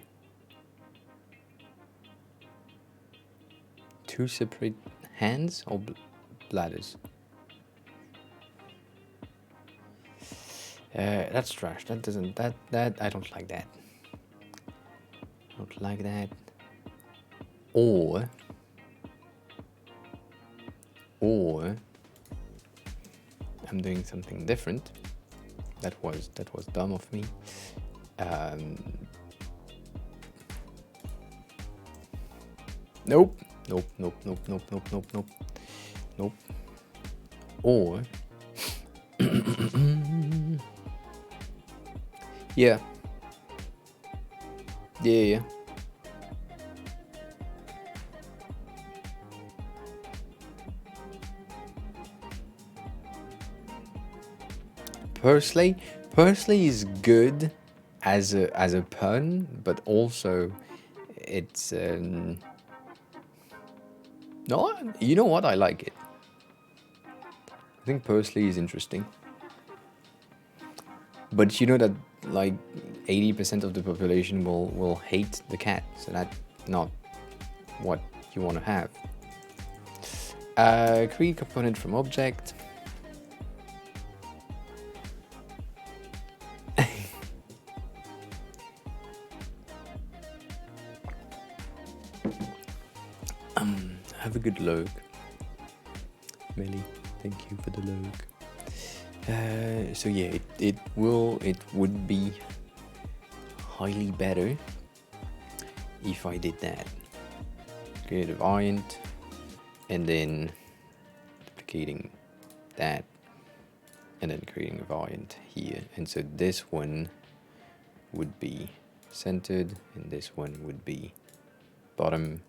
Two separate hands or bladders? That's trash. That doesn't. That I don't like that. Don't like that. Or I'm doing something different. That was dumb of me. Nope. Or Yeah. Yeah. Parsley is good as a pun, but also it's no. You know what? I like it. I think parsley is interesting, but you know that like 80% of the population will hate the cat, so that's not what you want to have. Create component from object. Have a good look. Melly, thank you for the look. So yeah, it would be highly better if I did that. Create a variant and then duplicating that and then creating a variant here. And so this one would be centered and this one would be bottom.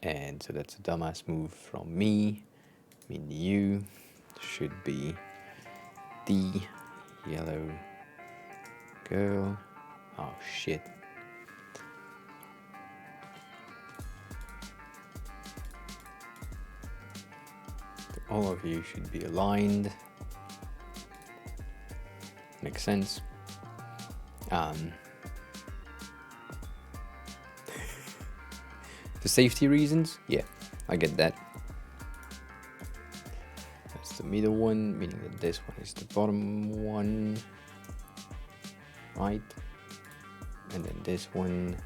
And so that's a dumbass move from me. I mean, you should be the yellow girl. Oh shit. All of you should be aligned. Makes sense. For safety reasons, yeah, I get that. That's the middle one, meaning that this one is the bottom one, right? And then this one.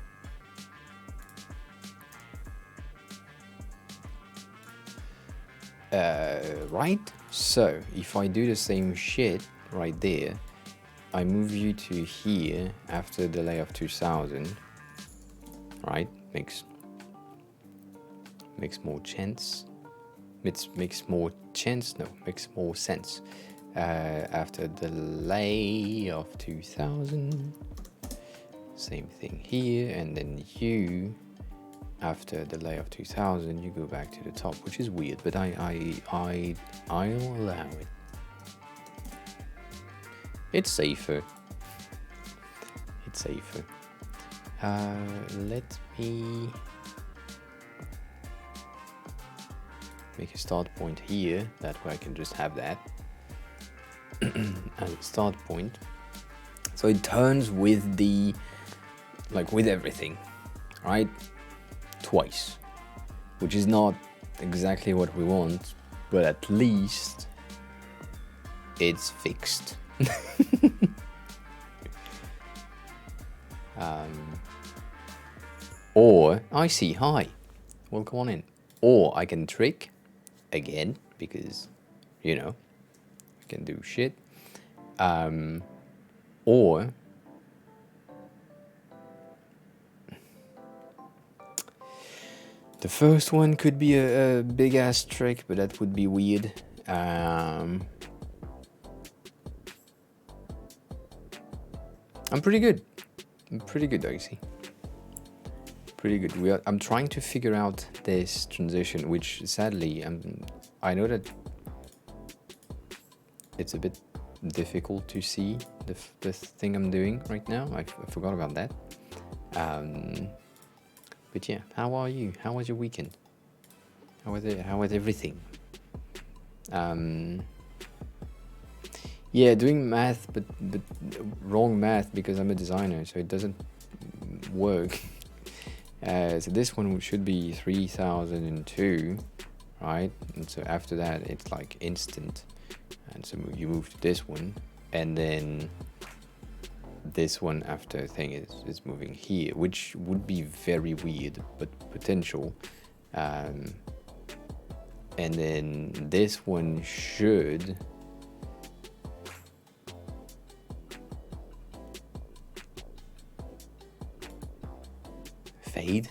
Right? So, if I do the same shit right there, I move you to here after the delay of 2000, right? Makes more chance. Makes more chance. No, makes more sense. After delay of 2000, same thing here, and then you. After delay of 2000, you go back to the top, which is weird, but I'll allow it. It's safer. It's safer. Let me make a start point here. That way I can just have that as a start point. So it turns with the, like with everything, right? Twice, which is not exactly what we want, but at least it's fixed. Or I see, hi, welcome on in. Or I can trick again because, you know, I can do shit. Or the first one could be a big ass trick, but that would be weird. I'm pretty good. Dicey. Pretty good. I'm trying to figure out this transition, which sadly, I know that it's a bit difficult to see the thing I'm doing right now. I forgot about that. But yeah, how are you? How was your weekend? How was everything? Yeah, doing math, but wrong math because I'm a designer, so it doesn't work. So this one should be 3002, right? And so after that, it's like instant. And so you move to this one, and then this one after thing is moving here, which would be very weird, but potential. And then this one should fade,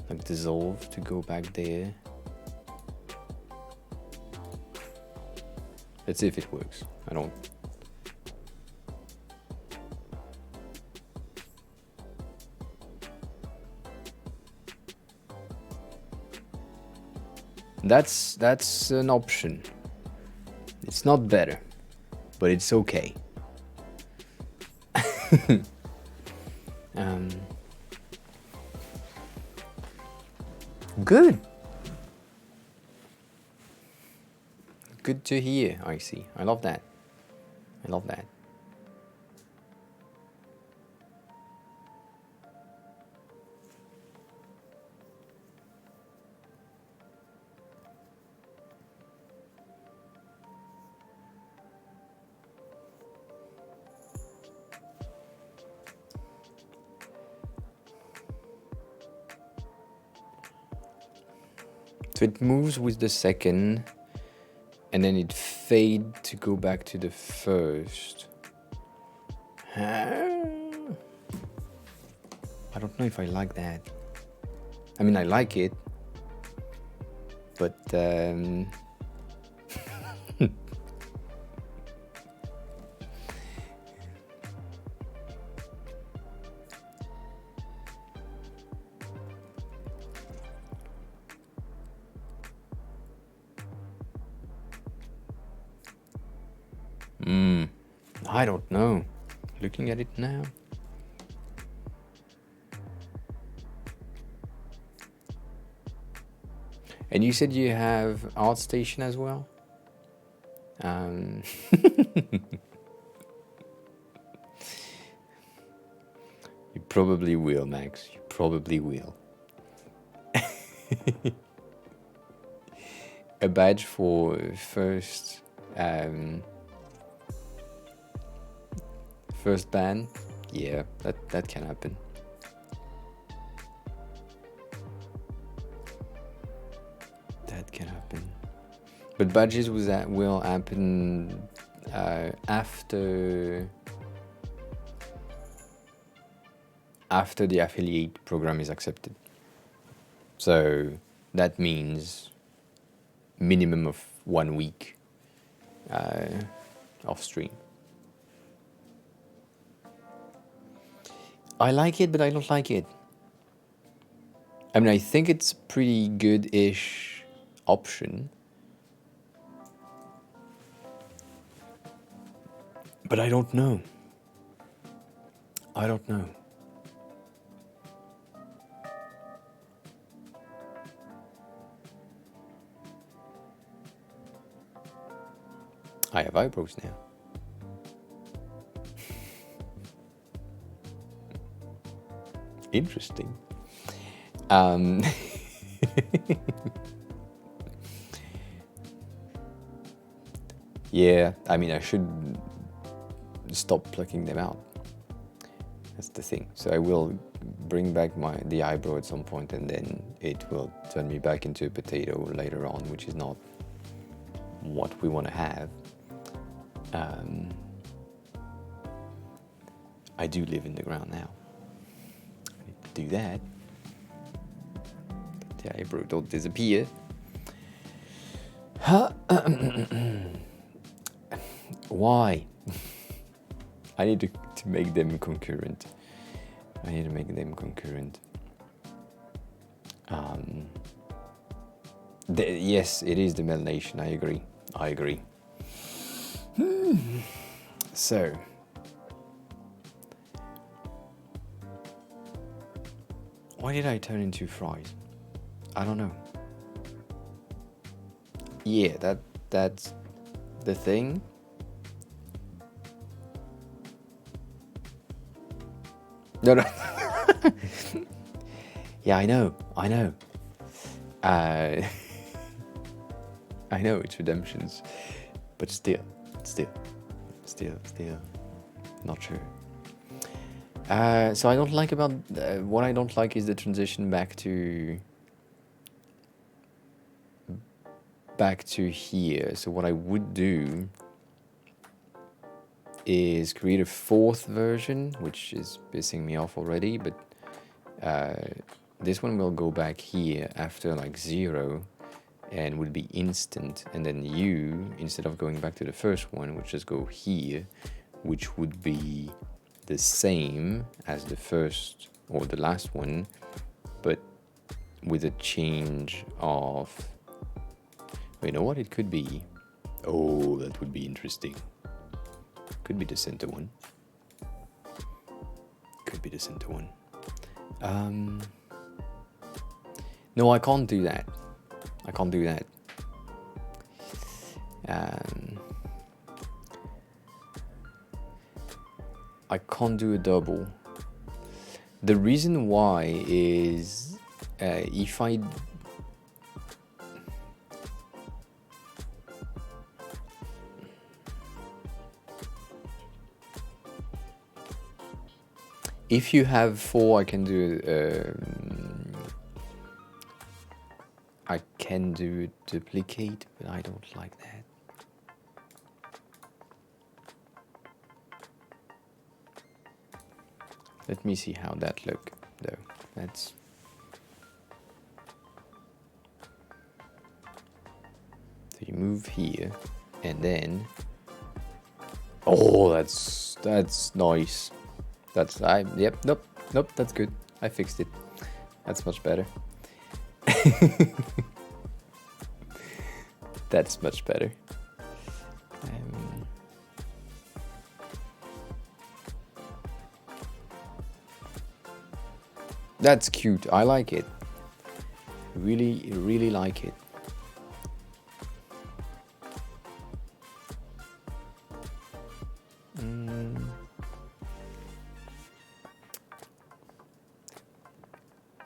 like dissolve to go back there. Let's see if it works. I don't. That's an option. It's not better, but it's okay. Good. Good to hear, I see. I love that. I love that. So it moves with the second, and then it fade to go back to the first. I don't know if I like that. I mean, I like it, but I don't know. Looking at it now. And you said you have ArtStation as well? You probably will, Max. You probably will. A badge for first first ban? Yeah, that can happen. That can happen. But badges will happen after the affiliate program is accepted. So that means minimum of 1 week off stream. I like it, but I don't like it. I mean, I think it's a pretty good-ish option. But I don't know. I don't know. I have eyebrows now. Interesting. Yeah, I mean, I should stop plucking them out. That's the thing. So I will bring back the eyebrow at some point, and then it will turn me back into a potato later on, which is not what we want to have. I do live in the ground now. I need to do that. But the eyebrow don't disappear. Why? I need to make them concurrent. I need to make them concurrent. Yes, it is the melanation. I agree. I agree. So, why did I turn into fries? I don't know. Yeah, that's the thing. No. Yeah, I know. I know it's redemptions, but still, not sure. So I don't like about what I don't like is the transition back to here. So what I would do is create a fourth version, which is pissing me off already, but this one will go back here after like 0, and would be instant, and then you, instead of going back to the first one, would just go here, which would be the same as the first or the last one, but with a change of, you know what it could be? Oh, that would be interesting. Could be the center one. Could be the center one. No, I can't do that. I can't do that. I can't do a double. The reason why is if you have 4, I can do a duplicate, but I don't like that. Let me see how that look though. That's so you move here and then oh, that's nice. Yep, nope, that's good. I fixed it. That's much better. That's much better. That's cute. I like it. Really, really like it.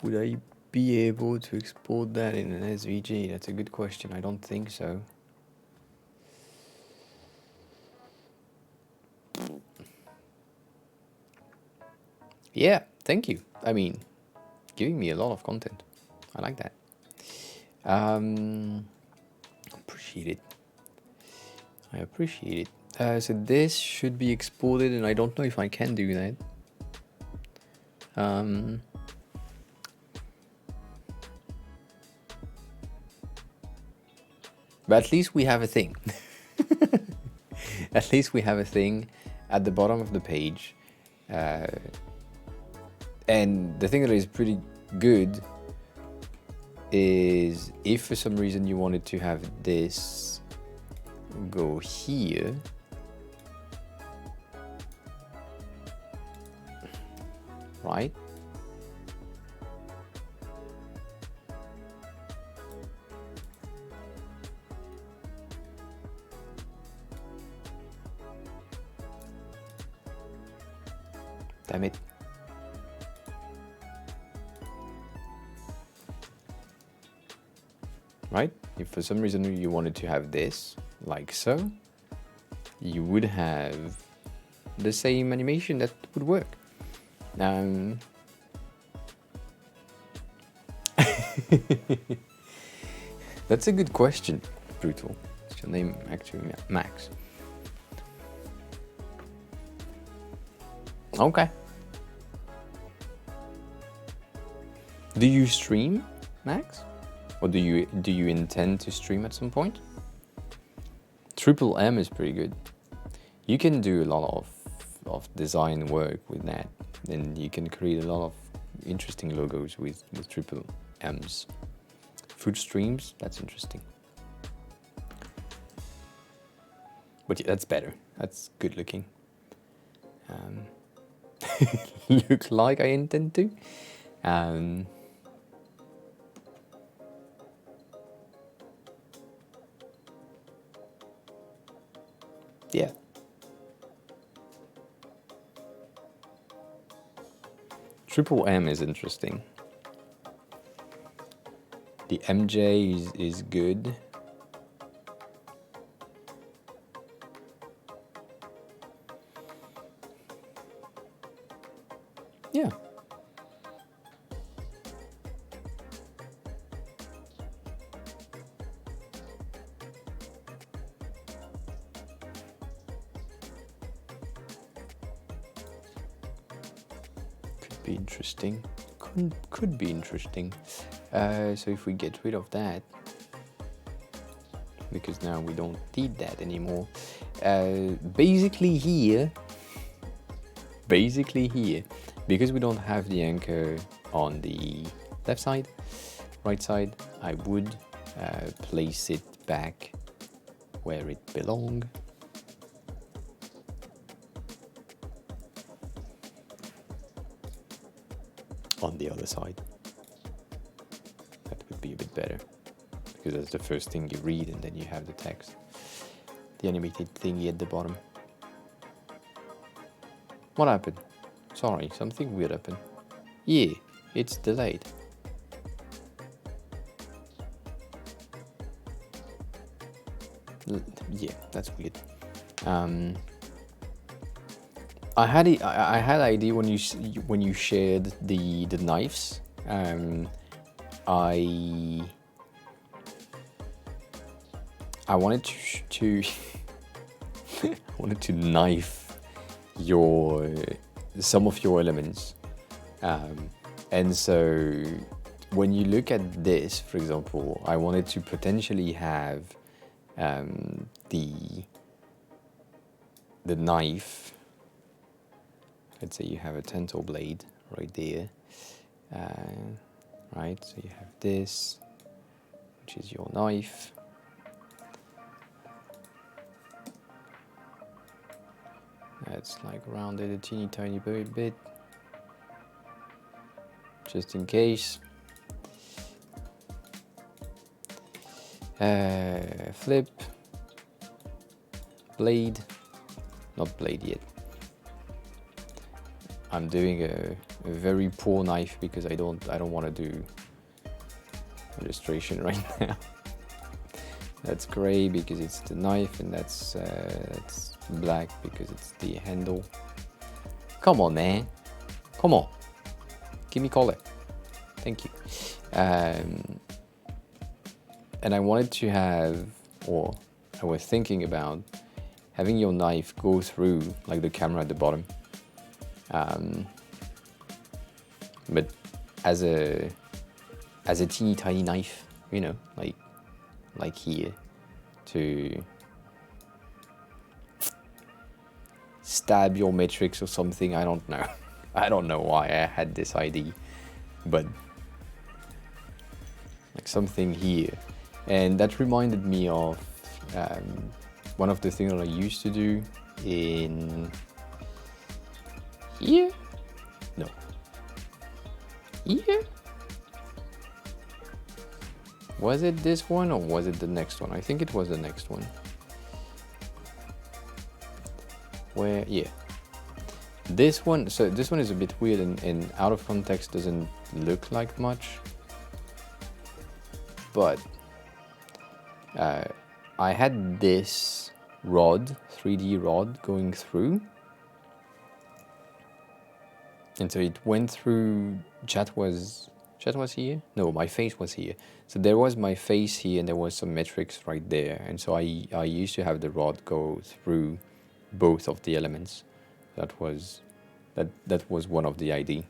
Would I be able to export that in an SVG? That's a good question. I don't think so. Yeah, thank you. I mean, giving me a lot of content. I like that. Appreciate it. I appreciate it. So this should be exported, and I don't know if I can do that. But at least we have a thing. At least we have a thing at the bottom of the page. And the thing that is pretty good is if for some reason you wanted to have this go here, right? Damn it. Right? If for some reason you wanted to have this, like so, you would have the same animation that would work. That's a good question, Brutal. Is your name actually Max? Okay. Do you stream, Max? Or do you intend to stream at some point? Triple M is pretty good. You can do a lot of design work with that. Then you can create a lot of interesting logos with triple M's. Food streams, that's interesting. But yeah, that's better. That's good looking. Look like I intend to. Yeah. Triple M is interesting. The MJ is good. Yeah. Could be interesting. Could be interesting. So if we get rid of that, because now we don't need that anymore. Basically here, because we don't have the anchor on the left side, right side, I would place it back where it belongs. On the other side. That would be a bit better, because that's the first thing you read, and then you have the text. The animated thingy at the bottom. What happened? Sorry, something weird happened. Yeah, it's delayed. Yeah, that's weird. I had idea when you shared the knives. I wanted to wanted to knife some of your elements, and so when you look at this, for example, I wanted to potentially have the knife. Let's say you have a tensile blade right there, right? So you have this, which is your knife. It's like rounded a teeny tiny bit, just in case. Flip, blade, not blade yet. I'm doing a very poor knife because I don't want to do illustration right now. That's gray because it's the knife, and that's black because it's the handle. Come on, man. Come on. Give me color. Thank you. And I wanted to have, or I was thinking about having your knife go through like the camera at the bottom. But as a teeny tiny knife, you know, like here, to stab your matrix or something. I don't know. I don't know why I had this idea, but like something here. And that reminded me of one of the things that I used to do in here. No. Here? Was it this one or was it the next one? I think it was the next one. Where, yeah. This one, so this one is a bit weird and out of context doesn't look like much. But I had this rod, 3D rod going through. And so it went through, chat was here? No, my face was here. So there was my face here and there was some metrics right there. And so I used to have the rod go through both of the elements. That was one of the idea.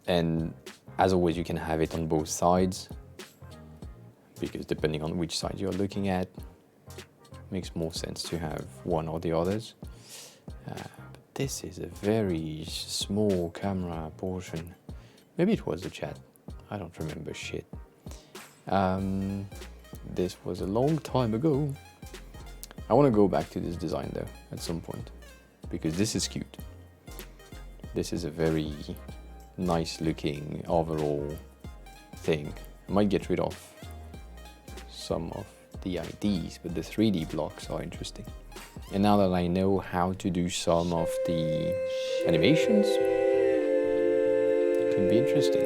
And as always, you can have it on both sides, because depending on which side you're looking at, makes more sense to have one or the others. But this is a very small camera portion. Maybe it was the chat. I don't remember shit. This was a long time ago. I want to go back to this design though at some point, because this is cute. This is a very nice looking overall thing. I might get rid of some of the IDs, but the 3D blocks are interesting. And now that I know how to do some of the animations, it could be interesting.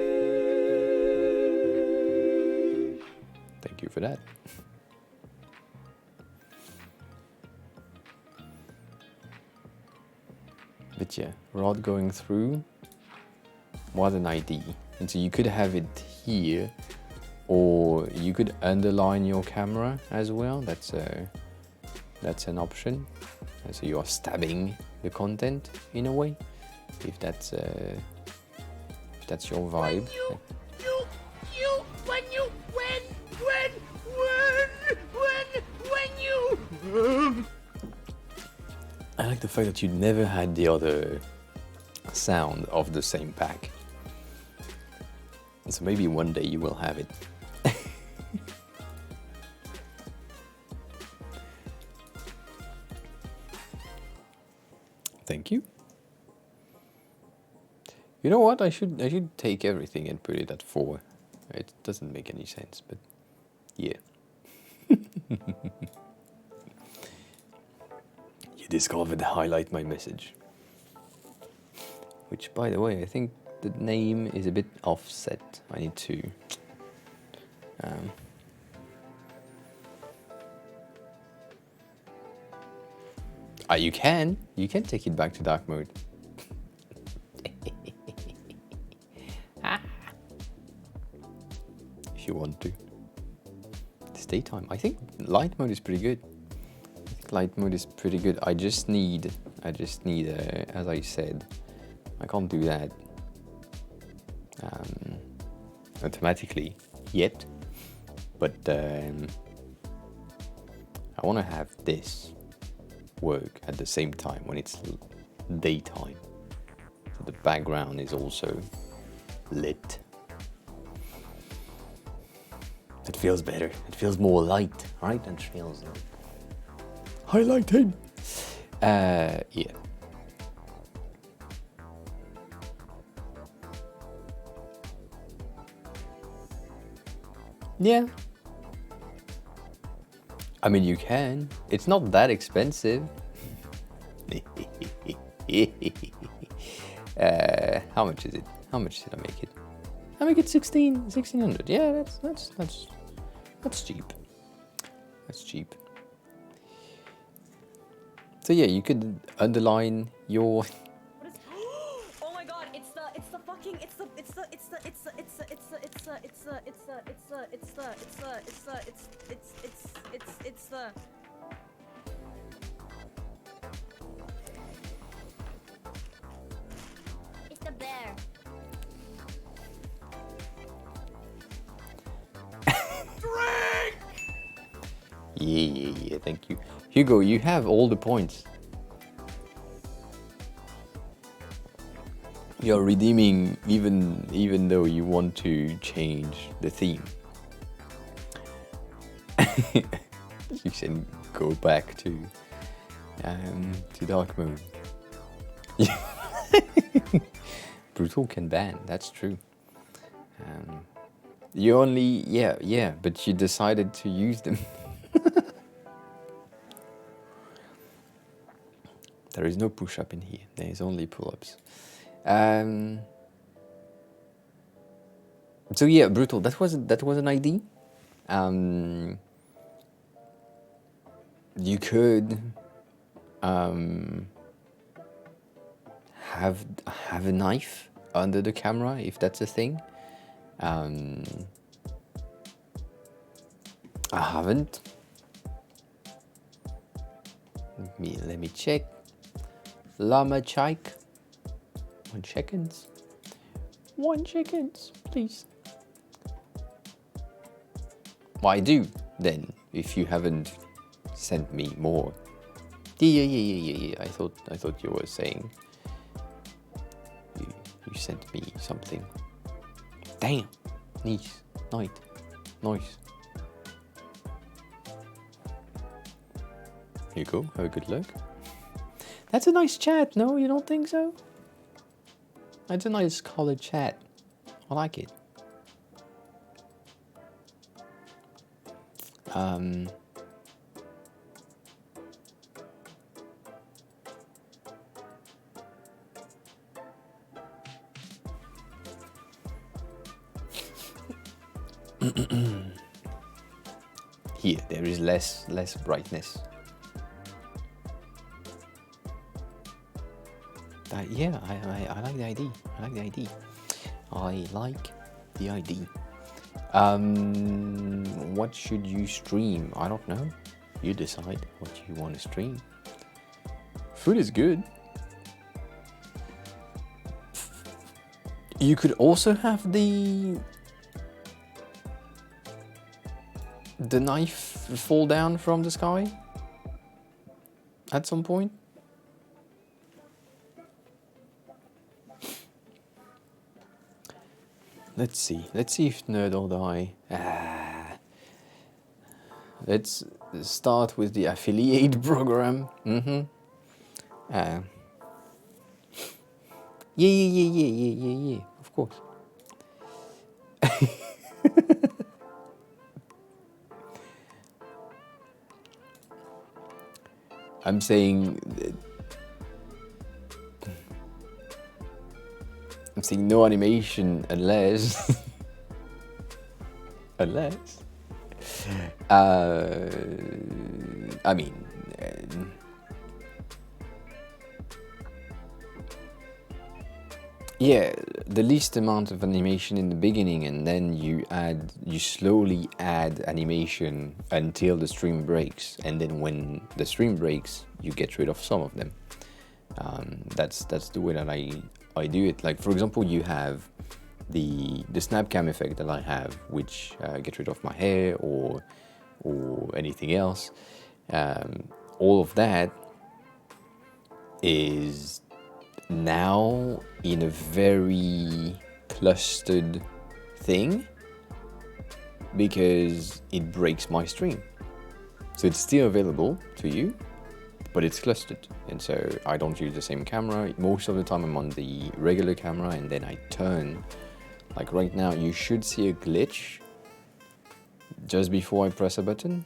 Thank you for that. But yeah, rod going through was an ID. And so you could have it here, or you could underline your camera as well. That's an option. And so you are stabbing the content in a way, if that's your vibe. When you like the fact that you never had the other sound of the same pack. So maybe one day you will have it. Thank you. You know what? I should take everything and put it at 4. It doesn't make any sense, but yeah. You discovered highlight my message. Which, by the way, I think the name is a bit offset. I need to... you can take it back to dark mode. If you want to. It's daytime. I think light mode is pretty good. I just need, as I said, I can't do that automatically yet, but I want to have this work at the same time when it's daytime, so the background is also lit. It feels better. It feels more light, right? And feels highlighting. Yeah. Yeah. I mean, you can. It's not that expensive. How much is it? How much did I make it? I make it 1600. Yeah, that's cheap. That's cheap. So yeah, you could underline your. Oh my god! It's the bear. Yeah, thank you. Hugo, you have all the points. You're redeeming even though you want to change the theme. You should go back to dark mode. Brutal can ban, that's true. You only, yeah, but you decided to use them. There is no push-up in here. There is only pull-ups. So yeah, brutal. That was an ID. You could have a knife under the camera if that's a thing. I haven't. Let me check. Llama Chike. 1 seconds. 1 seconds, please. Well, I do then, if you haven't sent me more. Yeah. I thought you were saying you sent me something. Damn. Nice. Here you go. Have a good look. That's a nice chat, no? You don't think so? That's a nice colored chat. I like it. Here, there is less brightness. Yeah, I like the ID. I like the ID. What should you stream? I don't know. You decide what you want to stream. Food is good. You could also have the knife fall down from the sky at some point. let's see if Nerd or Die. Let's start with the affiliate program. Yeah, of course. I'm saying no animation unless I mean yeah, the least amount of animation in the beginning, and then you slowly add animation until the stream breaks, and then when the stream breaks, you get rid of some of them. That's the way that I do it. Like, for example, you have the snap cam effect that I have, which gets rid of my hair or anything else. All of that is now in a very clustered thing because it breaks my stream. So it's still available to you, but it's clustered, and so I don't use the same camera. Most of the time I'm on the regular camera, and then I turn. Like right now, you should see a glitch just before I press a button,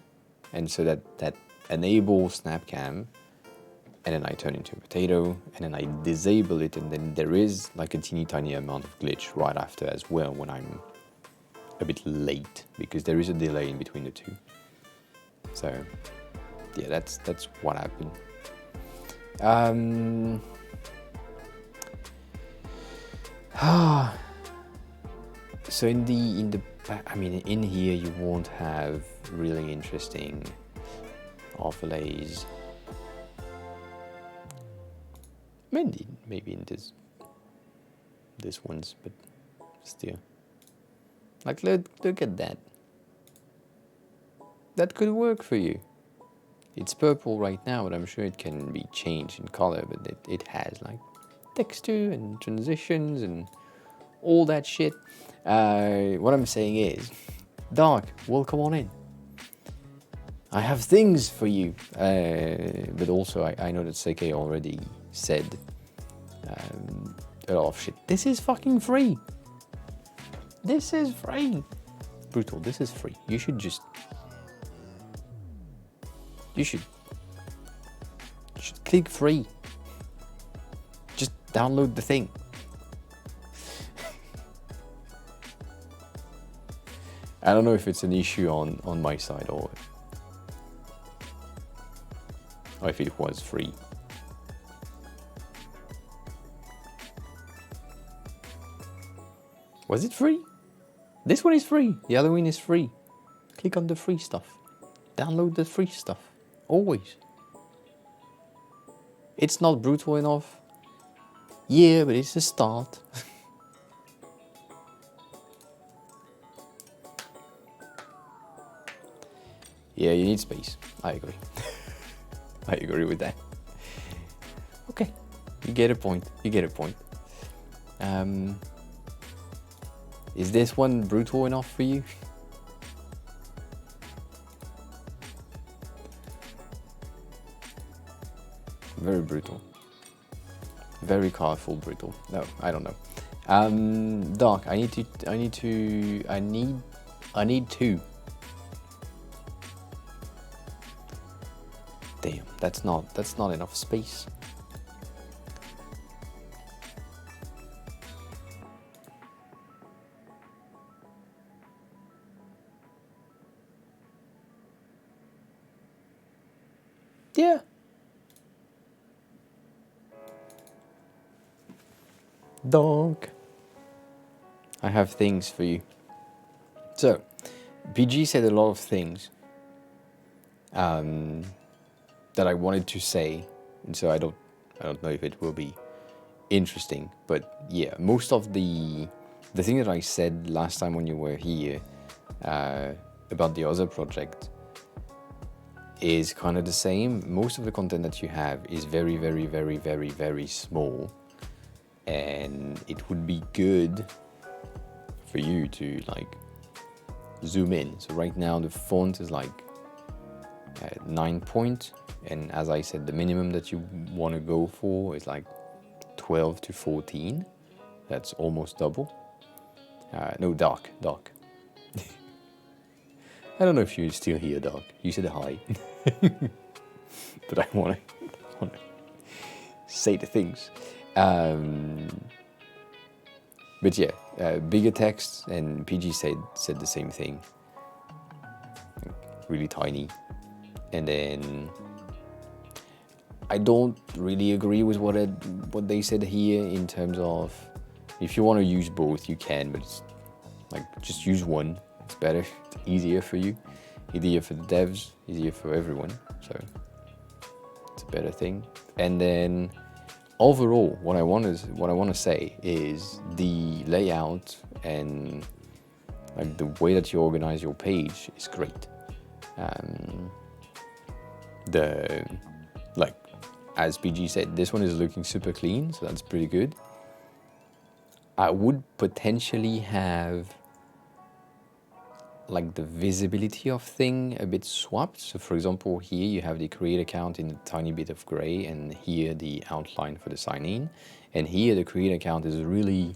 and so that enables Snapcam, and then I turn into a potato, and then I disable it, and then there is like a teeny tiny amount of glitch right after as well when I'm a bit late, because there is a delay in between the two. So yeah, that's what happened. So in here you won't have really interesting overlays. Maybe in this ones, but still. Like look at that. That could work for you. It's purple right now, but I'm sure it can be changed in color, but it has like texture and transitions and all that shit. What I'm saying is, Dark, welcome on in. I have things for you, but also I know that Seikei already said a lot of shit. This is fucking free. This is free. Brutal, this is free. You should click free. Just download the thing. I don't know if it's an issue on my side or if it was free. Was it free? This one is free. The other one is free. Click on the free stuff. Download the free stuff. Always. It's not brutal enough. Yeah, but it's a start. Yeah, you need space. I agree. I agree with that. Okay. You get a point. Is this one brutal enough for you? Very brutal. Very colorful brutal. No, I don't know. Dark, I need two. Damn, that's not enough space. Yeah. Dog. I have things for you. So, PG said a lot of things that I wanted to say, and so I don't know if it will be interesting, but yeah, most of the thing that I said last time when you were here about the other project is kind of the same. Most of the content that you have is very, very, very, very, very small, and it would be good for you to like zoom in. So right now the font is like 9 point, and as I said, the minimum that you want to go for is like 12 to 14. That's almost double. No, dark. I don't know if you're still here, Doc. You said hi. But I want to say the things. But yeah, bigger text, and PG said the same thing. Really tiny. And then I don't really agree with what they said here in terms of if you want to use both, you can, but it's like just use one. It's better, it's easier for you, easier for the devs, easier for everyone. So it's a better thing. And then overall, what I want to say is the layout and like the way that you organize your page is great. Like as PG said, this one is looking super clean, so that's pretty good. I would potentially have like the visibility of thing a bit swapped. So for example, here you have the create account in a tiny bit of gray, and here the outline for the sign in, and here the create account is really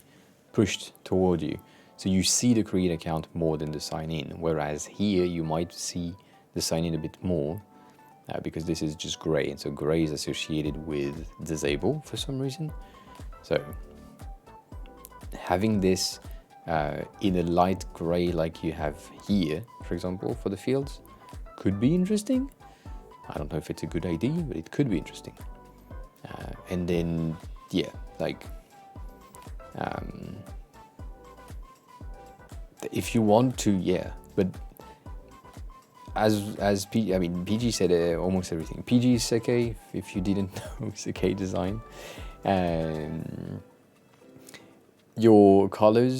pushed toward you. So you see the create account more than the sign in, whereas here you might see the sign in a bit more because this is just gray, and so gray is associated with disable for some reason. So having this in a light gray like you have here, for example, for the fields, could be interesting. I don't know if it's a good idea, but it could be interesting. And then, yeah, like, if you want to, yeah, but as PG said almost everything. PG is Seke, if you didn't know, Seke design. Your color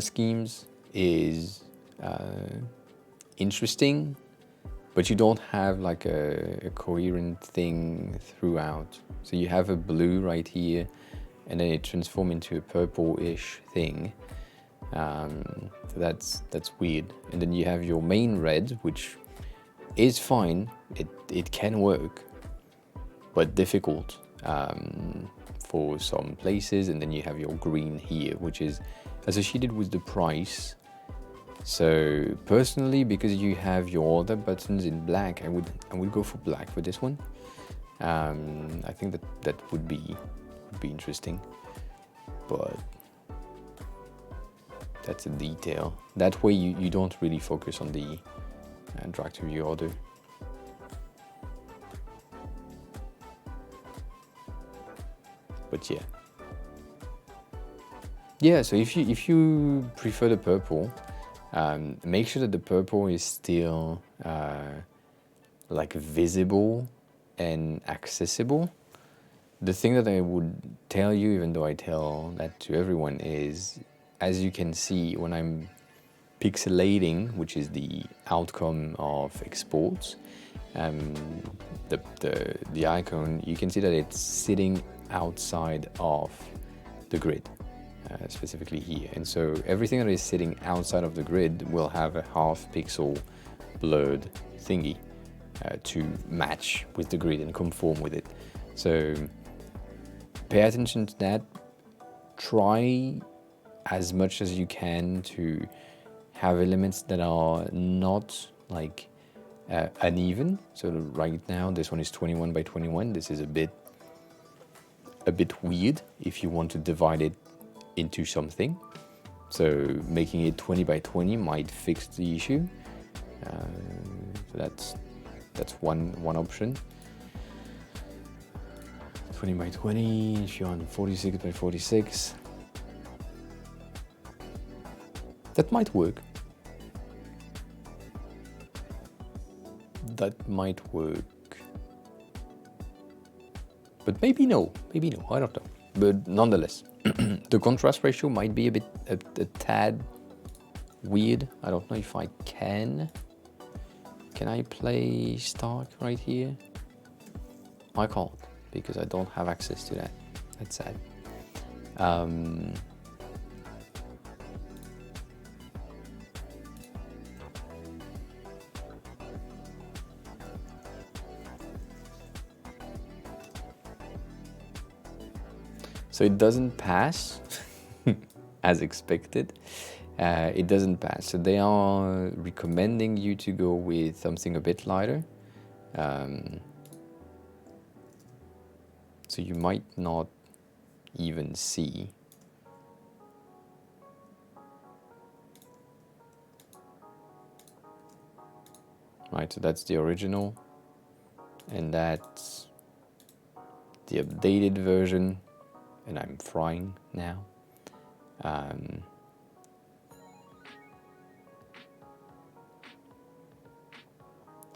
schemes is interesting, but you don't have like a coherent thing throughout. So you have a blue right here, and then it transforms into a purple-ish thing. So that's weird. And then you have your main red, which is fine. It can work, but difficult. For some places, and then you have your green here, which is associated with the price. So personally, because you have your other buttons in black, I would go for black for this one. I think that would be interesting, but that's a detail. That way you don't really focus on the drag to view order. But yeah. So if you prefer the purple, make sure that the purple is still like visible and accessible. The thing that I would tell you, even though I tell that to everyone, is as you can see when I'm pixelating, which is the outcome of exports, the icon, you can see that it's sitting outside of the grid, specifically here. And so everything that is sitting outside of the grid will have a half pixel blurred thingy to match with the grid and conform with it. So pay attention to that. Try as much as you can to have elements that are not like uneven. So right now this one is 21 by 21. This is a bit weird if you want to divide it into something. So making it 20 by 20 might fix the issue. So that's one option. 20 by 20, if you're on 46 by 46, that might work. That might work. But maybe no, I don't know. But nonetheless, the contrast ratio might be a tad weird. I don't know if I can. Can I play Stark right here? I can't, because I don't have access to that. That's sad. So it doesn't pass as expected. It doesn't pass. So they are recommending you to go with something a bit lighter. So you might not even see. Right, so that's the original, and that's the updated version, and I'm frying now.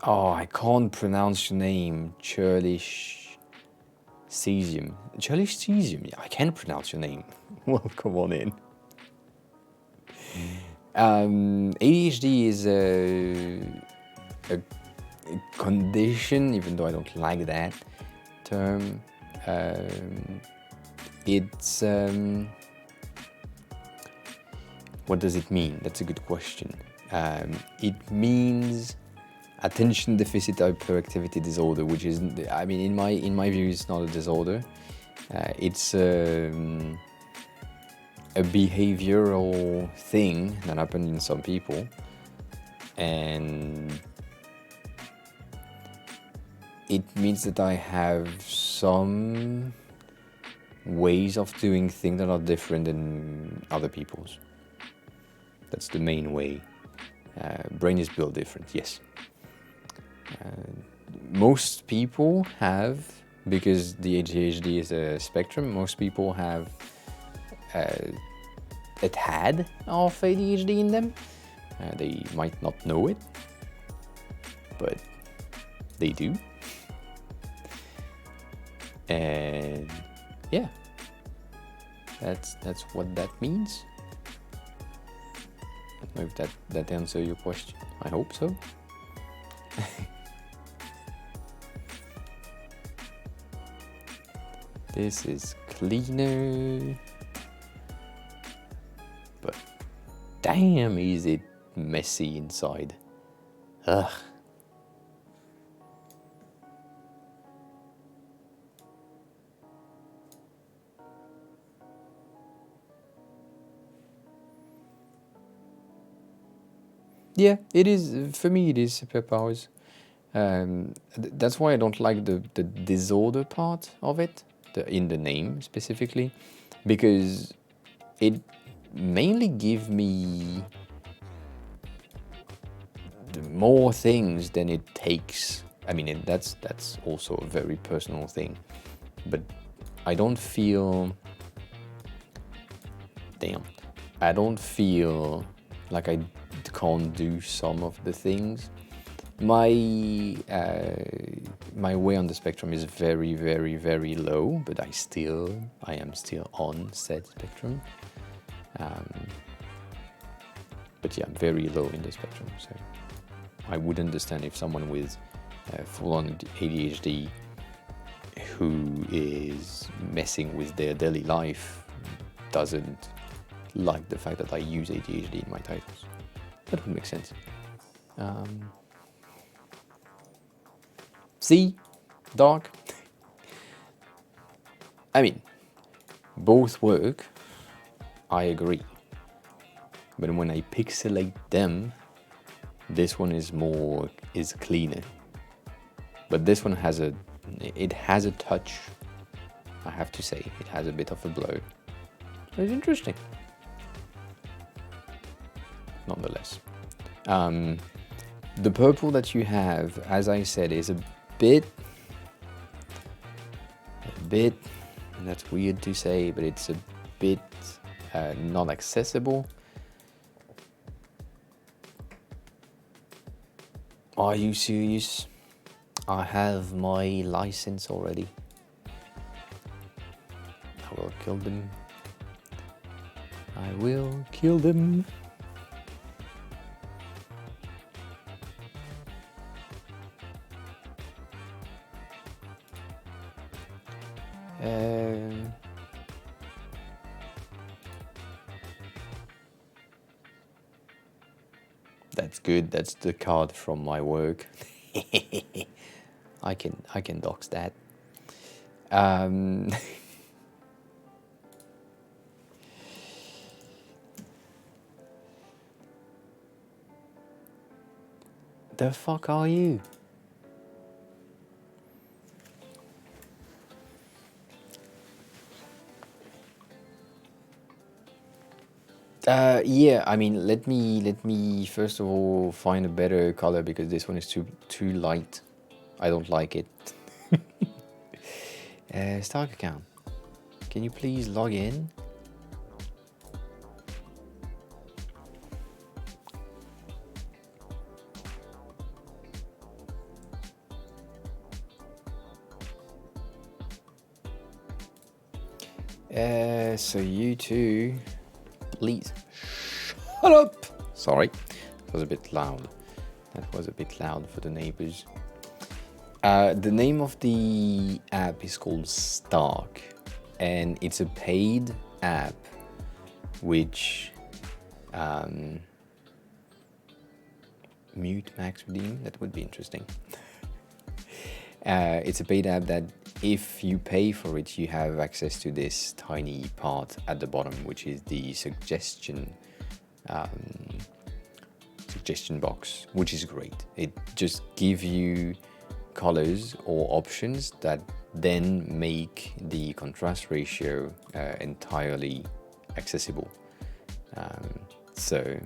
Oh, I can't pronounce your name, Churlish Cesium. Churlish Cesium, yeah, I can pronounce your name. Well, come on in. ADHD is a condition, even though I don't like that term. It's what does it mean? That's a good question. It means attention deficit hyperactivity disorder, which is, I mean, in my view, it's not a disorder. It's a behavioral thing that happens in some people, and it means that I have some ways of doing things that are different than other people's. That's the main way. Brain is built different, yes. Most people have, because the ADHD is a spectrum, most people have a tad of ADHD in them. They might not know it, but they do. And yeah, that's what that means. I don't know if that answers your question. I hope so. This is cleaner, but damn, is it messy inside. Ugh. Yeah, it is, for me it is superpowers. That's why I don't like the disorder part of it, in the name specifically, because it mainly gives me more things than it takes. I mean, that's also a very personal thing, but I don't feel, I don't feel like I can't do some of the things. My way on the spectrum is very, very, very low, but I am still on said spectrum. But yeah, I'm very low in the spectrum, so I would understand if someone with full-on ADHD who is messing with their daily life doesn't like the fact that I use ADHD in my titles. That would make sense. See? Dark? I mean, both work, I agree. But when I pixelate them, this one is cleaner. But this one has a touch, I have to say. It has a bit of a blow. It's interesting. Nonetheless. The purple that you have, as I said, is a bit, and that's weird to say, but it's a bit not accessible. Are you serious? I have my license already. I will kill them. I will kill them. That's good. That's the card from my work. I can dox that. The fuck are you? Yeah, I mean, let me first of all find a better color because this one is too light. I don't like it. Stark account. Can you please log in? So you two, please shut up. Sorry, it was a bit loud. That was a bit loud for the neighbors. The name of the app is called Stark, and it's a paid app which mute max redeem. That would be interesting. It's a paid app that if you pay for it, you have access to this tiny part at the bottom, which is the suggestion box, which is great. It just gives you colors or options that then make the contrast ratio entirely accessible. So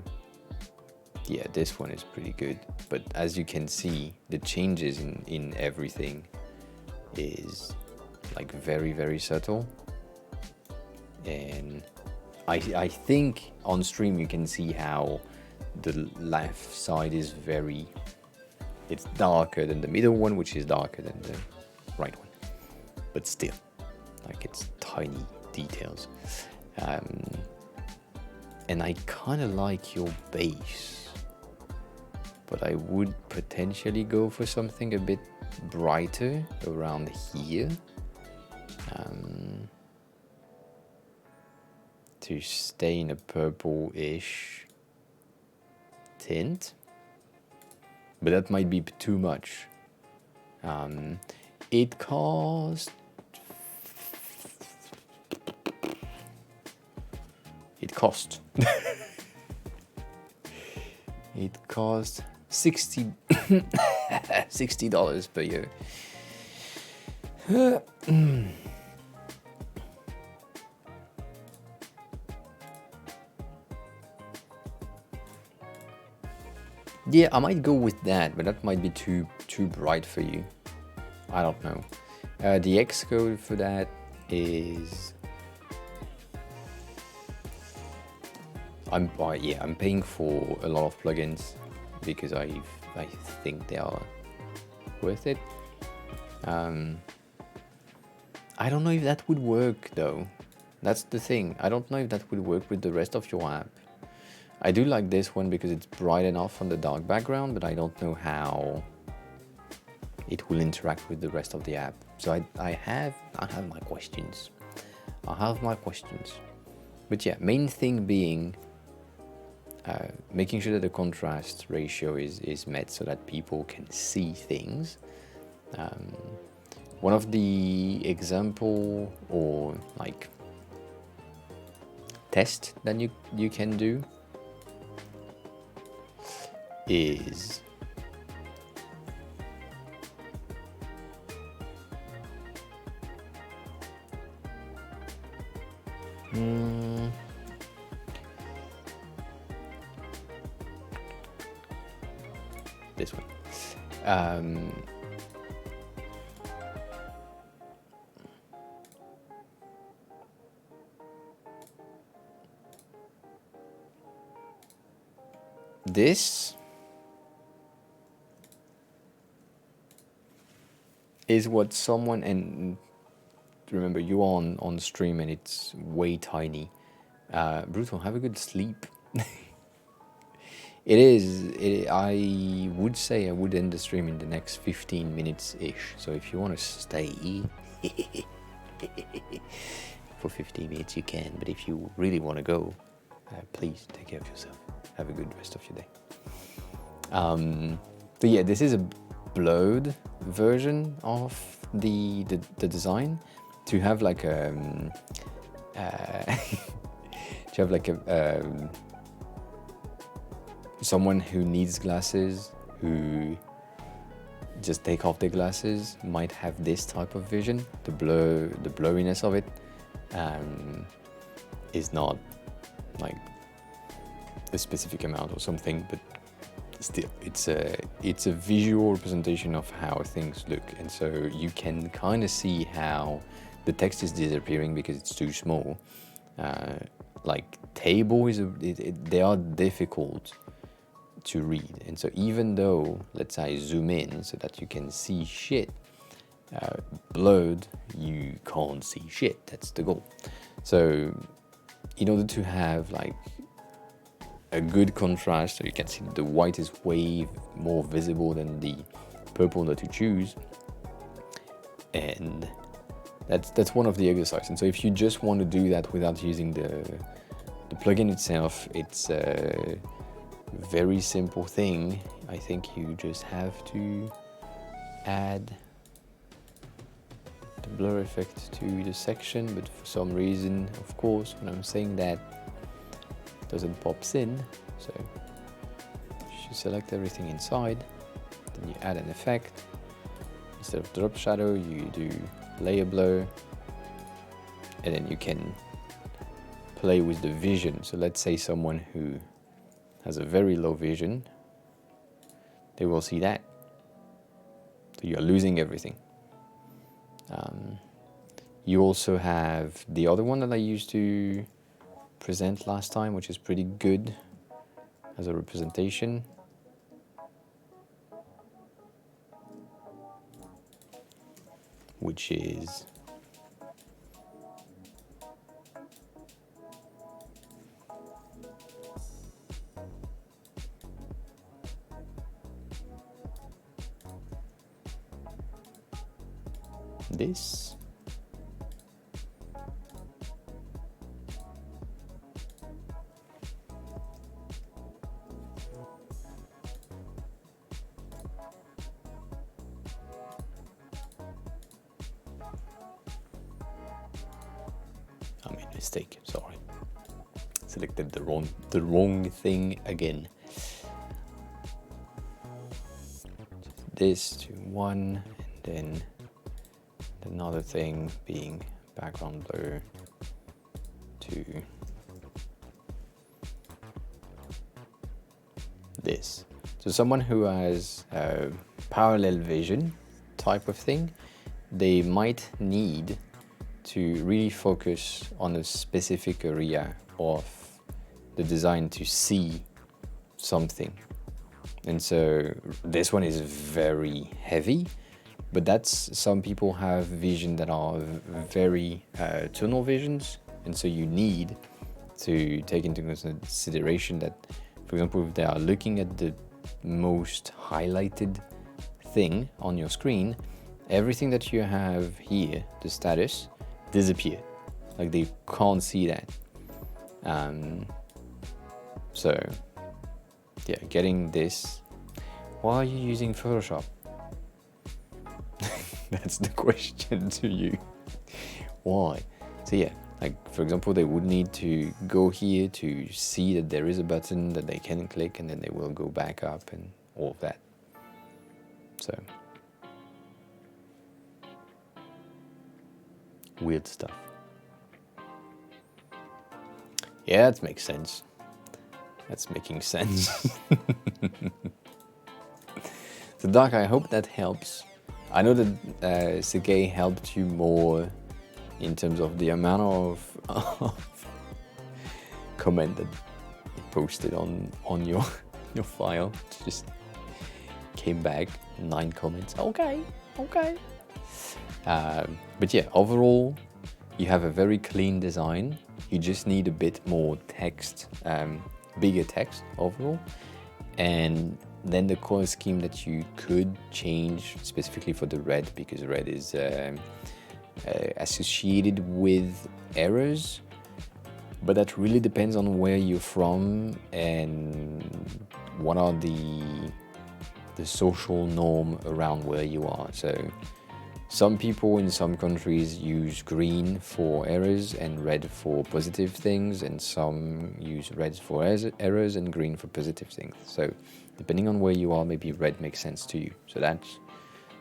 yeah, this one is pretty good, but as you can see, the changes in everything is like very subtle, and I think on stream you can see how the left side is it's darker than the middle one, which is darker than the right one, but still, like, it's tiny details. And I kind of like your base, but I would potentially go for something a bit brighter around here, to stay in a purple-ish tint, but that might be too much. It cost it cost $60 per year. Yeah, I might go with that, but that might be too bright for you. I don't know. The X code for that is I'm paying for a lot of plugins because I think they are worth it. I don't know if that would work though. That's the thing. I don't know if that would work with the rest of your app. I do like this one because it's bright enough on the dark background, but I don't know how it will interact with the rest of the app. So I have my questions. But yeah, main thing being making sure that the contrast ratio is met so that people can see things. One of the example or like test that you can do is this one. This is what someone, and remember you are on stream and it's way tiny. Brutal, have a good sleep. I would say I would end the stream in the next 15 minutes ish. So if you want to stay for 15 minutes, you can. But if you really want to go, please take care of yourself. Have a good rest of your day. So yeah, this is a blurred version of the design to have like someone who needs glasses, who just take off their glasses might have this type of vision. The blurriness of it is not like a specific amount or something, but still it's a visual representation of how things look, and so you can kind of see how the text is disappearing because it's too small. Like table they are difficult to read, and so even though, let's say, I zoom in so that you can see shit, blurred, you can't see shit. That's the goal. So in order to have like a good contrast, so you can see the white is way more visible than the purple that you choose, and that's one of the exercises. And so if you just want to do that without using the plugin itself, it's a very simple thing. I think you just have to add the blur effect to the section, but for some reason, of course, when I'm saying that, it doesn't pops in. So you select everything inside, then you add an effect. Instead of drop shadow, you do layer blur, and then you can play with the vision. So let's say someone who has a very low vision, they will see that. So you're losing everything. You also have the other one that I used to present last time, which is pretty good as a representation. Which is this. I made a mistake, sorry. Selected the wrong thing again. This to 1, and then another thing being background blur to this. So someone who has a parallel vision type of thing, they might need to really focus on a specific area of the design to see something. And so this one is very heavy, but that's, some people have vision that are very tunnel visions, and so you need to take into consideration that, for example, if they are looking at the most highlighted thing on your screen, everything that you have here, the status, disappear. Like they can't see that. So yeah, getting this. Why are you using Photoshop? That's the question to you. Why? So yeah, like for example, they would need to go here to see that there is a button that they can click, and then they will go back up and all of that. So weird stuff. Yeah, that makes sense. That's making sense. So Doc, I hope that helps. I know that Sergey helped you more in terms of the amount of comment that he posted on your file. It just came back 9 comments. Okay. But yeah, overall, you have a very clean design. You just need a bit more text, bigger text overall. And then the color scheme that you could change specifically for the red, because red is associated with errors. But that really depends on where you're from and what are the social norm around where you are. So Some people in some countries use green for errors and red for positive things, and some use red for errors and green for positive things. So depending on where you are, maybe red makes sense to you. So that's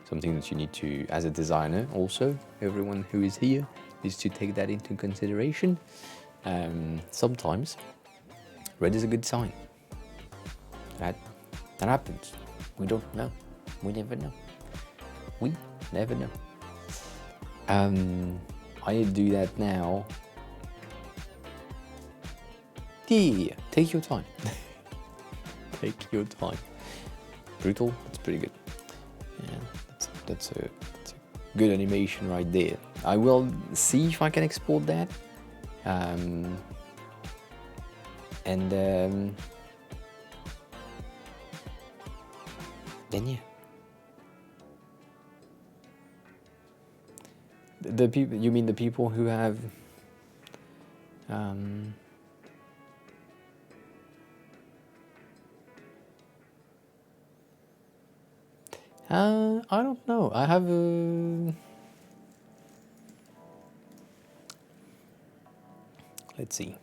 something that you need to, as a designer also, everyone who is here, is to take that into consideration. Sometimes red is a good sign. That happens. We don't know. We never know. We never know. I do that now. Yeah, take your time. Take your time. Brutal, that's pretty good. Yeah, that's a good animation right there. I will see if I can export that. Then yeah. The people, you mean the people who have I don't know. I have a let's see.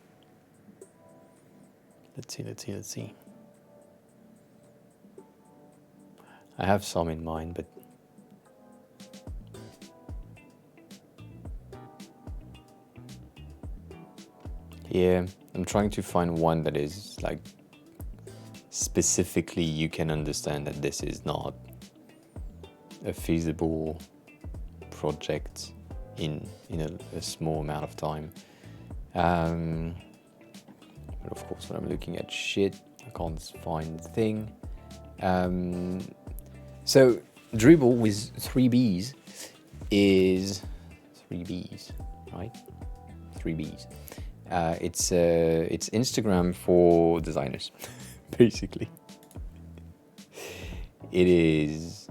I have some in mind, but yeah, I'm trying to find one that is like specifically you can understand that this is not a feasible project in a small amount of time. But of course, when I'm looking at shit, I can't find the thing. So Dribble with 3 B's is 3 B's, right? 3 B's. It's Instagram for designers, basically. It is.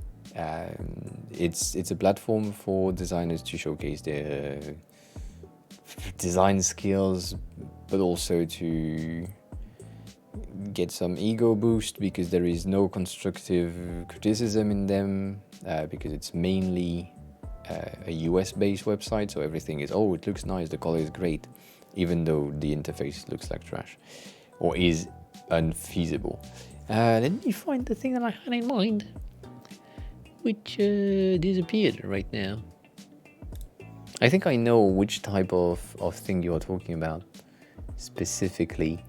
It's a platform for designers to showcase their design skills, but also to get some ego boost, because there is no constructive criticism in them, because it's mainly a US-based website, so everything is, oh, it looks nice, the color is great, even though the interface looks like trash, or is unfeasible. Let me find the thing that I had in mind, which disappeared right now. I think I know which type of thing you are talking about specifically,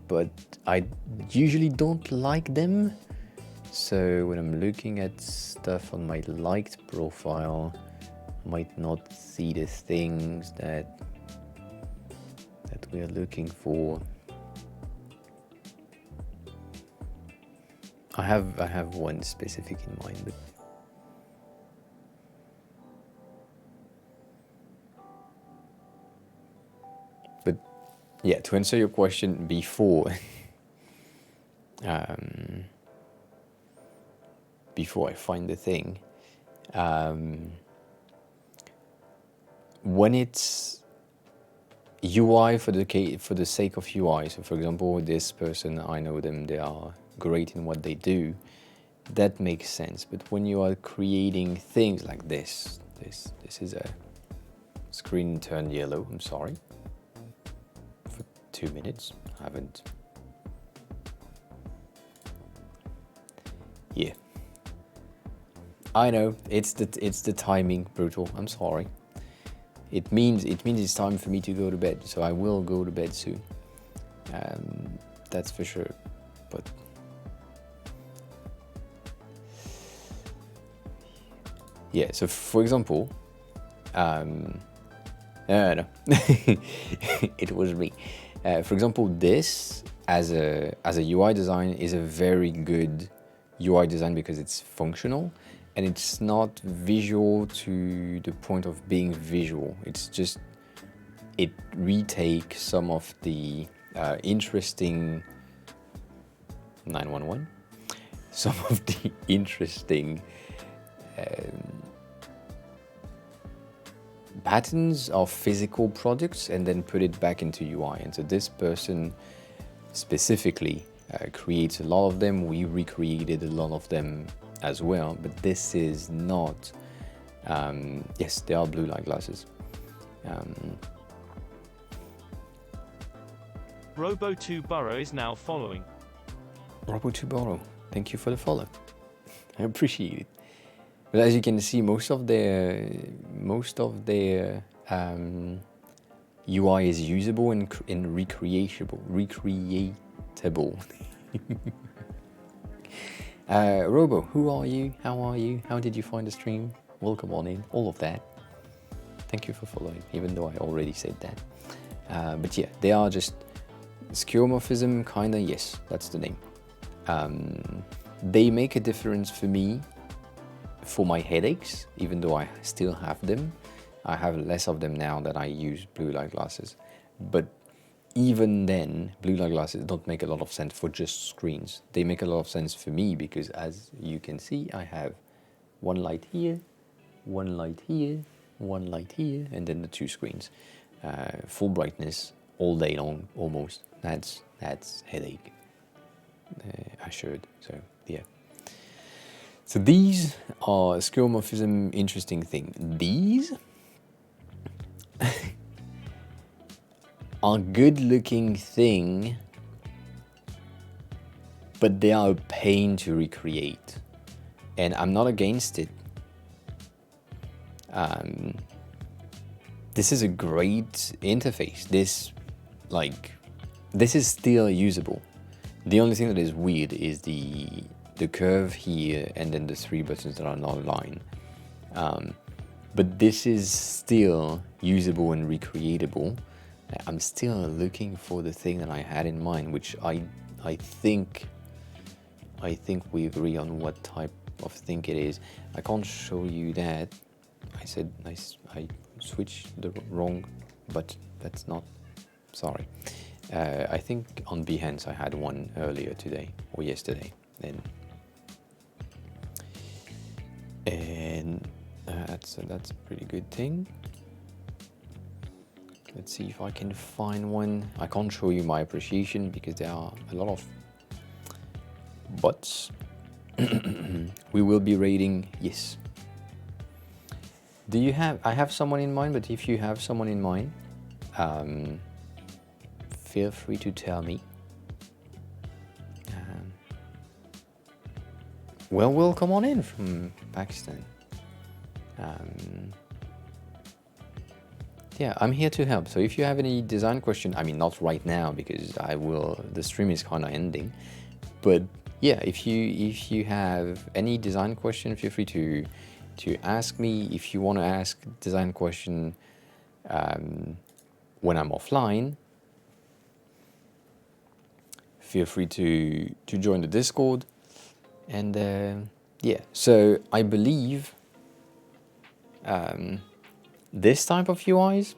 but I usually don't like them. So when I'm looking at stuff on my liked profile, I might not see the things that we are looking for. I have one specific in mind, but yeah, to answer your question before before I find the thing, when it's UI for the sake of UI, so for example, this person, I know them, they are great in what they do, that makes sense. But when you are creating things like this is a screen turned yellow, I'm sorry, for 2 minutes, I haven't. Yeah, I know, it's the timing, brutal, I'm sorry. It means it's time for me to go to bed, so I will go to bed soon. That's for sure. But yeah, so for example, no, it was me. For example, this as a UI design is a very good UI design because it's functional. And it's not visual to the point of being visual. It's just, it retakes some of the interesting 911, some of the interesting patterns of physical products and then put it back into UI. And so this person specifically creates a lot of them. We recreated a lot of them as well, but this is not. Yes, they are blue light glasses. Robo2Burrow is now following. Robo2Burrow, thank you for the follow. I appreciate it. But as you can see, most of their UI is usable and recreatable. Robo, who are you? How are you? How did you find the stream? Welcome on in. All of that. Thank you for following, even though I already said that. But yeah, they are just skeuomorphism, kinda. Yes, that's the name. They make a difference for me for my headaches, even though I still have them. I have less of them now that I use blue light glasses. But even then, blue light glasses don't make a lot of sense for just screens. They make a lot of sense for me because, as you can see, I have one light here, one light here, one light here, and then the two screens. Full brightness all day long, almost. That's headache assured. So yeah. So these are skeuomorphism. Interesting thing. These are good-looking thing, but they are a pain to recreate, and I'm not against it. This is a great interface. This is still usable. The only thing that is weird is the curve here and then the three buttons that are not aligned. But this is still usable and recreatable. I'm still looking for the thing that I had in mind, which I think we agree on what type of thing it is. I can't show you that. I said I switched the wrong, but that's not. Sorry. I think on Behance I had one earlier today or yesterday, and that's a pretty good thing. Let's see if I can find one. I can't show you my appreciation because there are a lot of buts. We will be rating, yes. Do you have? I have someone in mind, but if you have someone in mind, feel free to tell me. Well, come on in from Pakistan. Yeah, I'm here to help. So if you have any design question, I mean, not right now because the stream is kind of ending. But yeah, if you have any design question, feel free to ask me. If you want to ask design question when I'm offline, feel free to join the Discord. And yeah, so I believe this type of UIs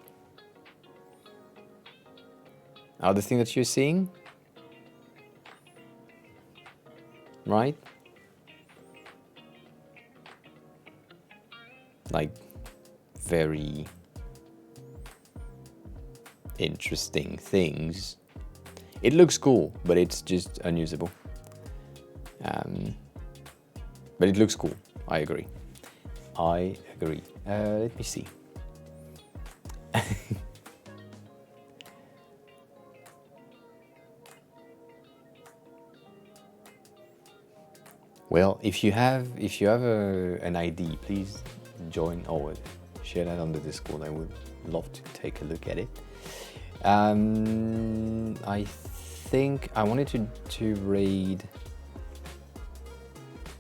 are the thing that you're seeing, right? Like very interesting things. It looks cool, but it's just unusable. But it looks cool. I agree. Let me see. Well, if you have an ID, please join or share that on the Discord. I would love to take a look at it. I think I wanted to raid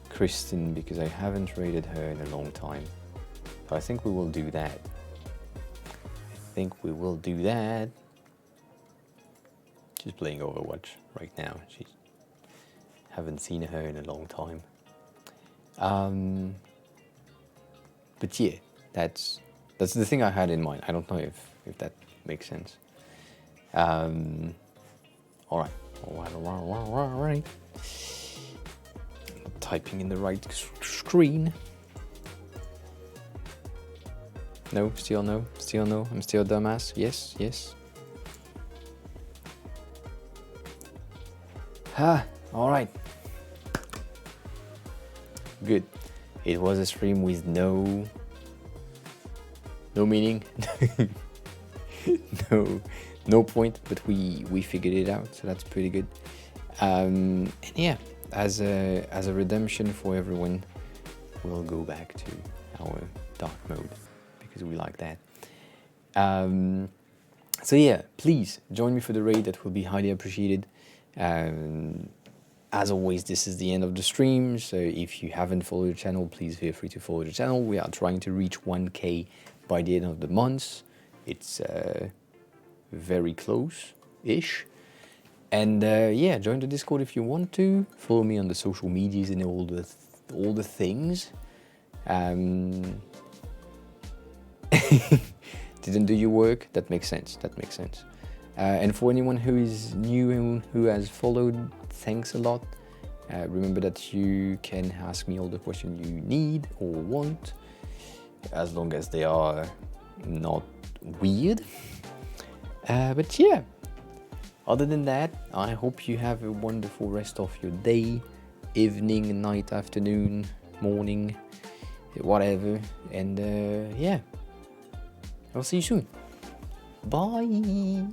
Kristen because I haven't raided her in a long time. So I think we will do that. She's playing Overwatch right now. She haven't seen her in a long time. But yeah, that's the thing I had in mind. I don't know if that makes sense. All right. Typing in the right screen. No, still no. I'm still a dumbass. Yes. All right. good. It was a stream with no meaning, no point, but we figured it out, so that's pretty good. And yeah, as a redemption for everyone, we'll go back to our dark mode because we like that. So yeah, please join me for the raid. That will be highly appreciated. As always, this is the end of the stream, so if you haven't followed the channel, please feel free to follow the channel. We are trying to reach 1K by the end of the month. It's very close-ish. And yeah, join the Discord if you want to. Follow me on the social medias and all the things. Didn't do your work? That makes sense. That makes sense. And for anyone who is new and who has followed, thanks a lot. Remember that you can ask me all the questions you need or want, as long as they are not weird. But yeah, other than that, I hope you have a wonderful rest of your day, evening, night, afternoon, morning, whatever. And yeah, I'll see you soon. Bye.